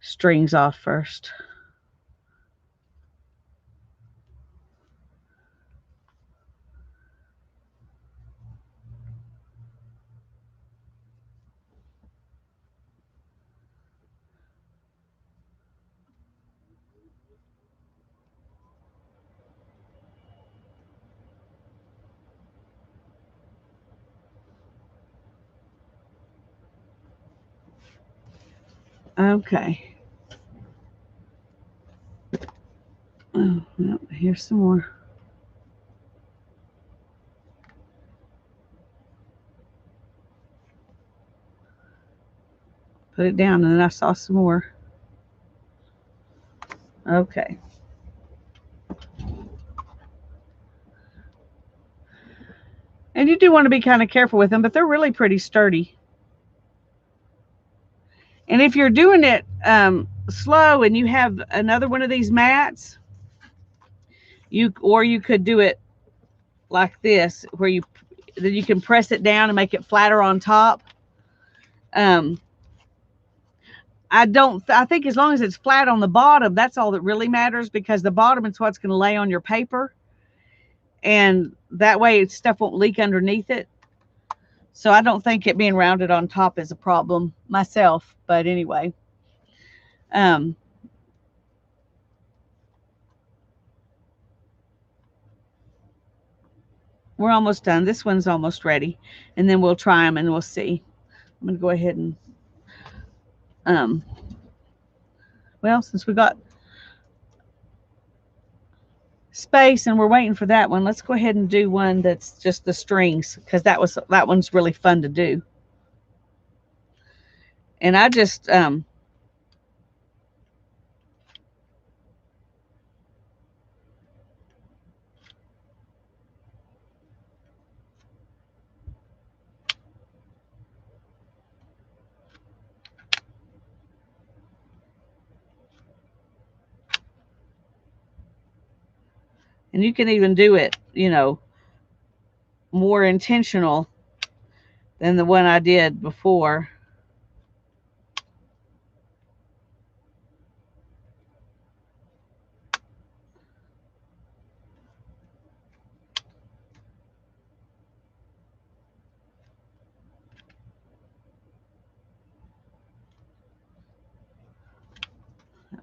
Speaker 1: strings off first. Okay. Oh, no, here's some more. Put it down, and then I saw some more. Okay. And you do want to be kind of careful with them, but they're really pretty sturdy. And if you're doing it slow and you have another one of these mats, you could do it like this, where you can press it down and make it flatter on top. Um, I think as long as it's flat on the bottom, that's all that really matters, because the bottom is what's going to lay on your paper, and that way stuff won't leak underneath it. So I don't think it being rounded on top is a problem myself, but anyway. Um, we're almost done. This one's almost ready, and then we'll try them and we'll see. I'm going to go ahead and, well, since we got space and we're waiting for that one, let's go ahead and do one that's just the strings, because that one's really fun to do. And I just and you can even do it, more intentional than the one I did before.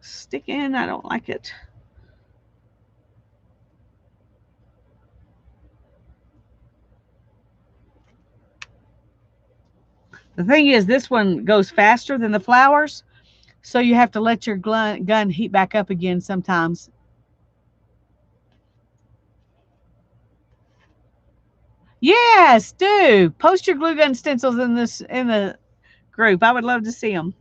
Speaker 1: Sticking, I don't like it. The thing is, this one goes faster than the flowers, so you have to let your gun heat back up again sometimes. Yes, do post your glue gun stencils in the group. I would love to see them.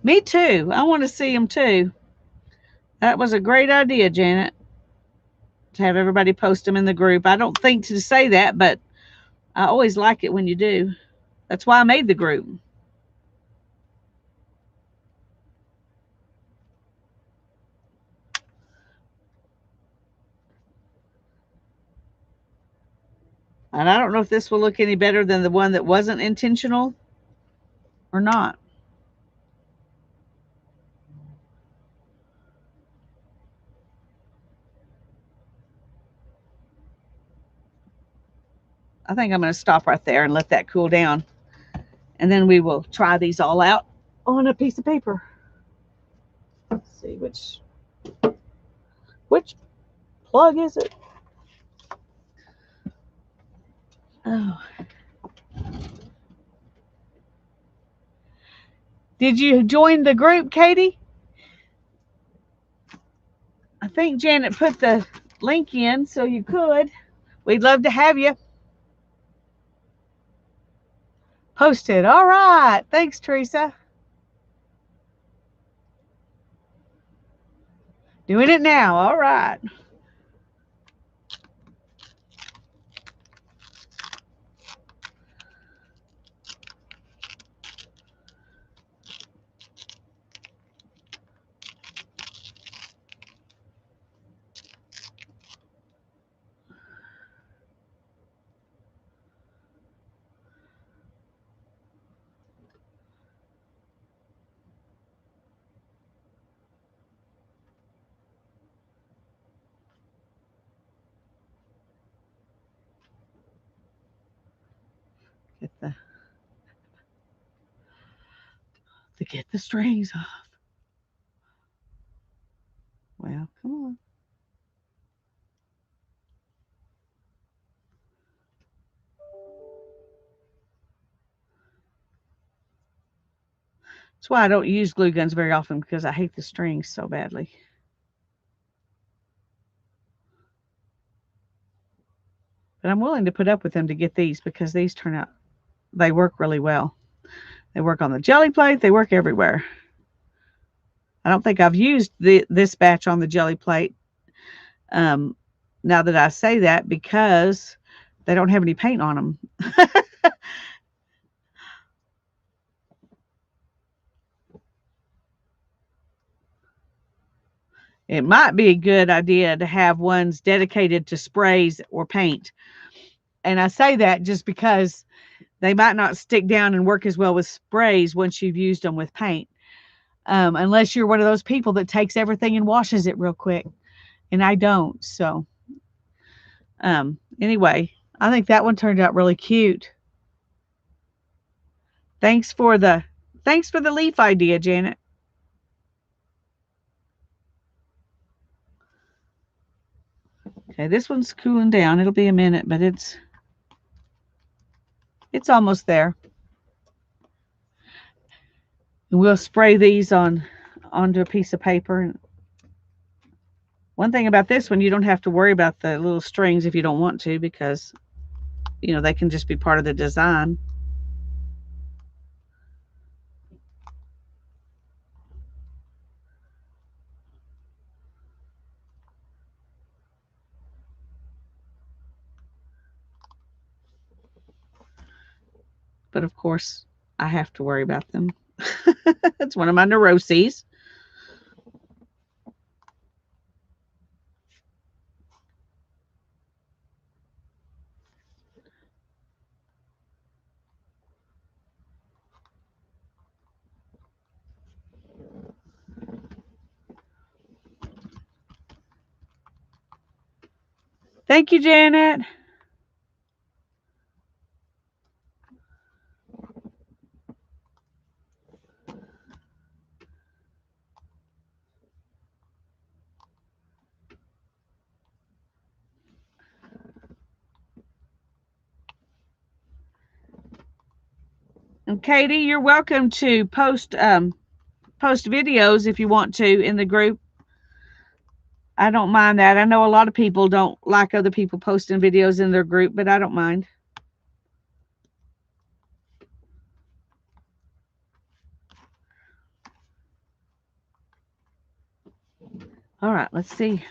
Speaker 1: Me too. I want to see them too. That was a great idea, Janet, to have everybody post them in the group. I don't think to say that, but I always like it when you do. That's why I made the group. And I don't know if this will look any better than the one that wasn't intentional or not. I think I'm going to stop right there and let that cool down. And then we will try these all out on a piece of paper. Let's see which plug is it? Oh. Did you join the group, Katie? I think Janet put the link in so you could. We'd love to have you. Posted. All right. Thanks, Teresa. Doing it now. All right. Get the strings off. Well, come on. That's why I don't use glue guns very often, because I hate the strings so badly. But I'm willing to put up with them to get these, because these turn out, they work really well. They work on the jelly plate. They work everywhere. I don't think I've used this batch on the jelly plate, now that I say that, because they don't have any paint on them. It might be a good idea to have ones dedicated to sprays or paint. And I say that just because they might not stick down and work as well with sprays once you've used them with paint. Unless you're one of those people that takes everything and washes it real quick. And I don't. So anyway, I think that one turned out really cute. Thanks for the leaf idea, Janet. Okay, this one's cooling down. It'll be a minute, but it's almost there. And we'll spray these onto a piece of paper. One thing about this one, you don't have to worry about the little strings if you don't want to, because they can just be part of the design. But of course, I have to worry about them. It's one of my neuroses. Thank you, Janet. And Katie, you're welcome to post videos if you want to in the group. I don't mind that. I know a lot of people don't like other people posting videos in their group, but I don't mind. All right, let's see.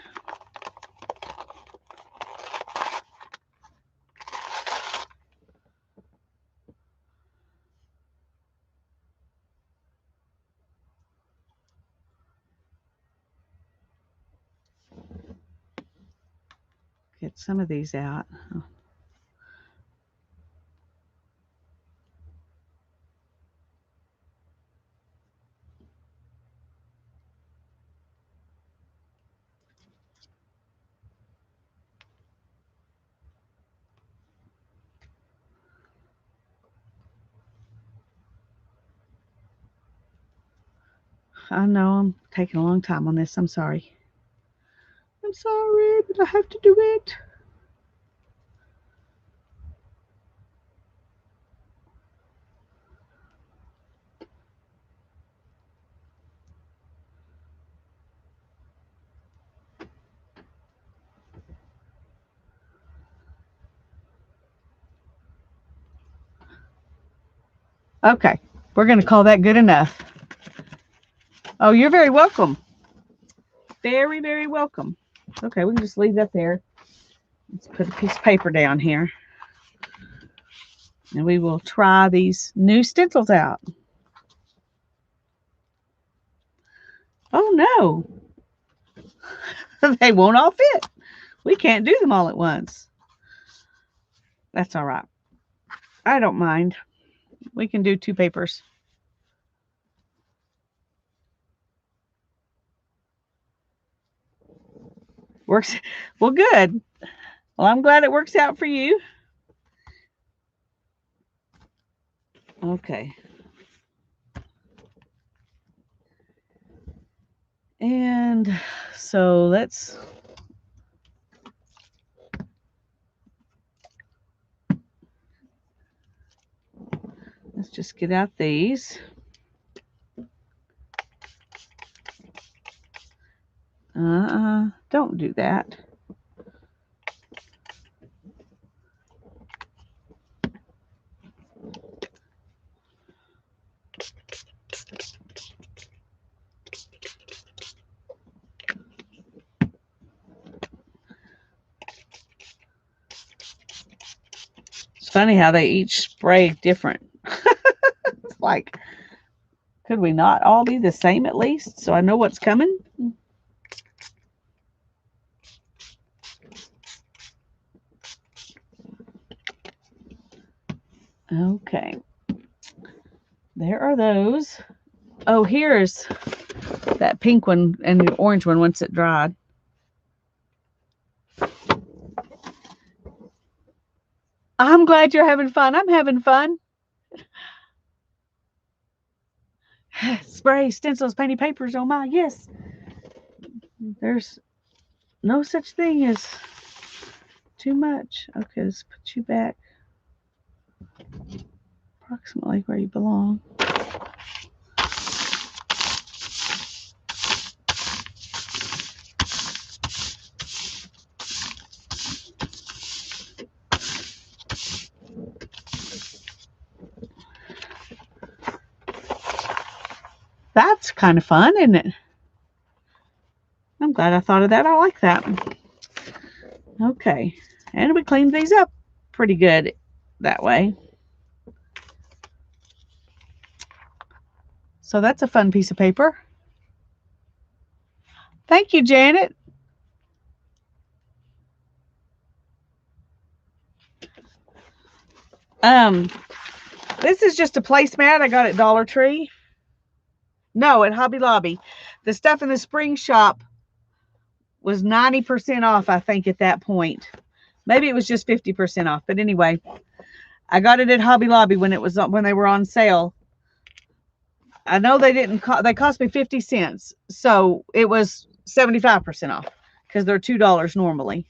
Speaker 1: Get some of these out. I know I'm taking a long time on this. I'm sorry. I'm sorry, but I have to do it. Okay, we're going to call that good enough. Oh, you're very welcome. Very, very welcome. Okay, we can just leave that there. Let's put a piece of paper down here. And we will try these new stencils out. Oh no, they won't all fit. We can't do them all at once. That's all right. I don't mind. We can do 2 papers. Works. Well, good. Well, I'm glad it works out for you. Okay. And so let's just get out these. Don't do that. It's funny how they each spray different. It's like, could we not all be the same at least so I know what's coming? Okay. There are those. Oh, here's that pink one and the orange one once it dried. I'm glad you're having fun. I'm having fun. Spray, stencils, painted papers. Oh my, yes. There's no such thing as too much. Okay, let's put you back approximately where you belong. That's kind of fun, isn't it? I'm glad I thought of that. I like that. Okay, and we cleaned these up pretty good that way. So that's a fun piece of paper. Thank you, Janet. This is just a placemat I got at Dollar Tree. No, at Hobby Lobby. The stuff in the spring shop was 90% off, I think, at that point. Maybe it was just 50% off. But anyway, I got it at Hobby Lobby when they were on sale. I know they didn't they cost me 50 cents. So it was 75% off because they're $2 normally.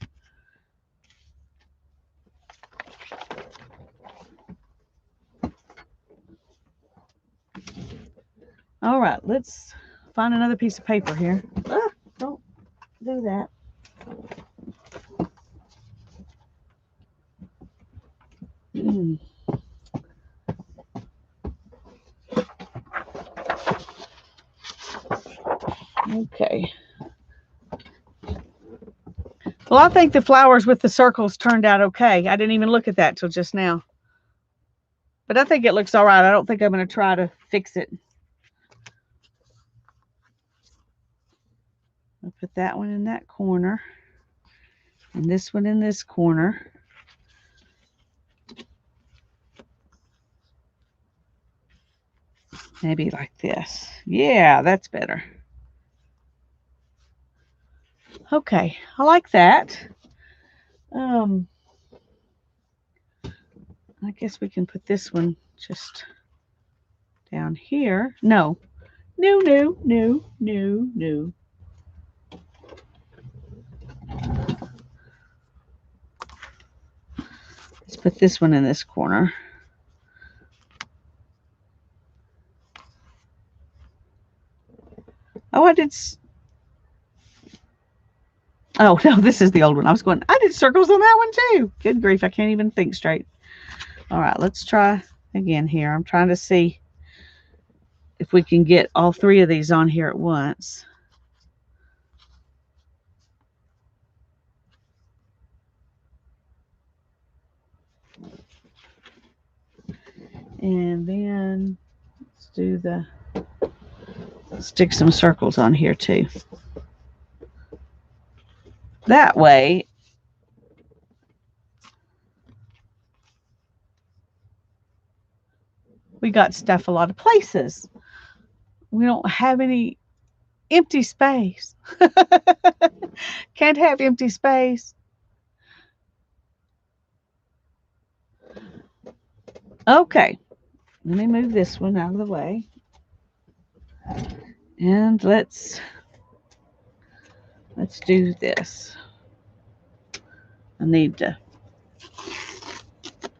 Speaker 1: All right, let's find another piece of paper here. Don't do that. Okay. Well, I think the flowers with the circles turned out okay. I didn't even look at that till just now. But I think it looks all right. I don't think I'm going to try to fix it. I'll put that one in that corner. And this one in this corner. Maybe like this. Yeah, that's better. Okay, I like that. I guess we can put this one just down here. No. No, no, no, no, no. Let's put this one in this corner. Oh, I did. Oh, no, this is the old one. I was going, I did circles on that one too. Good grief, I can't even think straight. All right, let's try again here. I'm trying to see if we can get all three of these on here at once. And then let's do stick some circles on here too. That way, we got stuff a lot of places. We don't have any empty space. Can't have empty space. Okay, let me move this one out of the way. And let's do this. I need to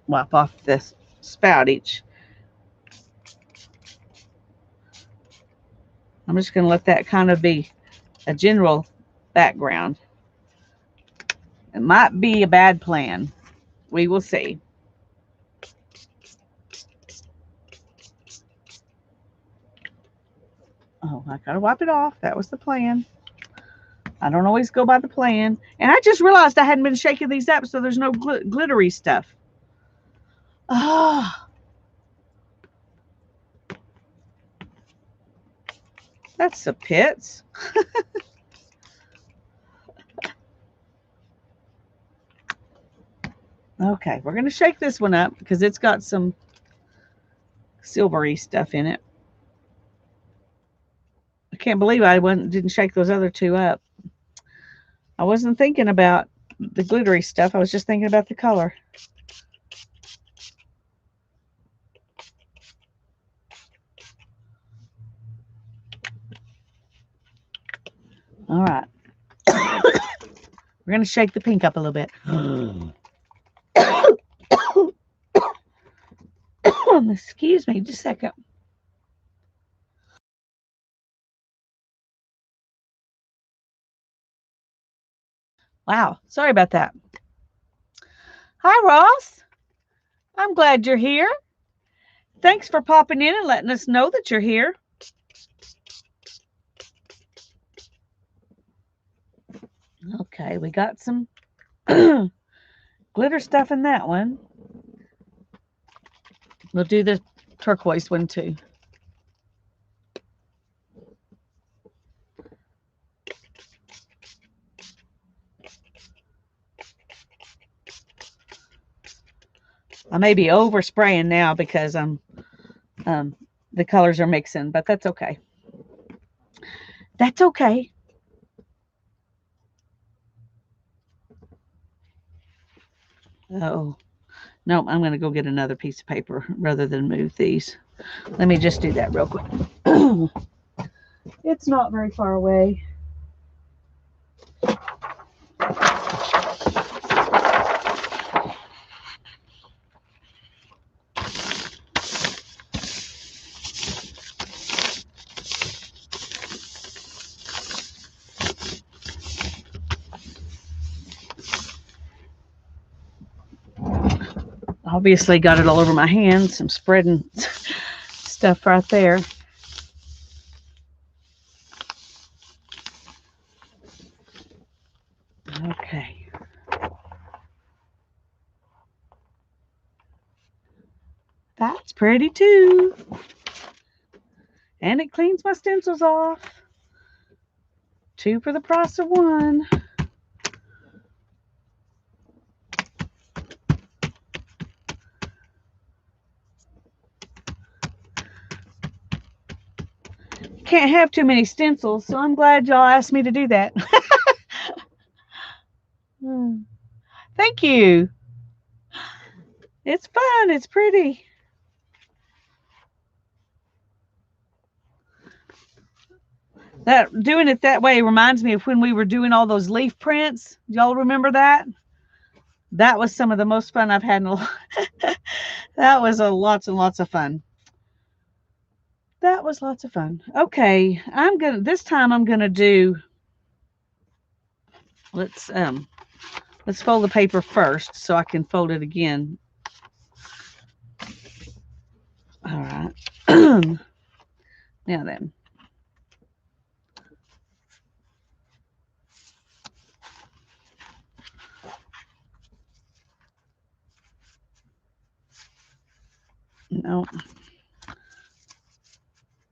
Speaker 1: wipe off this spout each. I'm just going to let that kind of be a general background. It might be a bad plan. We will see. Oh, I got to wipe it off. That was the plan. I don't always go by the plan. And I just realized I hadn't been shaking these up, so there's no glittery stuff. Oh. That's the pits. Okay, we're going to shake this one up because it's got some silvery stuff in it. I can't believe I didn't shake those other two up. I wasn't thinking about the glittery stuff. I was just thinking about the color. All right. We're going to shake the pink up a little bit. Excuse me, just a second. Wow, sorry about that. Hi, Ross. I'm glad you're here. Thanks for popping in and letting us know that you're here. Okay, we got some glitter stuff in that one. We'll do the turquoise one too. I may be overspraying now because the colors are mixing, but that's okay. That's okay. Oh, no, I'm going to go get another piece of paper rather than move these. Let me just do that real quick. It's not very far away. Obviously got it all over my hands. I'm spreading stuff right there. Okay. pretty too. And it cleans my stencils off. 2 for the price of 1. Can't have too many stencils, so I'm glad y'all asked me to do that. Thank you. It's fun. It's pretty. That doing it that way reminds me of when we were doing all those leaf prints. Y'all remember that? That was some of the most fun I've had in a lot. That was lots and lots of fun. That was lots of fun. Okay, this time I'm gonna do. Let's fold the paper first so I can fold it again. All right. Now then. No.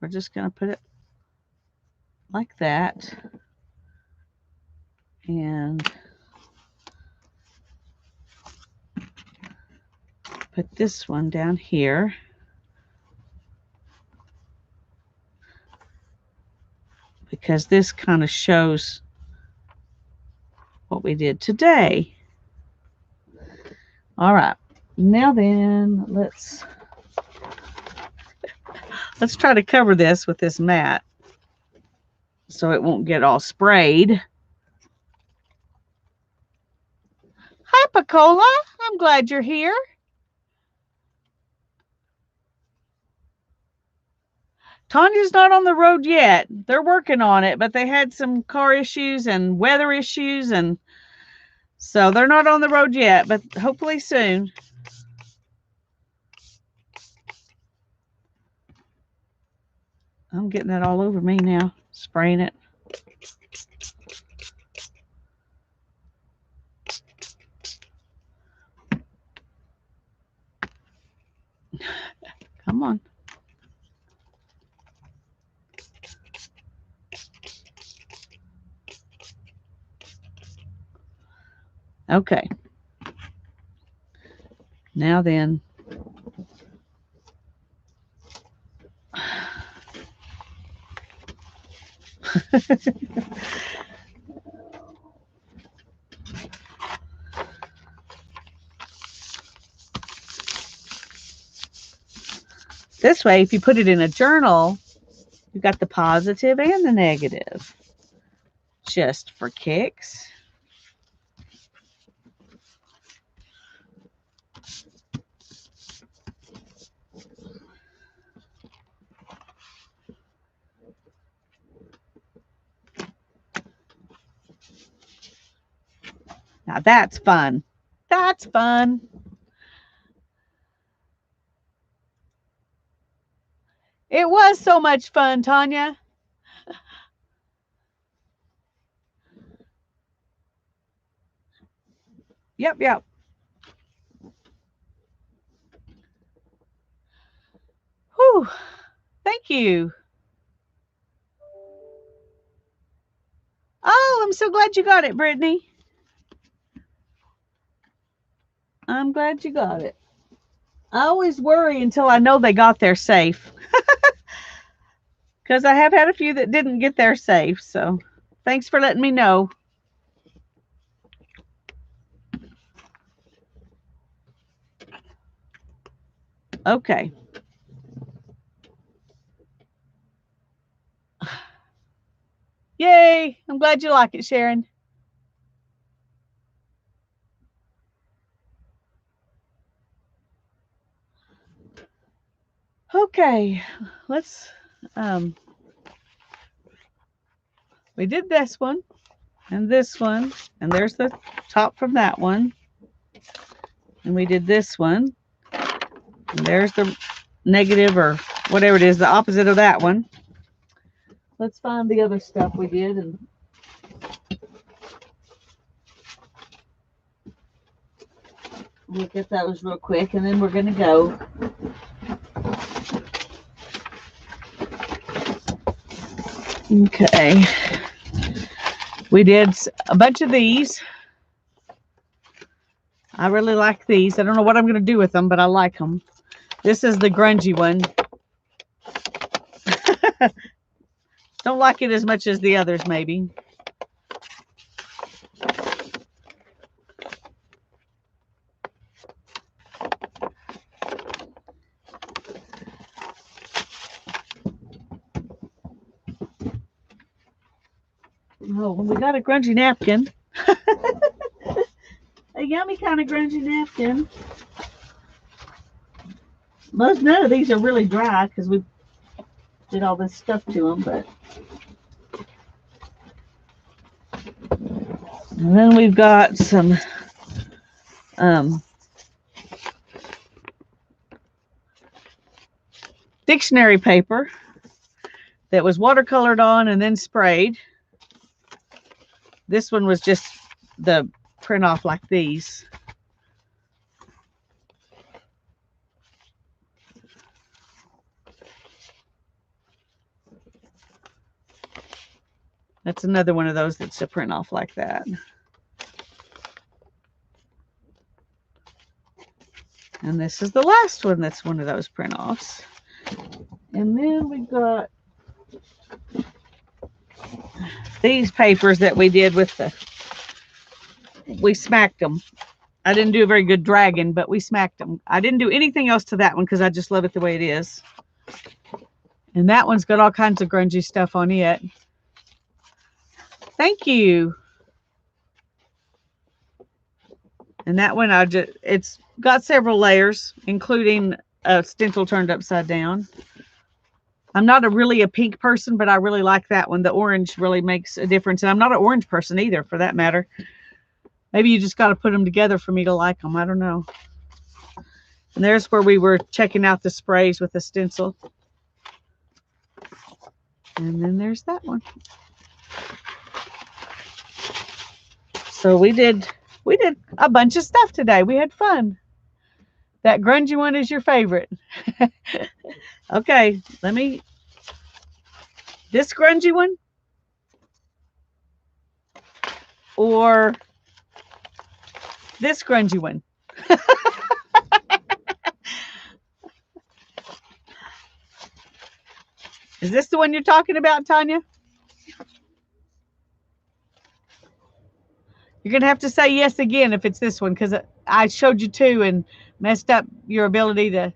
Speaker 1: We're just going to put it like that. And put this one down here. Because this kind of shows what we did today. All right. Now then, let's try to cover this with this mat so it won't get all sprayed. Hi, Picola. I'm glad you're here. Tanya's not on the road yet. They're working on it, but they had some car issues and weather issues, and so they're not on the road yet, but hopefully soon. I'm getting that all over me now, spraying it. Come on. Okay. Now then. This way, if you put it in a journal, you've got the positive and the negative. Just for kicks. Now that's fun. That's fun. It was so much fun, Tanya. Yep. Whew. Thank you. Oh, I'm so glad you got it, Brittany. I'm glad you got it. I always worry until I know they got there safe. Because I have had a few that didn't get there safe. So thanks for letting me know. Okay. Yay. I'm glad you like it, Sharon. Okay. Let's, we did this one and this one, and there's the top from that one. And we did this one, and there's the negative or whatever it is, the opposite of that one. Let's find the other stuff we did and look at those real quick, and then we're going to go. Okay. We did a bunch of these. I really like these. I don't know what I'm going to do with them, but I like them. This is the grungy one. Don't like it as much as the others, maybe. Oh, we got a grungy napkin. A yummy kind of grungy napkin. None of these are really dry because we did all this stuff to them, but. And then we've got some dictionary paper that was watercolored on and then sprayed. This one was just the print off like these. That's another one of those that's a print off like that. And this is the last one that's one of those print offs. And then we got these papers that we did with we smacked them. I didn't do a very good dragging, but we smacked them. I didn't do anything else to that one because I just love it the way it is. And that one's got all kinds of grungy stuff on it. Thank you. And that one, it's got several layers, including a stencil turned upside down. I'm not really a pink person, but I really like that one. The orange really makes a difference. And I'm not an orange person either, for that matter. Maybe you just got to put them together for me to like them. I don't know. And there's where we were checking out the sprays with the stencil. And then there's that one. So we did a bunch of stuff today. We had fun. That grungy one is your favorite. Okay, this grungy one or this grungy one? Is this the one you're talking about, Tanya? You're going to have to say yes again if it's this one, because I showed you two and messed up your ability to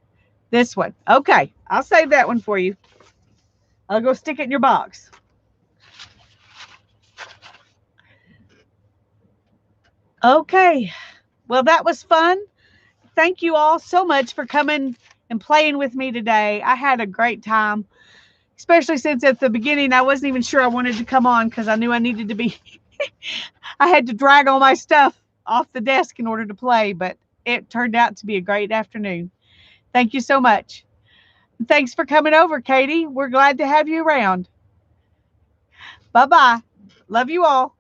Speaker 1: this one. Okay, I'll save that one for you. I'll go stick it in your box. Okay, well, that was fun. Thank you all so much for coming and playing with me today. I had a great time, especially since at the beginning I wasn't even sure I wanted to come on because I knew I needed to be I had to drag all my stuff off the desk in order to play, but it turned out to be a great afternoon. Thank you so much. Thanks for coming over, Katie. We're glad to have you around. Bye-bye. Love you all.